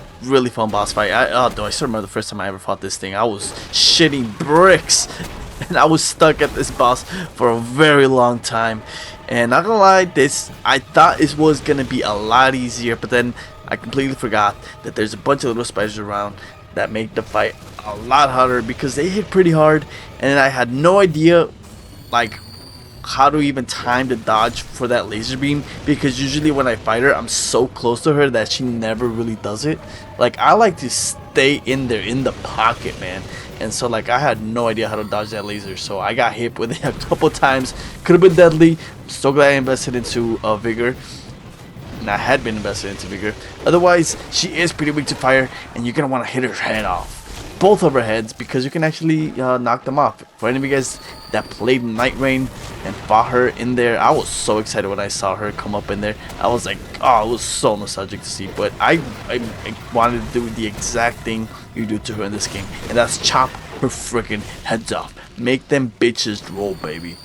fun boss fight. I still remember the first time I ever fought this thing. I was shitting bricks, and I was stuck at this boss for a very long time. And not gonna lie, I thought it was gonna be a lot easier, but then I completely forgot that there's a bunch of little spiders around that make the fight a lot harder, because they hit pretty hard, and I had no idea like how to even time the dodge for that laser beam, because usually when I fight her, I'm so close to her that she never really does it. Like, I like to stay in there in the pocket, man, and so like I had no idea how to dodge that laser, so I got hit with it a couple times. Could have been deadly. I'm so glad I invested into vigor. And I had been invested into vigor. Otherwise, she is pretty weak to fire, and you're gonna want to hit her head off, both of her heads, because you can actually knock them off. For any of you guys that played Night Rain and fought her in there, I was so excited when I saw her come up in there. I was like, oh, it was so nostalgic to see. But I wanted to do the exact thing you do to her in this game, and that's chop her freaking heads off. Make them bitches roll, baby.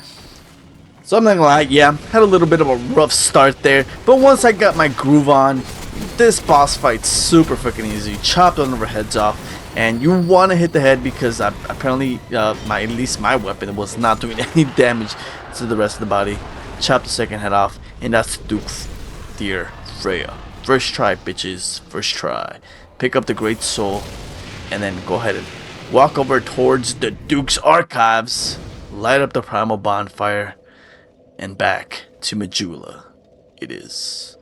So I'm not gonna lie, yeah, had a little bit of a rough start there, but once I got my groove on, this boss fight's super freaking easy. Chopped one of her heads off, and you want to hit the head, because apparently at least my weapon was not doing any damage to the rest of the body. Chop the second head off, and that's Duke's Dear Freja. First try, bitches, first try. Pick up the Great Soul, and then go ahead and walk over towards the Duke's Archives, light up the Primal Bonfire, and back to Majula it is.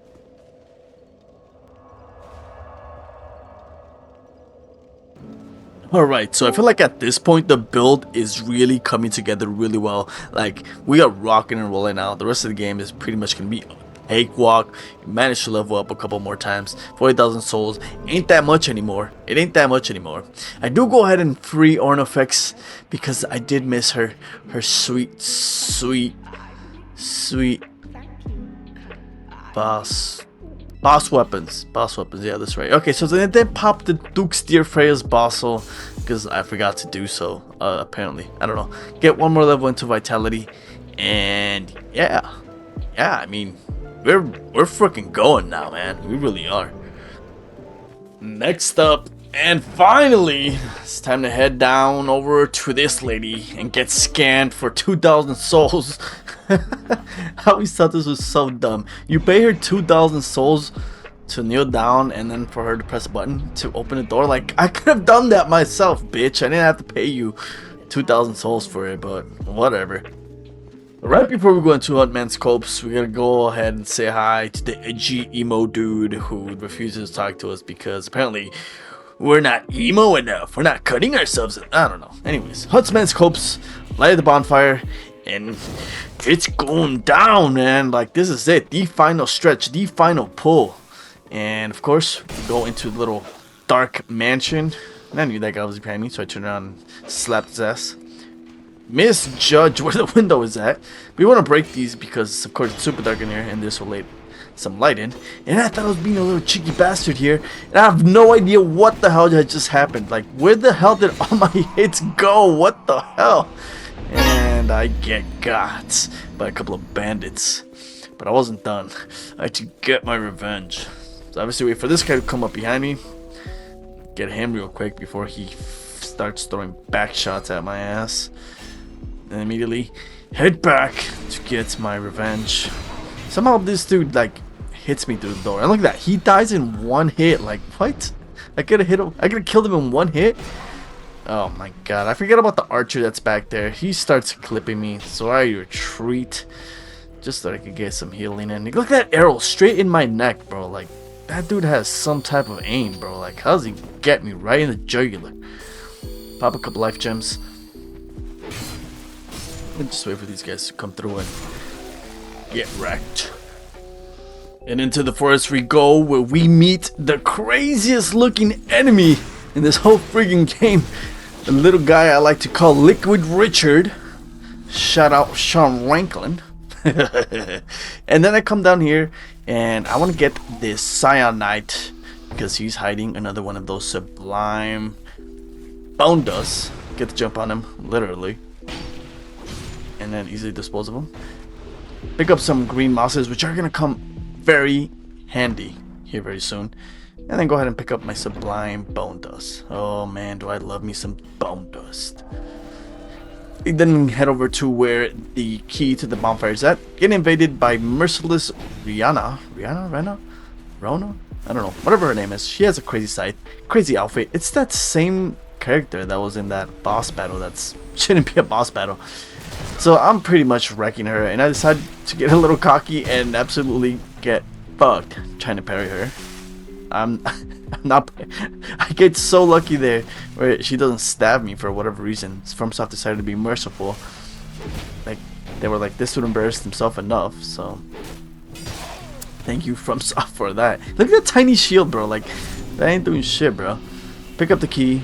Alright, so I feel like at this point the build is really coming together really well. Like, we are rocking and rolling now. The rest of the game is pretty much going to be a cakewalk. You managed to level up a couple more times. 40,000 souls ain't that much anymore. It ain't that much anymore. I do go ahead and free Ornifex, because I did miss her sweet boss weapons, yeah, that's right. Okay, so then they pop the Duke's Dear Freja's Bossel, because I forgot to do so, apparently. I don't know. Get 1 more level into Vitality, and yeah, I mean, we're freaking going now, man. We really are. Next up, and finally, it's time to head down over to this lady and get scanned for 2,000 souls. I always thought this was so dumb. You pay her 2,000 souls to kneel down, and then for her to press a button to open the door. Like, I could have done that myself, bitch. I didn't have to pay you 2,000 souls for it, but whatever. Right before we go into HuntsMans Copse, we gotta go ahead and say hi to the edgy emo dude who refuses to talk to us because apparently we're not emo enough. We're not cutting ourselves. I don't know. Anyways, HuntsMans Copse, light the bonfire, and it's going down, man. Like, this is it. The final stretch, the final pull. And of course, we go into the little dark mansion. And I knew that guy was behind me, so I turned around and slapped his ass. Misjudge where the window is at. We want to break these because, of course, it's super dark in here, and this will let some light in. And I thought I was being a little cheeky bastard here, and I have no idea what the hell had just happened. Like, where the hell did all my hits go? What the hell? And I get got by a couple of bandits. But I wasn't done. I had to get my revenge. So obviously wait for this guy to come up behind me. Get him real quick before he starts throwing back shots at my ass. And immediately head back to get my revenge. Somehow this dude like hits me through the door. And look at that, he dies in one hit. Like, what? I could have hit him. I could have killed him in one hit. Oh my god, I forget about the archer that's back there. He starts clipping me, so I retreat just so I could get some healing in. Look at that arrow straight in my neck, bro. Like, that dude has some type of aim, bro. Like, how does he get me right in the jugular? Pop a couple life gems. And just wait for these guys to come through and get wrecked. And into the forest we go, where we meet the craziest looking enemy in this whole friggin' game. The little guy I like to call Liquid Richard. Shout out Sean Ranklin. And then I come down here and I want to get this Cyanite because he's hiding another one of those sublime bone dust. Get the jump on him, literally. And then easily dispose of them. Pick up some green mosses, which are gonna come very handy here very soon. And then go ahead and pick up my sublime bone dust. Oh man, do I love me some bone dust. Then head over to where the key to the bonfire is at. Get invaded by merciless Rona? I don't know, whatever her name is. She has a crazy side, crazy outfit. It's that same character that was in that boss battle that shouldn't be a boss battle. So I'm pretty much wrecking her, and I decided to get a little cocky and absolutely get fucked trying to parry her. I'm not. I get so lucky there where she doesn't stab me for whatever reason. FromSoft decided to be merciful. Like, they were like, this would embarrass himself enough. So thank you FromSoft for that. Look at that tiny shield, bro. Like, that ain't doing shit, bro. Pick up the key,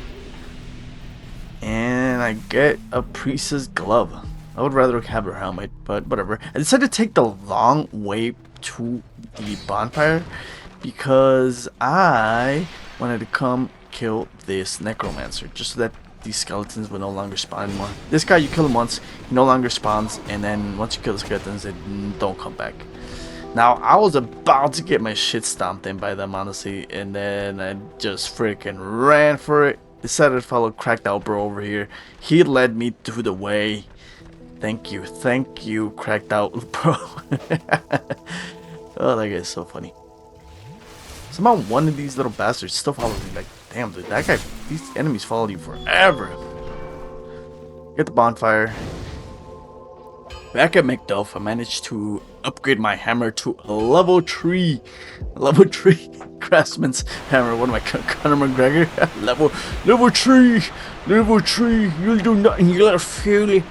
and I get a priestess glove. I would rather have her helmet, but whatever. I decided to take the long way to the bonfire because I wanted to come kill this necromancer just so that these skeletons will no longer spawn anymore. This guy, you kill him once, he no longer spawns, and then once you kill the skeletons, they don't come back. Now, I was about to get my shit stomped in by them, honestly, and then I just freaking ran for it. Decided to follow Cracked Out Bro over here. He led me to the way. Thank you, Cracked Out Bro. Oh, that guy is so funny. Somehow one of these little bastards still follows me. Like, damn, dude, that guy, these enemies follow you forever. Get the bonfire. Back at Macduff, I managed to upgrade my hammer to a level 3 craftsman's hammer. What am I, Conor McGregor? level 3, you'll do nothing, you gotta feel it.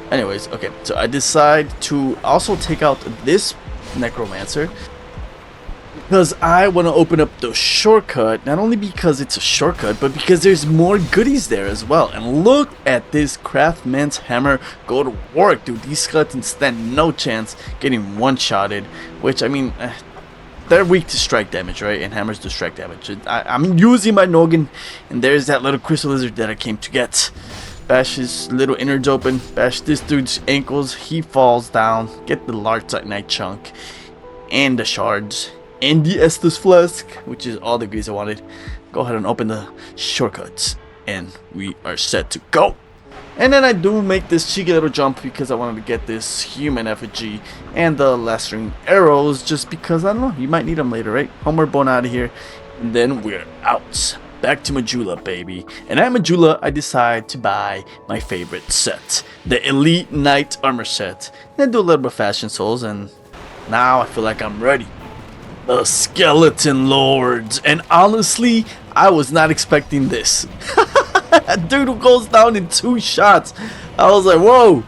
Anyways, okay, so I decide to also take out this necromancer because I want to open up the shortcut, not only because it's a shortcut, but because there's more goodies there as well. And look at this craftsman's hammer go to work, dude. These skeletons stand no chance getting one-shotted, which, I mean, they're weak to strike damage, right? And hammers do strike damage. I'm using my noggin, and there's that little crystal lizard that I came to get. Bash his little innards open, bash this dude's ankles, he falls down, get the large Titanite chunk, and the shards, and the Estus flask, which is all the goodies I wanted. Go ahead and open the shortcuts, and we are set to go. And then I do make this cheeky little jump because I wanted to get this human effigy and the lacerating arrows, just because, I don't know, you might need them later, right? Homeward bone out of here, and then we're out. back to Majula, baby. And at Majula, I decide to buy my favorite set, the Elite Knight Armor set. Then do a little bit of Fashion Souls, and now I feel like I'm ready. The Skeleton Lords. And honestly, I was not expecting this. A dude who goes down in 2 shots. I was like, whoa.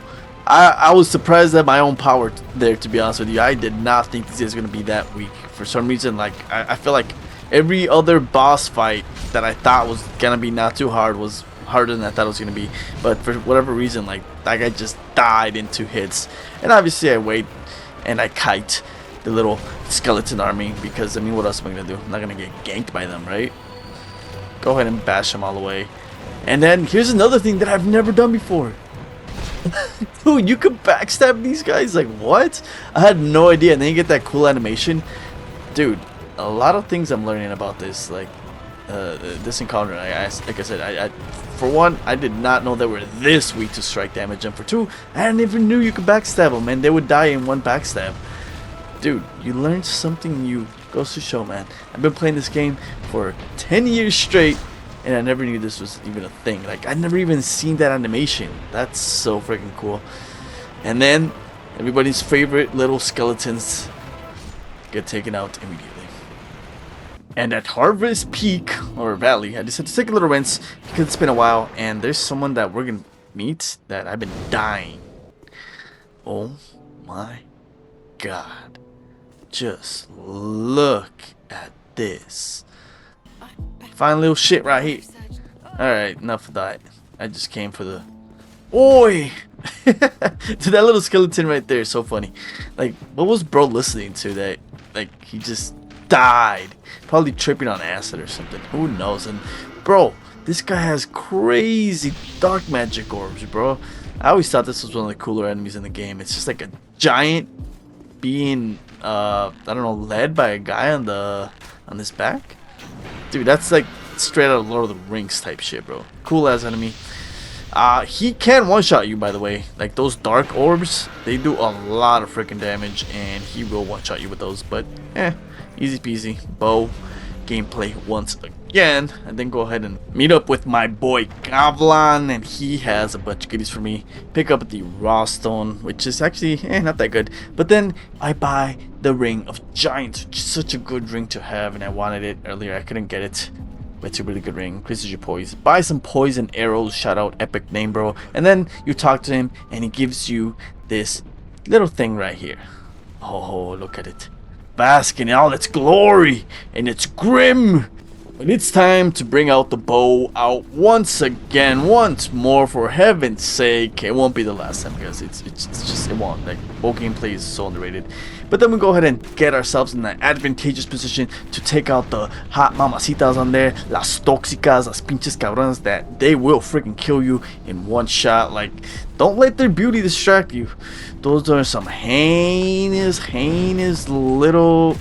I was surprised at my own power there, to be honest with you. I did not think this is going to be that weak. For some reason, like, I feel like every other boss fight that I thought was going to be not too hard was harder than I thought it was going to be. But for whatever reason, like, that guy just died in 2 hits. And obviously I wait and I kite the little skeleton army, because, I mean, what else am I going to do? I'm not going to get ganked by them, right? Go ahead and bash them all the way. And then here's another thing that I've never done before. Dude, you could backstab these guys? Like, what? I had no idea. And then you get that cool animation. Dude, a lot of things I'm learning about this. Like, this encounter, like I said, I for one, I did not know they were this weak to strike damage. And for 2, I never knew you could backstab them, and they would die in 1 backstab. Dude, you learned something new. Goes to show, man. I've been playing this game for 10 years straight, and I never knew this was even a thing. Like, I'd never even seen that animation. That's so freaking cool. And then, everybody's favorite little skeletons get taken out immediately. And at Harvest Peak, or Valley, I decided to take a little rinse, because it's been a while, and there's someone that we're gonna meet that I've been dying. Oh my god. Just look at this. Fine little shit right here. Alright, enough of that. I just came for the... Oi! Dude, that little skeleton right there is so funny. Like, what was bro listening to that? Like, he just died. Probably tripping on acid or something. Who knows? And, bro, this guy has crazy dark magic orbs, bro. I always thought this was one of the cooler enemies in the game. It's just like a giant being, I don't know, led by a guy on his back. Dude, that's like straight out of Lord of the Rings type shit, bro. Cool ass enemy. He can one-shot you, by the way. Like, those dark orbs, they do a lot of freaking damage, and he will one-shot you with those. But, easy peasy. Bow gameplay once again. And then go ahead and meet up with my boy Gavlan, and he has a bunch of goodies for me. Pick up the raw stone, which is actually not that good. But then I buy the Ring of Giants, which is such a good ring to have, and I wanted it earlier. I couldn't get it. But it's a really good ring. Increases your poise. Buy some poison arrows. Shout out, epic name, bro. And then you talk to him, and he gives you this little thing right here. Oh, look at it. Bask in all its glory and its grim. But it's time to bring out the bow out once again, once more, for heaven's sake. It won't be the last time, because it's just, it won't. Like, bow gameplay is so underrated. But then we go ahead and get ourselves in an advantageous position to take out the hot mamacitas on there, las tóxicas, las pinches cabronas, that they will freaking kill you in 1 shot. Like, don't let their beauty distract you. Those are some heinous little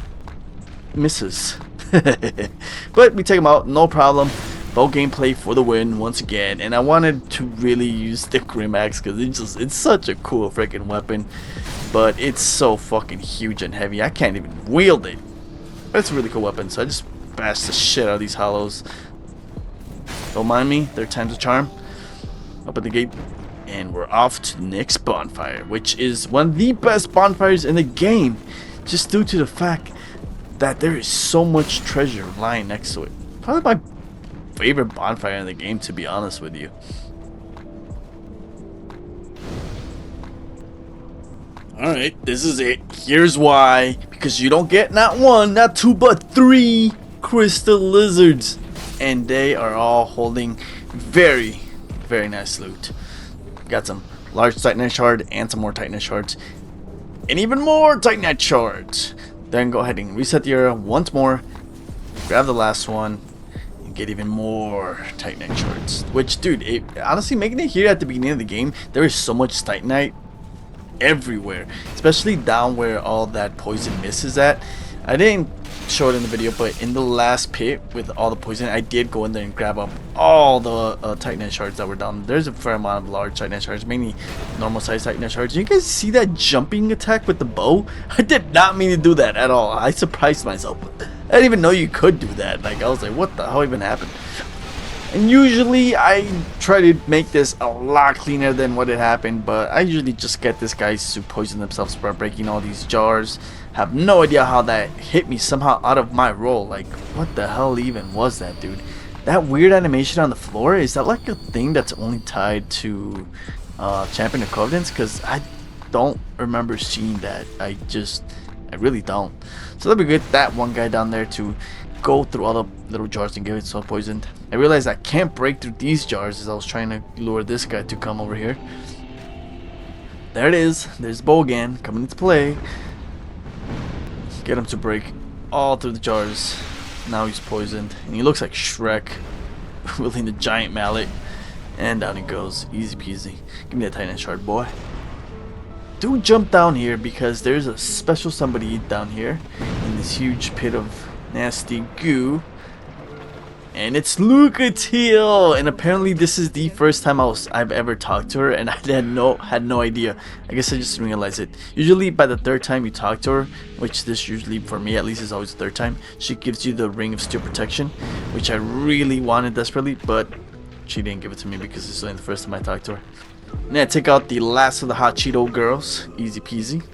misses. But we take them out, no problem. Bow gameplay for the win once again. And I wanted to really use the Grim Axe, because it's such a cool freaking weapon. But it's so fucking huge and heavy, I can't even wield it. But it's a really cool weapon, so I just bash the shit out of these hollows. Don't mind me, third time's a charm. Up at the gate, and we're off to the next bonfire, which is one of the best bonfires in the game, just due to the fact that there is so much treasure lying next to it. Probably my favorite bonfire in the game, to be honest with you. Alright, this is it. Here's why. Because you don't get not 1, not 2, but 3 crystal lizards. And they are all holding very nice loot. Got some large Titanite shard and some more Titanite shards. And even more Titanite shards. Then go ahead and reset the area once more. Grab the last one. And get even more Titanite shards. Which, dude, honestly, making it here at the beginning of the game, there is so much Titanite everywhere, especially down where all that poison mist is at. I didn't show it in the video, but in the last pit with all the poison, I did go in there and grab up all the Titanite shards that were down. There's a fair amount of large Titanite shards, mainly normal size Titanite shards. You guys see that jumping attack with the bow? I did not mean to do that at all. I surprised myself. I didn't even know you could do that. Like, I was like, what the hell even happened? And usually I try to make this a lot cleaner than what had happened, but I usually just get these guys to poison themselves by breaking all these jars. Have no idea how that hit me somehow out of my role. Like, what the hell even was that, dude? That weird animation on the floor, is that like a thing that's only tied to Champion of Covenants? Because I don't remember seeing that. I really don't. So let me get that one guy down there to go through all the little jars and get it so poisoned. I realized I can't break through these jars as I was trying to lure this guy to come over here. There it is. There's Bo again coming into play. Get him to break all through the jars. Now he's poisoned and he looks like Shrek wielding the giant mallet, and down he goes. Easy peasy. Give me that Titan shard, boy. Do jump down here because there's a special somebody down here in this huge pit of nasty goo, and it's Lucatiel. And apparently this is the first time I've ever talked to her, and I had no idea. I guess I just didn't realize it. Usually by the third time you talk to her, which this usually for me at least is always the third time, she gives you the ring of steel protection, which I really wanted desperately, but she didn't give it to me because it's only the first time I talked to her. And then I take out the last of the hot Cheeto girls. Easy peasy.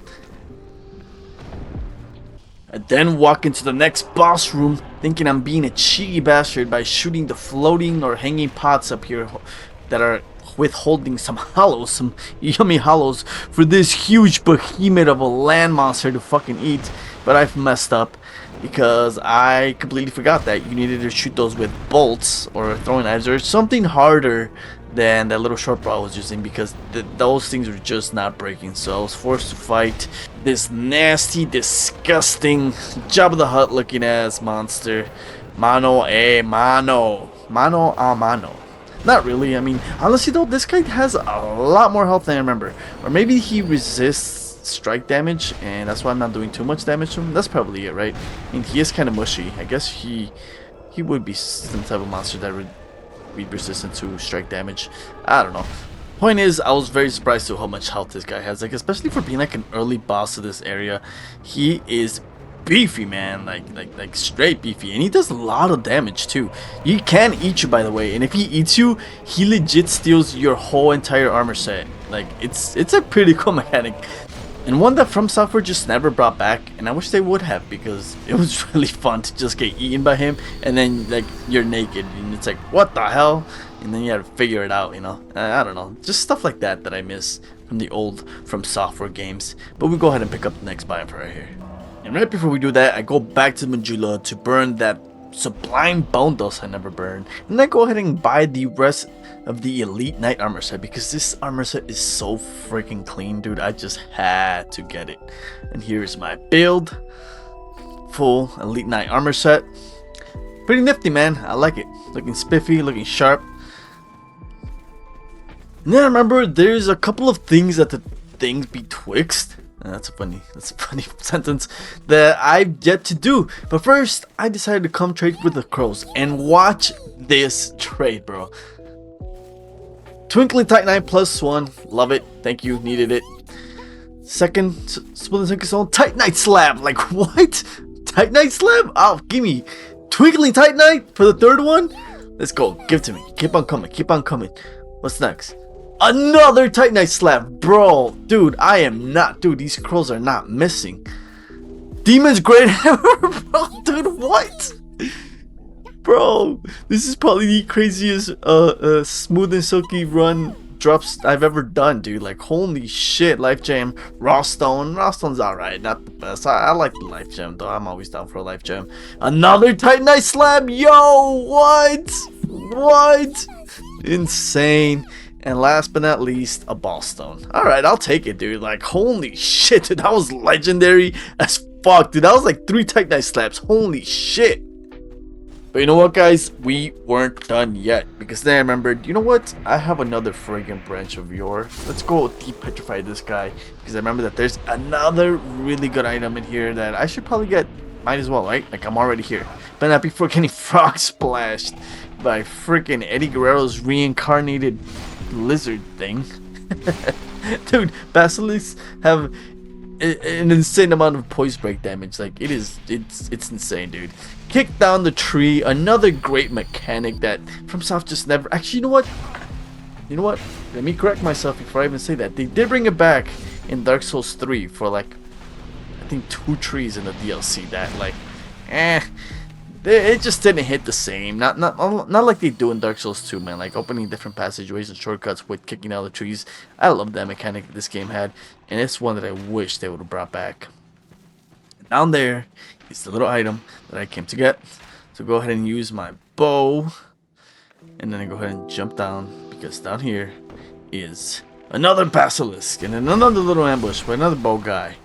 I then walk into the next boss room thinking I'm being a cheeky bastard by shooting the floating or hanging pots up here that are withholding some hollows, some yummy hollows for this huge behemoth of a land monster to fucking eat. But I've messed up because I completely forgot that you needed to shoot those with bolts or throwing knives or something harder than that little short bow I was using, because those things were just not breaking. So I was forced to fight this nasty, disgusting Jabba the Hutt looking ass monster. Mano a mano. Mano a mano. Not really. I mean, honestly though, this guy has a lot more health than I remember. Or maybe he resists strike damage and that's why I'm not doing too much damage to him. That's probably it, right? I mean, he is kind of mushy. I guess he would be some type of monster that would be resistant to strike damage. I don't know. Point is, I was very surprised to how much health this guy has, like especially for being like an early boss of this area. He is beefy, man, like straight beefy, and he does a lot of damage too. He can eat you, by the way, and if he eats you, he legit steals your whole entire armor set. Like it's a pretty cool mechanic, and one that From Software just never brought back, and I wish they would have, because it was really fun to just get eaten by him and then like you're naked and it's like, what the hell? And then you have to figure it out, you know. I don't know, just stuff like that I miss from the old From Software games. But we'll go ahead and pick up the next biome for right here. And right before we do that, I go back to Majula to burn that sublime bone dust I never burned, and I go ahead and buy the rest of the elite knight armor set, because this armor set is so freaking clean, dude. I just had to get it. And here's my build. Full elite knight armor set. Pretty nifty, man. I like it. Looking spiffy, looking sharp. And then I remember there's a couple of things at the things betwixt. That's a funny sentence that I've yet to do. But first, I decided to come trade with the crows, and watch this trade, bro. Twinkling Titanite +1, love it, thank you, needed it. Second, Splitting Stone Titanite Slab, like what? Titanite Slab? Oh, gimme. Twinkling Titanite for the third one? Let's go, give it to me, keep on coming, keep on coming. What's next? Another Titanite Slab, bro. Dude, I am not, dude, these crows are not missing. Demon's Great Hammer, bro, dude, what? Bro, this is probably the craziest smooth and silky run drops I've ever done, dude. Like, holy shit. Life Gem, Raw Stone. Raw Stone's alright, not the best. I like the Life Gem though. I'm always down for a Life Gem. Another Titanite Slab. Yo, what? Insane. And last but not least, a Ball Stone. Alright, I'll take it, dude. Like, holy shit, dude. That was legendary as fuck, dude. That was like 3 Titanite Slabs. Holy shit. But you know what, guys? We weren't done yet, because then I remembered, you know what? I have another friggin' branch of yore. Let's go depetrify this guy, because I remember that there's another really good item in here that I should probably get. Might as well, right? Like, I'm already here. But not before getting frog splashed by freaking Eddie Guerrero's reincarnated lizard thing. Dude, basilisks have an insane amount of poise break damage. Like it's insane, dude. Kick down the tree, another great mechanic that FromSoft just never. Actually, you know what? Let me correct myself before I even say that. They did bring it back in Dark Souls 3 for like, I think 2 trees in the DLC that like, it just didn't hit the same. Not like they do in Dark Souls 2, man. Like opening different passageways and shortcuts with kicking out the trees. I love that mechanic that this game had, and it's one that I wish they would have brought back. Down there is the little item that I came to get. So go ahead and use my bow, and then I go ahead and jump down, because down here is another basilisk and another little ambush by another bow guy.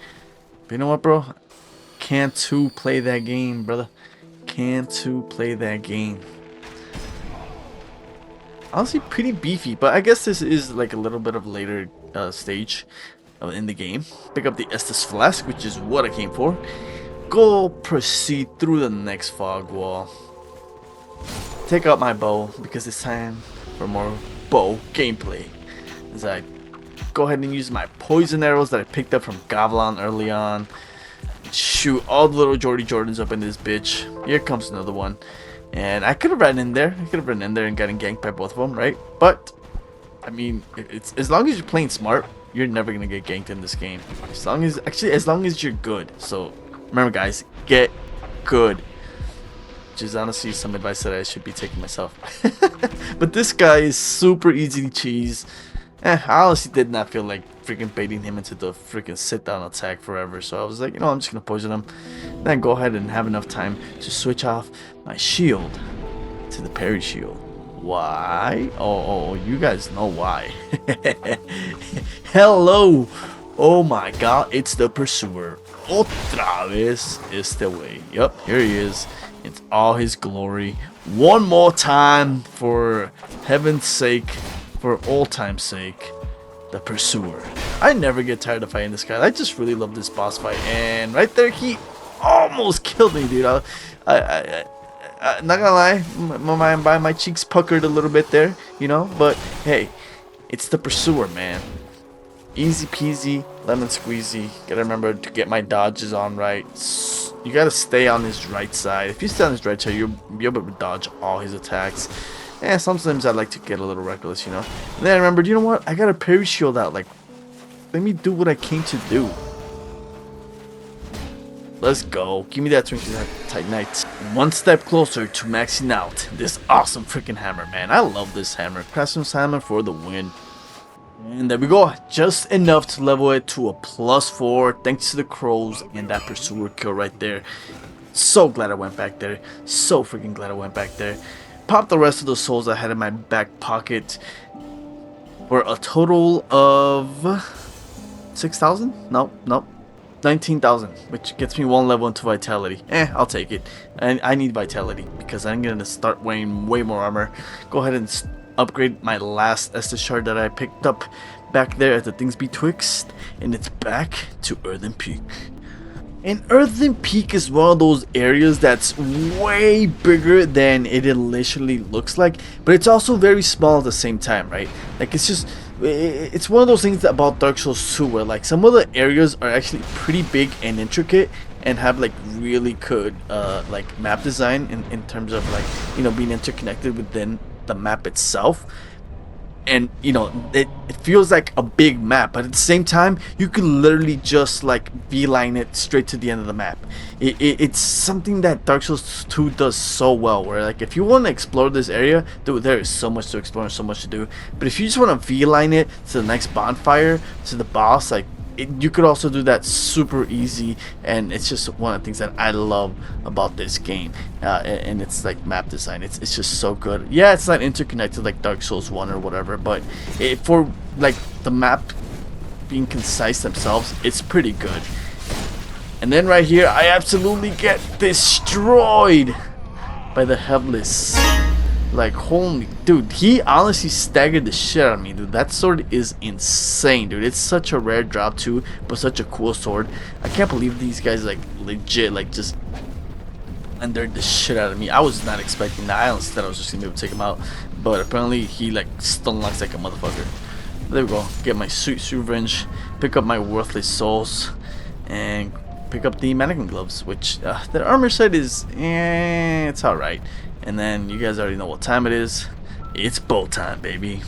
But you know what, bro? Can't too play that game, brother. Can't too play that game. Honestly, pretty beefy, but I guess this is like a little bit of later stage in the game. Pick up the Estus Flask, which is what I came for. Go proceed through the next fog wall. Take out my bow, because it's time for more bow gameplay. As I go ahead and use my poison arrows that I picked up from Gavlan early on. Shoot all the little Jordans up in this bitch. Here comes another one. And I could have ran in there. And gotten ganked by both of them, right? But, I mean, it's as long as you're playing smart, you're never going to get ganked in this game. As long as you're good. So, remember guys, get good. Which is honestly some advice that I should be taking myself. But this guy is super easy to cheese. I honestly did not feel like freaking baiting him into the freaking sit down attack forever. So I was like, you know, I'm just gonna poison him. Then go ahead and have enough time to switch off my shield to the parry shield. Why? Oh, you guys know why. Hello. Oh my god, it's the pursuer. Otra vez este way. Yup, here he is. It's all his glory. One more time, for heaven's sake, for all time's sake, the pursuer. I never get tired of fighting this guy. I just really love this boss fight, and right there he almost killed me, dude. I not gonna lie, my cheeks puckered a little bit there, you know. But hey, it's the pursuer, man. Easy peasy, lemon squeezy. Gotta remember to get my dodges on right. You gotta stay on his right side. If you stay on his right side, you'll be able to dodge all his attacks. And sometimes I like to get a little reckless, you know. And then I remembered, you know what? I got a parry shield out. Like, let me do what I came to do. Let's go. Give me that Twinkle Titanite. One step closer to maxing out this awesome freaking hammer, man. I love this hammer. Craftsman's hammer for the win. And there we go. Just enough to level it to a +4 thanks to the crows and that pursuer kill right there. So glad I went back there. So freaking glad I went back there. Popped the rest of the souls I had in my back pocket for a total of 6,000? Nope. 19,000, which gets me 1 level into vitality. I'll take it. And I need vitality because I'm gonna start wearing way more armor. Go ahead and upgrade my last Estus shard that I picked up back there at the things Betwixt, and it's back to Earthen Peak. And Earthen Peak is one of those areas that's way bigger than it initially looks like, but it's also very small at the same time, right? Like it's one of those things about Dark Souls 2 where like some of the areas are actually pretty big and intricate and have like really good like map design in terms of like, you know, being interconnected within the map itself. And you know, it feels like a big map, but at the same time you can literally just like V-line it straight to the end of the map. It's something that Dark Souls 2 does so well, where like if you want to explore this area, dude, there is so much to explore and so much to do. But if you just want to V-line it to the next bonfire, to the boss, like you could also do that super easy. And it's just one of the things that I love about this game, and it's like map design. It's just so good. Yeah, it's not interconnected like Dark Souls 1 or whatever, but for like the map being concise themselves, it's pretty good. And then right here I absolutely get destroyed by the Headless. Like, holy dude, he honestly staggered the shit out of me, dude. That sword is insane, dude. It's such a rare drop too, but such a cool sword. I can't believe these guys like legit like just endured the shit out of me. I was not expecting that. I honestly thought I was just gonna be able to take him out, but apparently he like stun locks like a motherfucker. There we go. Get my sweet revenge. Pick up my worthless souls. and pick up the mannequin gloves, which the armor set is it's alright. And then you guys already know what time it is. It's bow time, baby.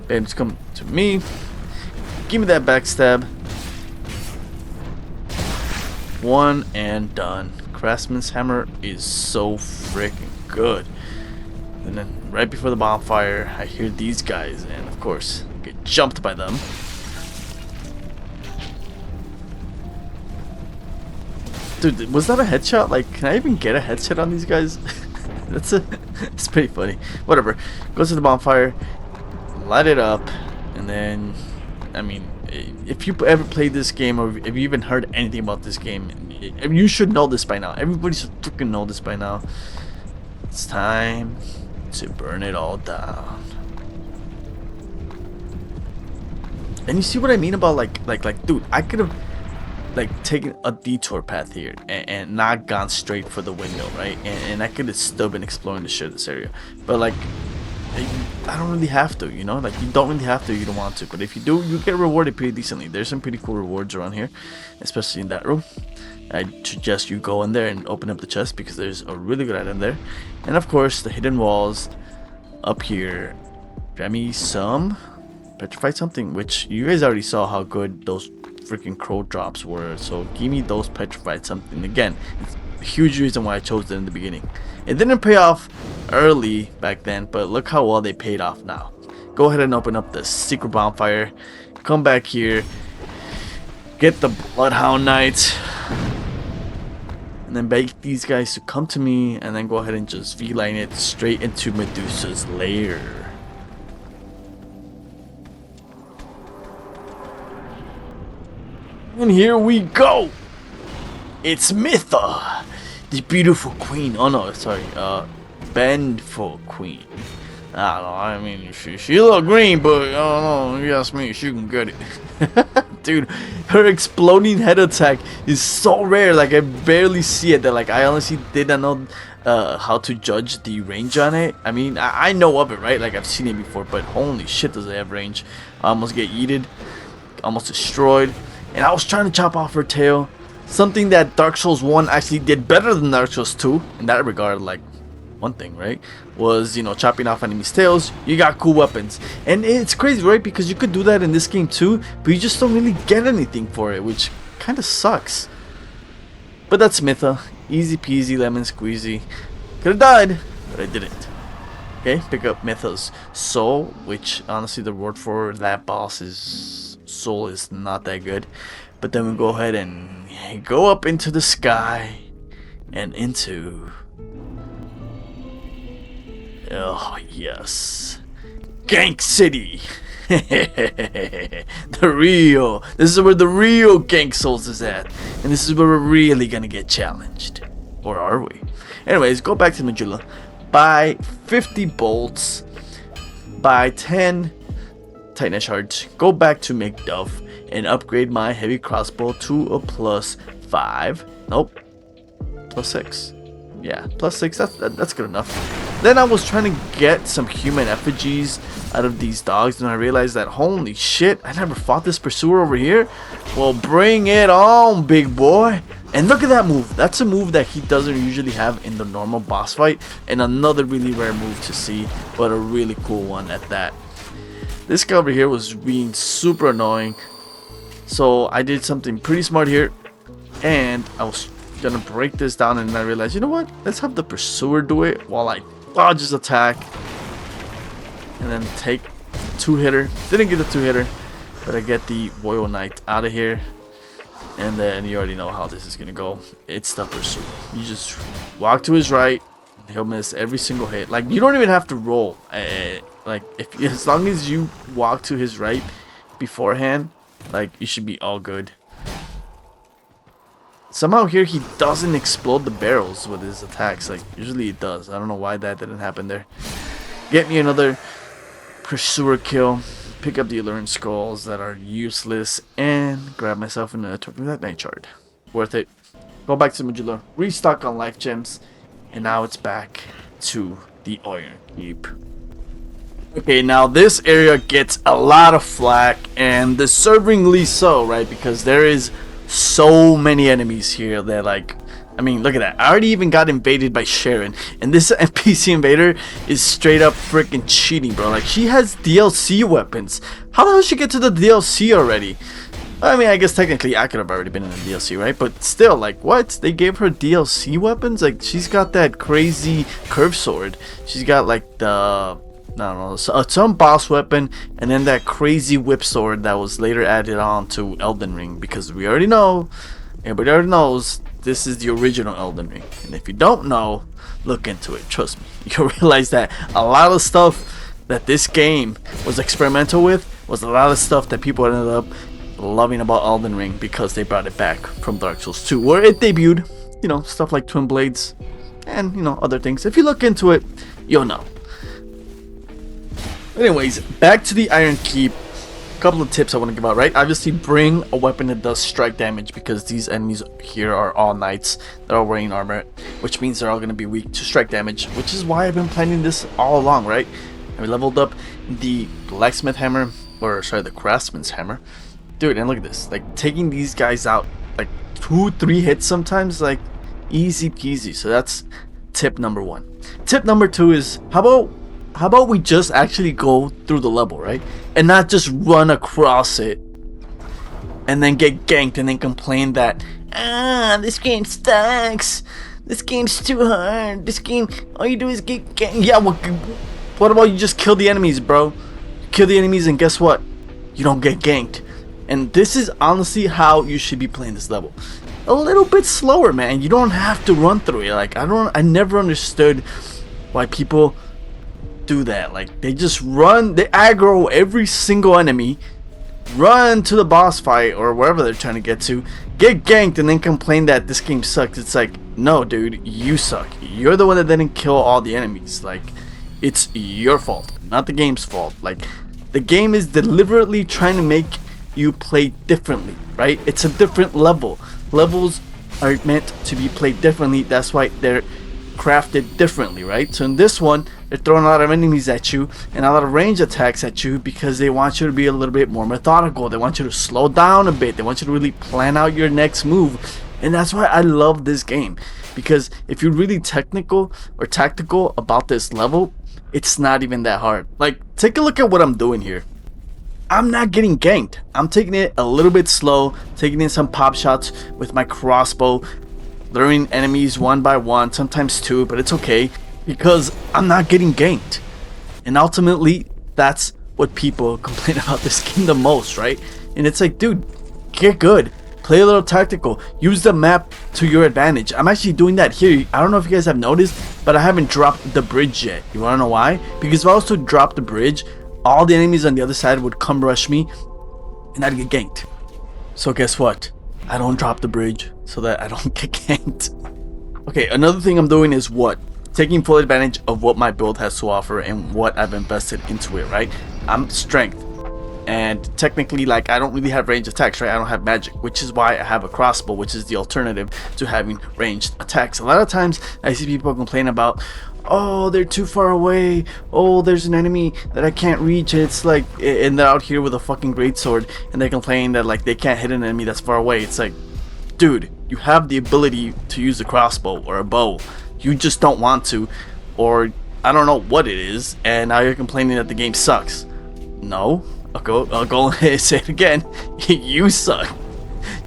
Babe, just come to me. Give me that backstab. One and done. Craftsman's hammer is so freaking good. And then right before the bonfire, I hear these guys, and of course, get jumped by them. Dude, was that a headshot? Like, can I even get a headshot on these guys? It's pretty funny. Whatever. Goes to the bonfire, light it up, and then, I mean, if you ever played this game or if you even heard anything about this game, you should know this by now. Everybody should freaking know this by now. It's time to burn it all down. And you see what I mean about like dude, I could have like taken a detour path here and not gone straight for the window, right? And I could have still been exploring the shit of this area. But like, I don't really have to, you know? Like, you don't really have to, you don't want to. But if you do, you get rewarded pretty decently. There's some pretty cool rewards around here, especially in that room. I suggest you go in there and open up the chest because there's a really good item there. And of course, the hidden walls up here. Grab me some petrified something, which you guys already saw how good those freaking crow drops were. So give me those petrified something. Again, it's a huge reason why I chose it in the beginning. It didn't pay off early back then, but look how well they paid off now. Go ahead and open up the secret bonfire. Come back here. Get the Bloodhound Knight. And then beg these guys to come to me, and then go ahead and just V-line it straight into Medusa's lair. And here we go! It's Mytha, the beautiful queen. Oh no, sorry, Bendful queen. I don't know, I mean, she a little green, but I don't know, if you ask me, she can get it. Dude, her exploding head attack is so rare, like I barely see it. That like I honestly didn't know how to judge the range on it. I mean, I know of it, right? Like I've seen it before, but holy shit does it have range. I almost get yeeted, almost destroyed. And I was trying to chop off her tail. Something that Dark Souls 1 actually did better than Dark Souls 2 in that regard. Like, one thing, right, was, you know, chopping off enemies' tails. You got cool weapons. And it's crazy, right? Because you could do that in this game too, but you just don't really get anything for it, which kind of sucks. But that's Mytha. Easy peasy, lemon squeezy. Could have died, but I didn't. Okay, pick up Mytha's soul, which honestly the reward for that boss's soul is not that good. But then we go ahead and go up into the sky and into, oh yes, Gank City. This is where the real Gank Souls is at, and this is where we're really gonna get challenged, or are we? Anyways, go back to Majula, buy 50 bolts, buy 10 Titan shards, go back to Macduff and upgrade my heavy crossbow to a +5. Nope, +6. Yeah, +6. That's good enough. Then I was trying to get some human effigies out of these dogs, and I realized that holy shit, I never fought this pursuer over here. Well, bring it on, big boy. And look at that move. That's a move that he doesn't usually have in the normal boss fight, and another really rare move to see, but a really cool one at that. This guy over here was being super annoying, so I did something pretty smart here, and I was gonna break this down, and I realized, you know what, let's have the pursuer do it while I dodge his attack, and then take 2-hitter. Didn't get the 2-hitter, but I get the Royal Knight out of here, and then you already know how this is gonna go. It's the pursuer. You just walk to his right, he'll miss every single hit. Like, you don't even have to roll. Like, as long as you walk to his right beforehand, like, you should be all good. Somehow here he doesn't explode the barrels with his attacks. Like, usually it does. I don't know why that didn't happen there. Get me another pursuer kill. Pick up the alluring skulls that are useless, and grab myself another that night shard. Worth it. Go back to Majula, restock on life gems, and now it's back to the Iron Keep. Okay, now this area gets a lot of flack, and deservingly so, right? Because there is so many enemies here that like, I mean, look at that. I already even got invaded by Sharon, and this NPC invader is straight up freaking cheating, bro. Like, she has DLC weapons. How the hell did she get to the DLC already? I mean, I guess technically I could have already been in the DLC, right? But still, like, what? They gave her DLC weapons? Like, she's got that crazy curved sword. She's got like the, I don't know, some boss weapon, and then that crazy whip sword that was later added on to Elden Ring, because we already know, everybody already knows, this is the original Elden Ring. And if you don't know, look into it. Trust me, you'll realize that a lot of stuff that this game was experimental with was a lot of stuff that people ended up loving about Elden Ring, because they brought it back from Dark Souls 2, where it debuted. You know, stuff like Twin Blades and, you know, other things. If you look into it, you'll know. Anyways, back to the Iron Keep. A couple of tips I want to give out, right? Obviously, bring a weapon that does strike damage, because these enemies here are all knights. They're all wearing armor, which means they're all going to be weak to strike damage, which is why I've been planning this all along, right? I leveled up the blacksmith hammer, or sorry, the craftsman's hammer. Dude, and look at this, like, taking these guys out like 2-3 hits sometimes, like, easy peasy. So that's tip number 1. Tip number 2 is, how about we just actually go through the level, right? And not just run across it and then get ganked and then complain that, this game sucks, this game's too hard, this game, all you do is get ganked. Yeah, what about you just kill the enemies, bro? Kill the enemies and guess what? You don't get ganked. And this is honestly how you should be playing this level. A little bit slower, man. You don't have to run through it. Like, I never understood why people do that. Like, they just run, they aggro every single enemy, run to the boss fight or wherever they're trying to get to, get ganked, and then complain that this game sucks. It's like, no, dude, you suck. You're the one that didn't kill all the enemies. Like, it's your fault, not the game's fault. Like, the game is deliberately trying to make you play differently, right? It's a different level. Levels are meant to be played differently. That's why they're crafted differently, right? So in this one, they're throwing a lot of enemies at you and a lot of range attacks at you, because they want you to be a little bit more methodical. They want you to slow down a bit. They want you to really plan out your next move. And that's why I love this game, because if you're really technical or tactical about this level, it's not even that hard. Like, take a look at what I'm doing here. I'm not getting ganked. I'm taking it a little bit slow, taking in some pop shots with my crossbow, luring enemies one by one, sometimes two, but it's okay, because I'm not getting ganked. And ultimately, that's what people complain about this game the most, right? And it's like, dude, get good. Play a little tactical. Use the map to your advantage. I'm actually doing that here. I don't know if you guys have noticed, but I haven't dropped the bridge yet. You wanna know why? Because if I was to drop the bridge, all the enemies on the other side would come rush me and I'd get ganked. So guess what? I don't drop the bridge so that I don't get ganked. Okay, another thing I'm doing is what? Taking full advantage of what my build has to offer and what I've invested into it, right? I'm strength. And technically, like, I don't really have ranged attacks, right? I don't have magic, which is why I have a crossbow, which is the alternative to having ranged attacks. A lot of times I see people complain about, oh, they're too far away, oh, there's an enemy that I can't reach, and it's like, and they're out here with a fucking greatsword and they're complaining that like they can't hit an enemy that's far away. It's like, dude, you have the ability to use a crossbow or a bow, you just don't want to, or I don't know what it is, and now you're complaining that the game sucks. No, I'll go and say it again. You suck.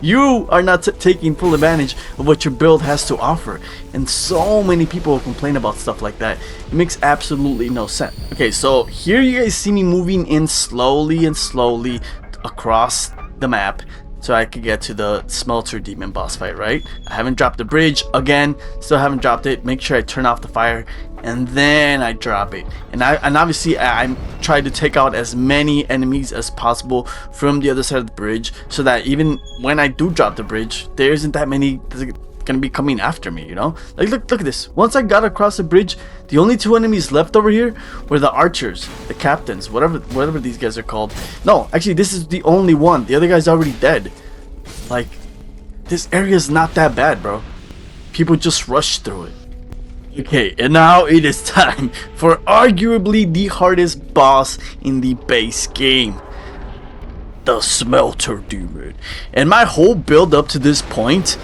You are not taking full advantage of what your build has to offer. And so many people complain about stuff like that. It makes absolutely no sense. Okay, so here you guys see me moving in slowly and slowly across the map so I could get to the smelter demon boss fight, right? I haven't dropped the bridge again, still haven't dropped it. Make sure I turn off the fire and then I drop it. And obviously I'm trying to take out as many enemies as possible from the other side of the bridge, so that even when I do drop the bridge, there isn't that many gonna be coming after me, you know? Like, look at this. Once I got across the bridge, the only two enemies left over here were the archers, the captains, whatever these guys are called. No, actually, this is the only one. The other guy's already dead. Like, this area is not that bad, bro. People just rush through it. Okay, and now it is time for arguably the hardest boss in the base game. the Smelter Demon. And my whole build up to this point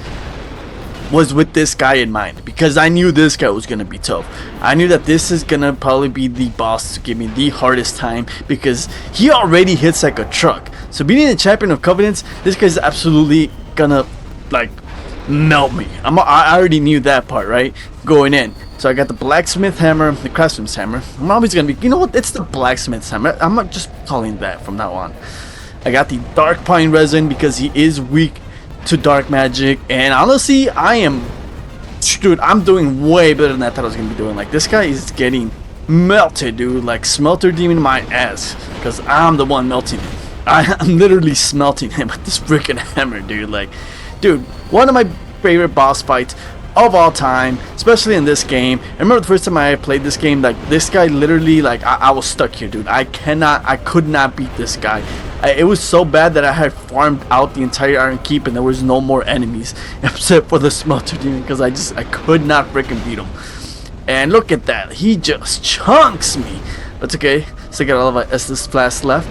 was with this guy in mind, because I knew this guy was gonna be tough. I knew that this is gonna probably be the boss to give me the hardest time, because he already hits like a truck. So being the champion of Covenants, this guy's absolutely gonna like melt me. I already knew that part, right? Going in. So I got the blacksmith hammer, the craftsman's hammer. I'm always gonna be, you know what? It's the blacksmith's hammer. I'm not just calling that from now on. I got the dark pine resin because he is weak to dark magic, and honestly, dude, I'm doing way better than I thought I was gonna be doing. Like, this guy is getting melted, dude. Like, Smelter Demon my ass, because I'm the one melting him. I'm literally smelting him with this freaking hammer, dude. Like, dude, one of my favorite boss fights of all time, especially in this game. I remember the first time I played this game, like, this guy literally, like, I was stuck here, dude. I could not beat this guy. It was so bad that I had farmed out the entire Iron Keep and there was no more enemies except for the Smelter Demon, because I could not freaking beat him. And look at that, he just chunks me. That's okay. Still got all of my Estus Flask left.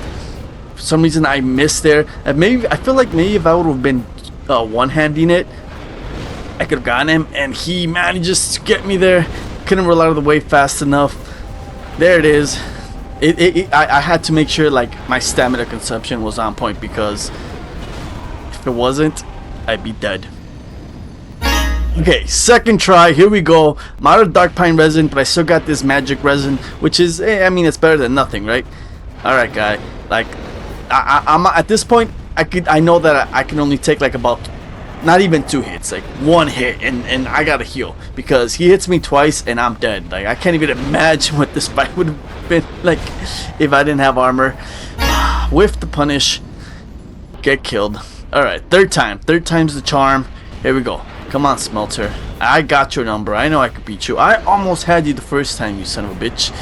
For some reason I missed there. And maybe I feel like maybe if I would have been one-handing it, I could have gotten him, and he manages to get me there. Couldn't roll out of the way fast enough. There it is. I had to make sure like my stamina consumption was on point, because if it wasn't, I'd be dead. Okay, second try, here we go. I'm out of dark pine resin, but I still got this magic resin, which is, I mean, it's better than nothing, right? Alright, guy. Like, I'm at this point, I know that I can only take like about not even 2 hits, like 1 hit, and I gotta heal, because he hits me twice and I'm dead. Like, I can't even imagine what this fight would have been like if I didn't have armor. Whiff the punish, get killed. Alright, third time's the charm. Here we go. Come on, Smelter, I got your number. I know I could beat you. I almost had you the first time, you son of a bitch.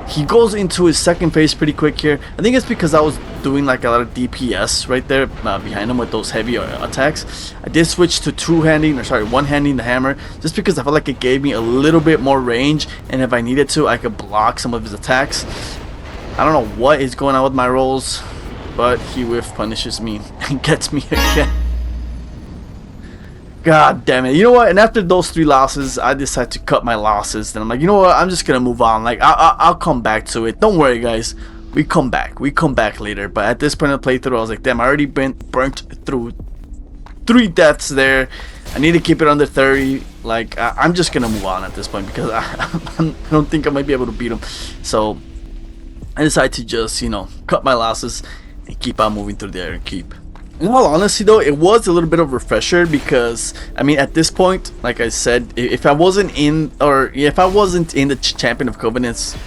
He goes into his second phase pretty quick here. I think it's because I was doing like a lot of DPS right there behind him with those heavy attacks. I did switch to one-handing the hammer, just because I felt like it gave me a little bit more range, and if I needed to, I could block some of his attacks. I don't know what is going on with my rolls, but he whiff punishes me and gets me again. God damn it. You know what? And after those 3 losses, I decided to cut my losses. Then I'm like, you know what? I'm just gonna move on. Like, I'll come back to it. Don't worry, guys. We come back later. But at this point of the playthrough, I was like, damn, I already been burnt through 3 deaths there. I need to keep it under 30. Like, I'm just gonna move on at this point, because I don't think I might be able to beat him. So I decided to just, you know, cut my losses and keep on moving through the Iron Keep. In all honesty though, it was a little bit of a refresher, because I mean, at this point, like I said, if I wasn't in the champion of Covenants,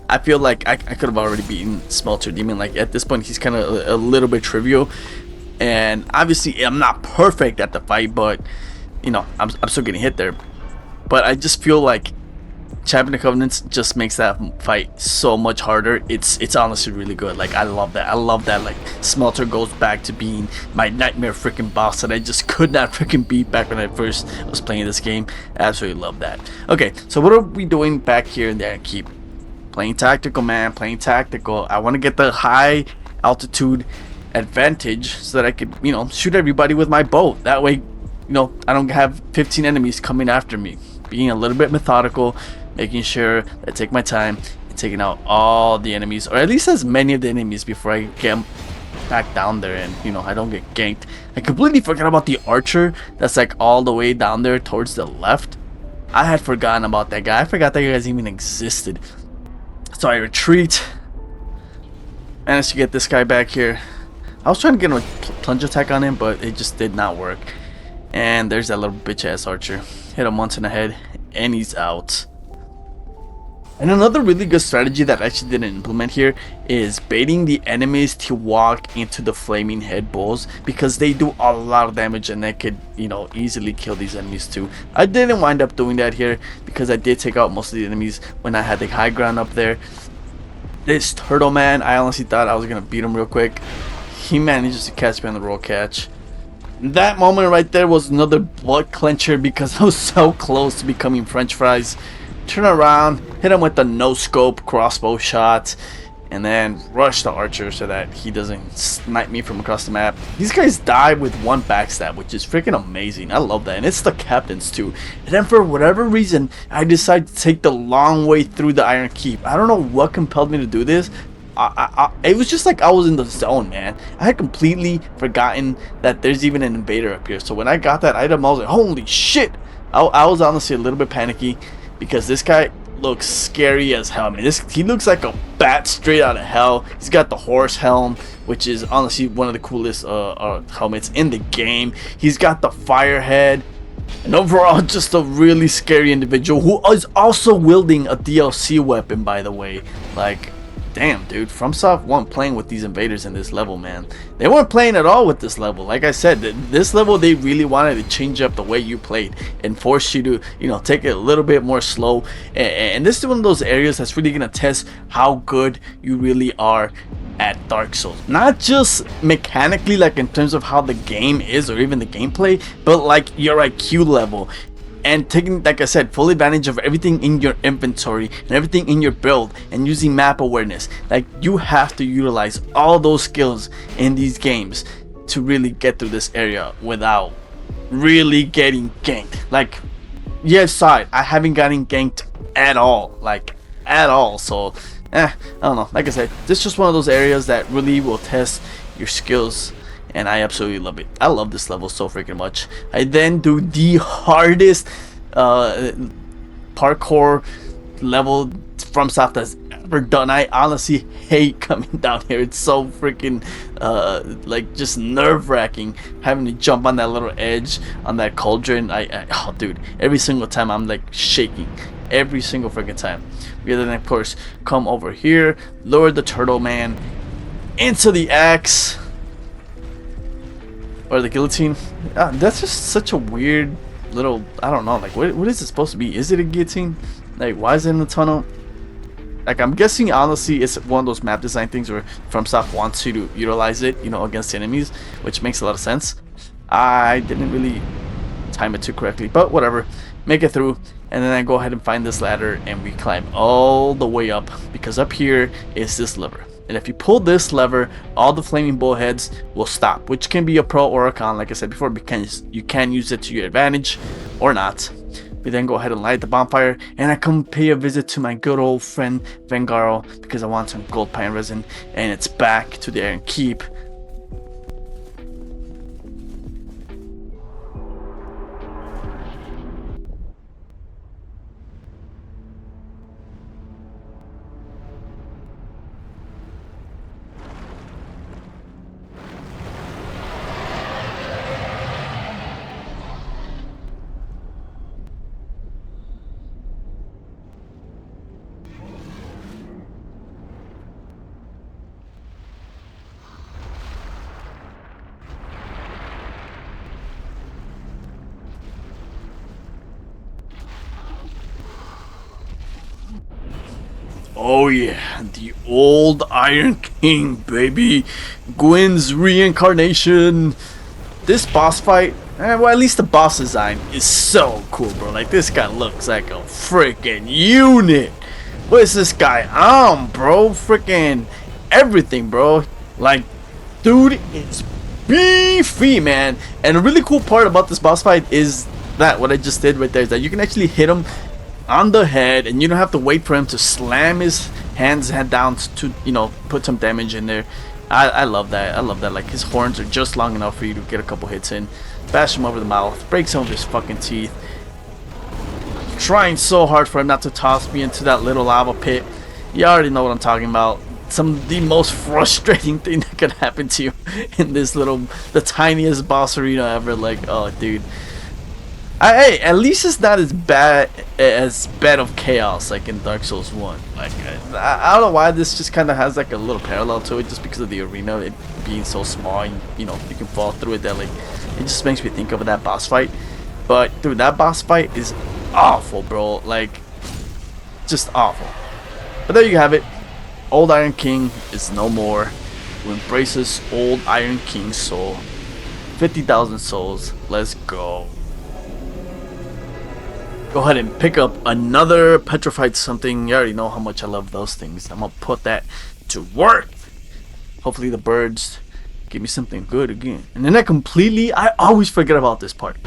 I feel like I could have already beaten Smelter Demon. Like, at this point, he's kind of a little bit trivial, and obviously I'm not perfect at the fight, but you know, I'm still getting hit there. But I just feel like Champion of Covenants just makes that fight so much harder. It's honestly really good. Like, I love that. Like, Smelter goes back to being my nightmare freaking boss that I just could not freaking beat back when I first was playing this game. Absolutely love that. Okay, so what are we doing back here in the Iron Keep? Playing tactical, man. Playing tactical. I want to get the high altitude advantage so that I could, you know, shoot everybody with my bow. That way, you know, I don't have 15 enemies coming after me. Being a little bit methodical, making sure that I take my time and taking out all the enemies, or at least as many of the enemies, before I get back down there and, you know, I don't get ganked. I completely forgot about the archer that's like all the way down there towards the left. I had forgotten about that guy. I forgot that you guys even existed. So I retreat. Managed to get this guy back here. I was trying to get a plunge attack on him, but it just did not work. And there's that little bitch ass archer. Hit him once in the head and he's out. And another really good strategy that I actually didn't implement here is baiting the enemies to walk into the flaming head balls, because they do a lot of damage and they could, you know, easily kill these enemies too. I didn't wind up doing that here, because I did take out most of the enemies when I had the high ground up there. This turtle man, I honestly thought I was gonna beat him real quick. He manages to catch me on the roll catch. That moment right there was another blood clencher, because I was so close to becoming French fries. Turn around, hit him with the no scope crossbow shot, and then rush the archer so that he doesn't snipe me from across the map. These guys die with one backstab, which is freaking amazing. I love that, and it's the captains too. And then for whatever reason, I decided to take the long way through the Iron Keep. I don't know what compelled me to do this. It was just like I was in the zone, man. I had completely forgotten that there's even an invader up here. So when I got that item, I was like, holy shit. I was honestly a little bit panicky because this guy looks scary as hell. I mean, he looks like a bat straight out of hell. He's got the horse helm, which is honestly one of the coolest helmets in the game. He's got the fire head, and overall just a really scary individual who is also wielding a DLC weapon, by the way. Like, damn, dude, FromSoft weren't playing with these invaders in this level, man. They weren't playing at all with this level. Like I said, this level, they really wanted to change up the way you played and force you to, you know, take it a little bit more slow. And this is one of those areas that's really going to test how good you really are at Dark Souls. Not just mechanically, like in terms of how the game is or even the gameplay, but like your IQ level. And taking, like I said, full advantage of everything in your inventory and everything in your build, and using map awareness. Like, you have to utilize all those skills in these games to really get through this area without really getting ganked. Like, yes, side, I haven't gotten ganked at all, like at all. So I don't know, like I said, this is just one of those areas that really will test your skills, and I absolutely love it. I love this level so freaking much. I then do the hardest parkour level FromSoft has ever done. I honestly hate coming down here. It's so freaking like just nerve-wracking having to jump on that little edge on that cauldron. Oh dude, every single time I'm like shaking, every single freaking time. We then of course come over here, lower the turtle man into the axe or the guillotine. That's just such a weird little, I don't know, like what is it supposed to be? Is it a guillotine? Like, why is it in the tunnel? Like, I'm guessing honestly it's one of those map design things where FromSoft wants you to utilize it, you know, against enemies, which makes a lot of sense. I didn't really time it too correctly, but whatever. Make it through, and then I go ahead and find this ladder, and we climb all the way up, because up here is this lever. And if you pull this lever, all the flaming bullheads will stop, which can be a pro or a con, like I said before, because you can use it to your advantage or not. We then go ahead and light the bonfire, and I come pay a visit to my good old friend Vengaro because I want some gold pine resin, and it's back to the Iron Keep. Oh yeah, the old Iron King, baby. Gwyn's reincarnation. This boss fight, well, at least the boss design is so cool, bro. Like, this guy looks like a freaking unit. What is this guy on, bro? Freaking everything, bro. Like, dude, it's beefy, man. And a really cool part about this boss fight is that what I just did right there is that you can actually hit him on the head, and you don't have to wait for him to slam his head down to, you know, put some damage in there. I love that. I love that. Like, his horns are just long enough for you to get a couple hits in, bash him over the mouth, break some of his fucking teeth. Trying so hard for him not to toss me into that little lava pit. You already know what I'm talking about. Some of the most frustrating thing that could happen to you in this the tiniest boss arena ever. Like, oh dude. Hey, at least it's not as bad of chaos like in Dark Souls 1. Like, I don't know why this just kind of has like a little parallel to it, just because of the arena, it being so small, and you know, you can fall through it. That, like, it just makes me think of that boss fight. But dude, that boss fight is awful, bro. Like, just awful. But there you have it. Old Iron King is no more. Who embraces old Iron King's soul. 50,000 souls. Let's go. Go ahead and pick up another petrified something. You already know how much I love those things. I'm gonna put that to work. Hopefully the birds give me something good again. And then I always forget about this part.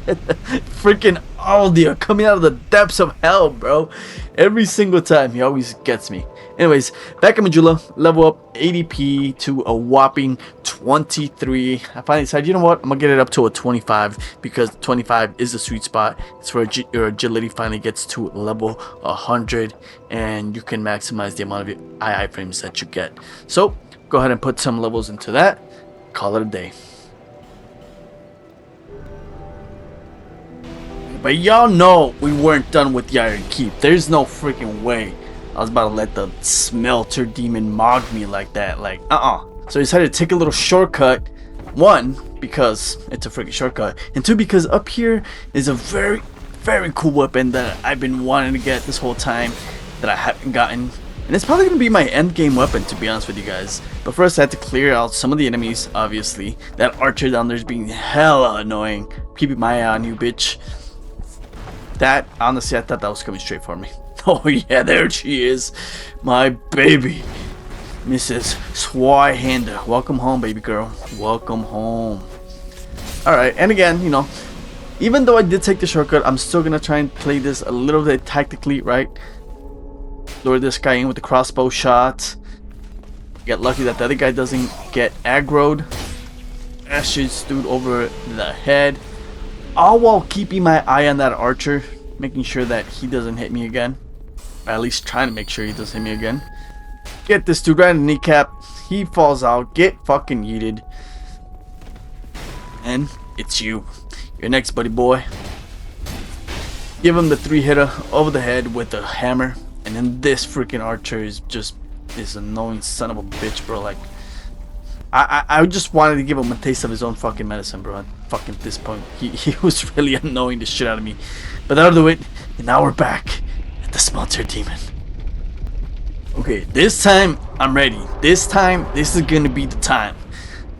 Freaking Aldia coming out of the depths of hell, bro. Every single time he always gets me. Anyways, back in Majula, level up ADP to a whopping 23. I finally decided, you know what, I'm gonna get it up to a 25 because 25 is the sweet spot. It's where your agility finally gets to level 100 and you can maximize the amount of II frames that you get. So go ahead and put some levels into that. Call it a day. But y'all know we weren't done with the Iron Keep. There's no freaking way I was about to let the smelter demon mog me like that. Like, So I decided to take a little shortcut. One, because it's a freaking shortcut. And two, because up here is a very, very cool weapon that I've been wanting to get this whole time that I haven't gotten. And it's probably going to be my end game weapon, to be honest with you guys. But first I had to clear out some of the enemies, obviously. That archer down there is being hella annoying. Keeping my eye on you, bitch. That, honestly, I thought that was coming straight for me. Oh yeah, there she is. My baby. Mrs. Swihand. Welcome home, baby girl. Welcome home. Alright, and again, you know, even though I did take the shortcut, I'm still gonna try and play this a little bit tactically, right? Lure this guy in with the crossbow shot. Get lucky that the other guy doesn't get aggroed. Ashes dude over the head. All while keeping my eye on that archer, making sure that he doesn't hit me again. Or at least trying to make sure he doesn't hit me again. Get this dude right in the kneecap. He falls out. Get fucking yeeted. And it's you. You're next, buddy boy. Give him the 3-hitter over the head with the hammer. And then this freaking archer is just this annoying son of a bitch, bro. Like, I just wanted to give him a taste of his own fucking medicine, bro. At fucking this point, he was really annoying the shit out of me. But out of the way, and now we're back at the smelter demon. Okay, this time I'm ready. This time, this is gonna be the time.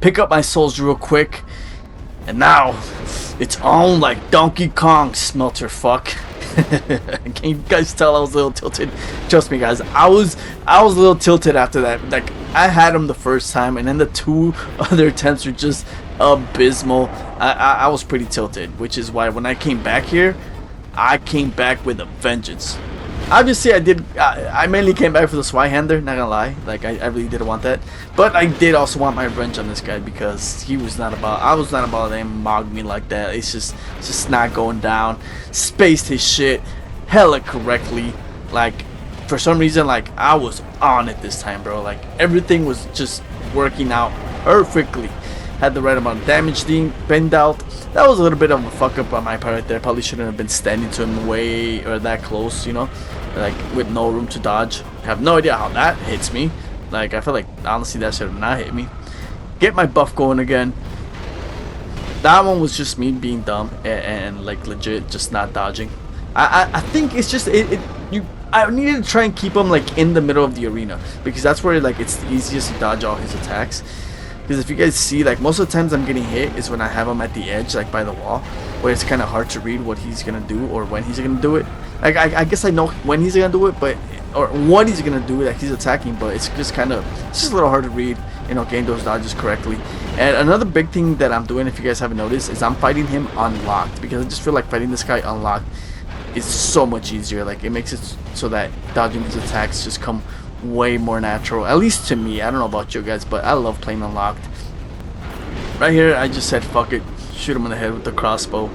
Pick up my souls real quick, and now it's on like Donkey Kong, smelter fuck. Can you guys tell I was a little tilted? Trust me, guys, I was a little tilted after that. Like, I had him the first time, and then the 2 other attempts were just abysmal. I was pretty tilted, which is why when I came back here, I came back with a vengeance. Obviously, I mainly came back for the Swihander, not gonna lie. Like, I really didn't want that. But I did also want my revenge on this guy because I was not about him mog me like that. It's just not going down. Spaced his shit hella correctly. Like, for some reason, like, I was on it this time, bro. Like, everything was just working out perfectly. Had the right amount of damage being bent out. That was a little bit of a fuck up on my part right there. Probably shouldn't have been standing to him way or that close, you know, like with no room to dodge. I have no idea how that hits me. Like, I feel like honestly that should have not hit me. Get my buff going again. That one was just me being dumb and like legit just not dodging. I think it's just I needed to try and keep him like in the middle of the arena because that's where like it's the easiest to dodge all his attacks. Because if you guys see, like, most of the times I'm getting hit is when I have him at the edge, like by the wall, where it's kind of hard to read what he's gonna do or when he's gonna do it. Like, I guess I know when he's gonna do it, but or what he's gonna do, like he's attacking, but it's just a little hard to read, you know, getting those dodges correctly. And another big thing that I'm doing, if you guys haven't noticed, is I'm fighting him unlocked because I just feel like fighting this guy unlocked is so much easier. Like, it makes it so that dodging his attacks just come way more natural, at least to me. I don't know about you guys, but I love playing unlocked. Right here I just said fuck it, shoot him in the head with the crossbow,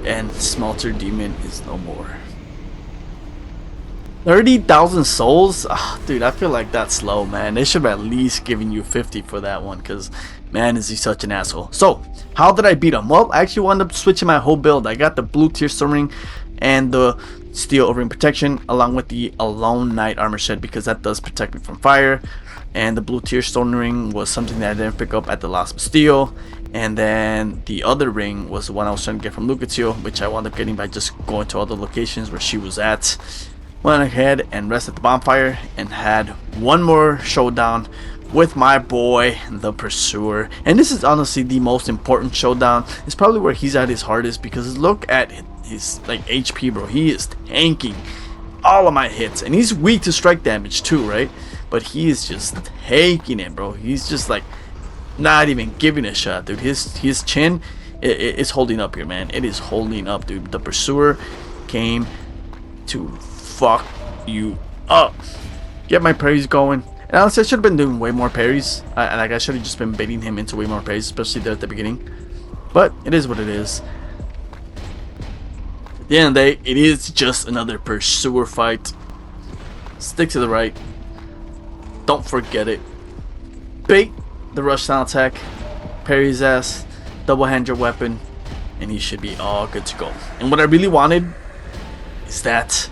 and smelter demon is no more. 30,000 souls? Dude, I feel like that's slow, man. They should have at least given you 50 for that one, because man, is he such an asshole. So how did I beat him? Well, I actually wound up switching my whole build. I got the blue tier stone ring and the steel overring protection along with the alone knight armor shed because that does protect me from fire. And the blue tier stone ring was something that I didn't pick up at the Lost Bastille. And then the other ring was the one I was trying to get from Lucatio, which I wound up getting by just going to all the locations where she was at. Went ahead and rested at the bonfire and had one more showdown with my boy, the Pursuer. And this is honestly the most important showdown. It's probably where he's at his hardest because look at his like HP, bro. He is tanking all of my hits, and he's weak to strike damage too, right? But he is just taking it, bro. He's just like not even giving a shot, dude. His chin is holding up here, man. It is holding up, dude. The pursuer came to fuck you up. Get my parries going. And honestly, I should have been doing way more parries. I should have just been baiting him into way more parries, especially there at the beginning. But it is what it is. At the end of the day, it is just another pursuer fight. Stick to the right. Don't forget it. Bait the rush down attack. Parry his ass. Double hand your weapon. And he should be all good to go. And what I really wanted is that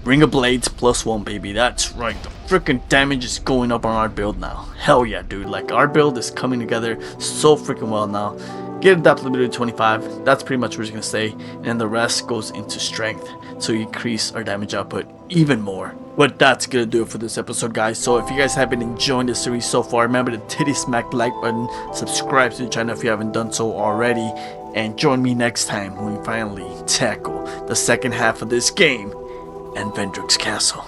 Ring of Blades +1, baby. That's right. The freaking damage is going up on our build now. Hell yeah, dude. Like, our build is coming together so freaking well now. Get adaptability to 25. That's pretty much where it's going to stay. And then the rest goes into strength to increase our damage output even more. But that's going to do it for this episode, guys. So if you guys have been enjoying the series so far, remember to titty smack the like button. Subscribe to the channel if you haven't done so already. And join me next time when we finally tackle the second half of this game and Vendrick's Castle.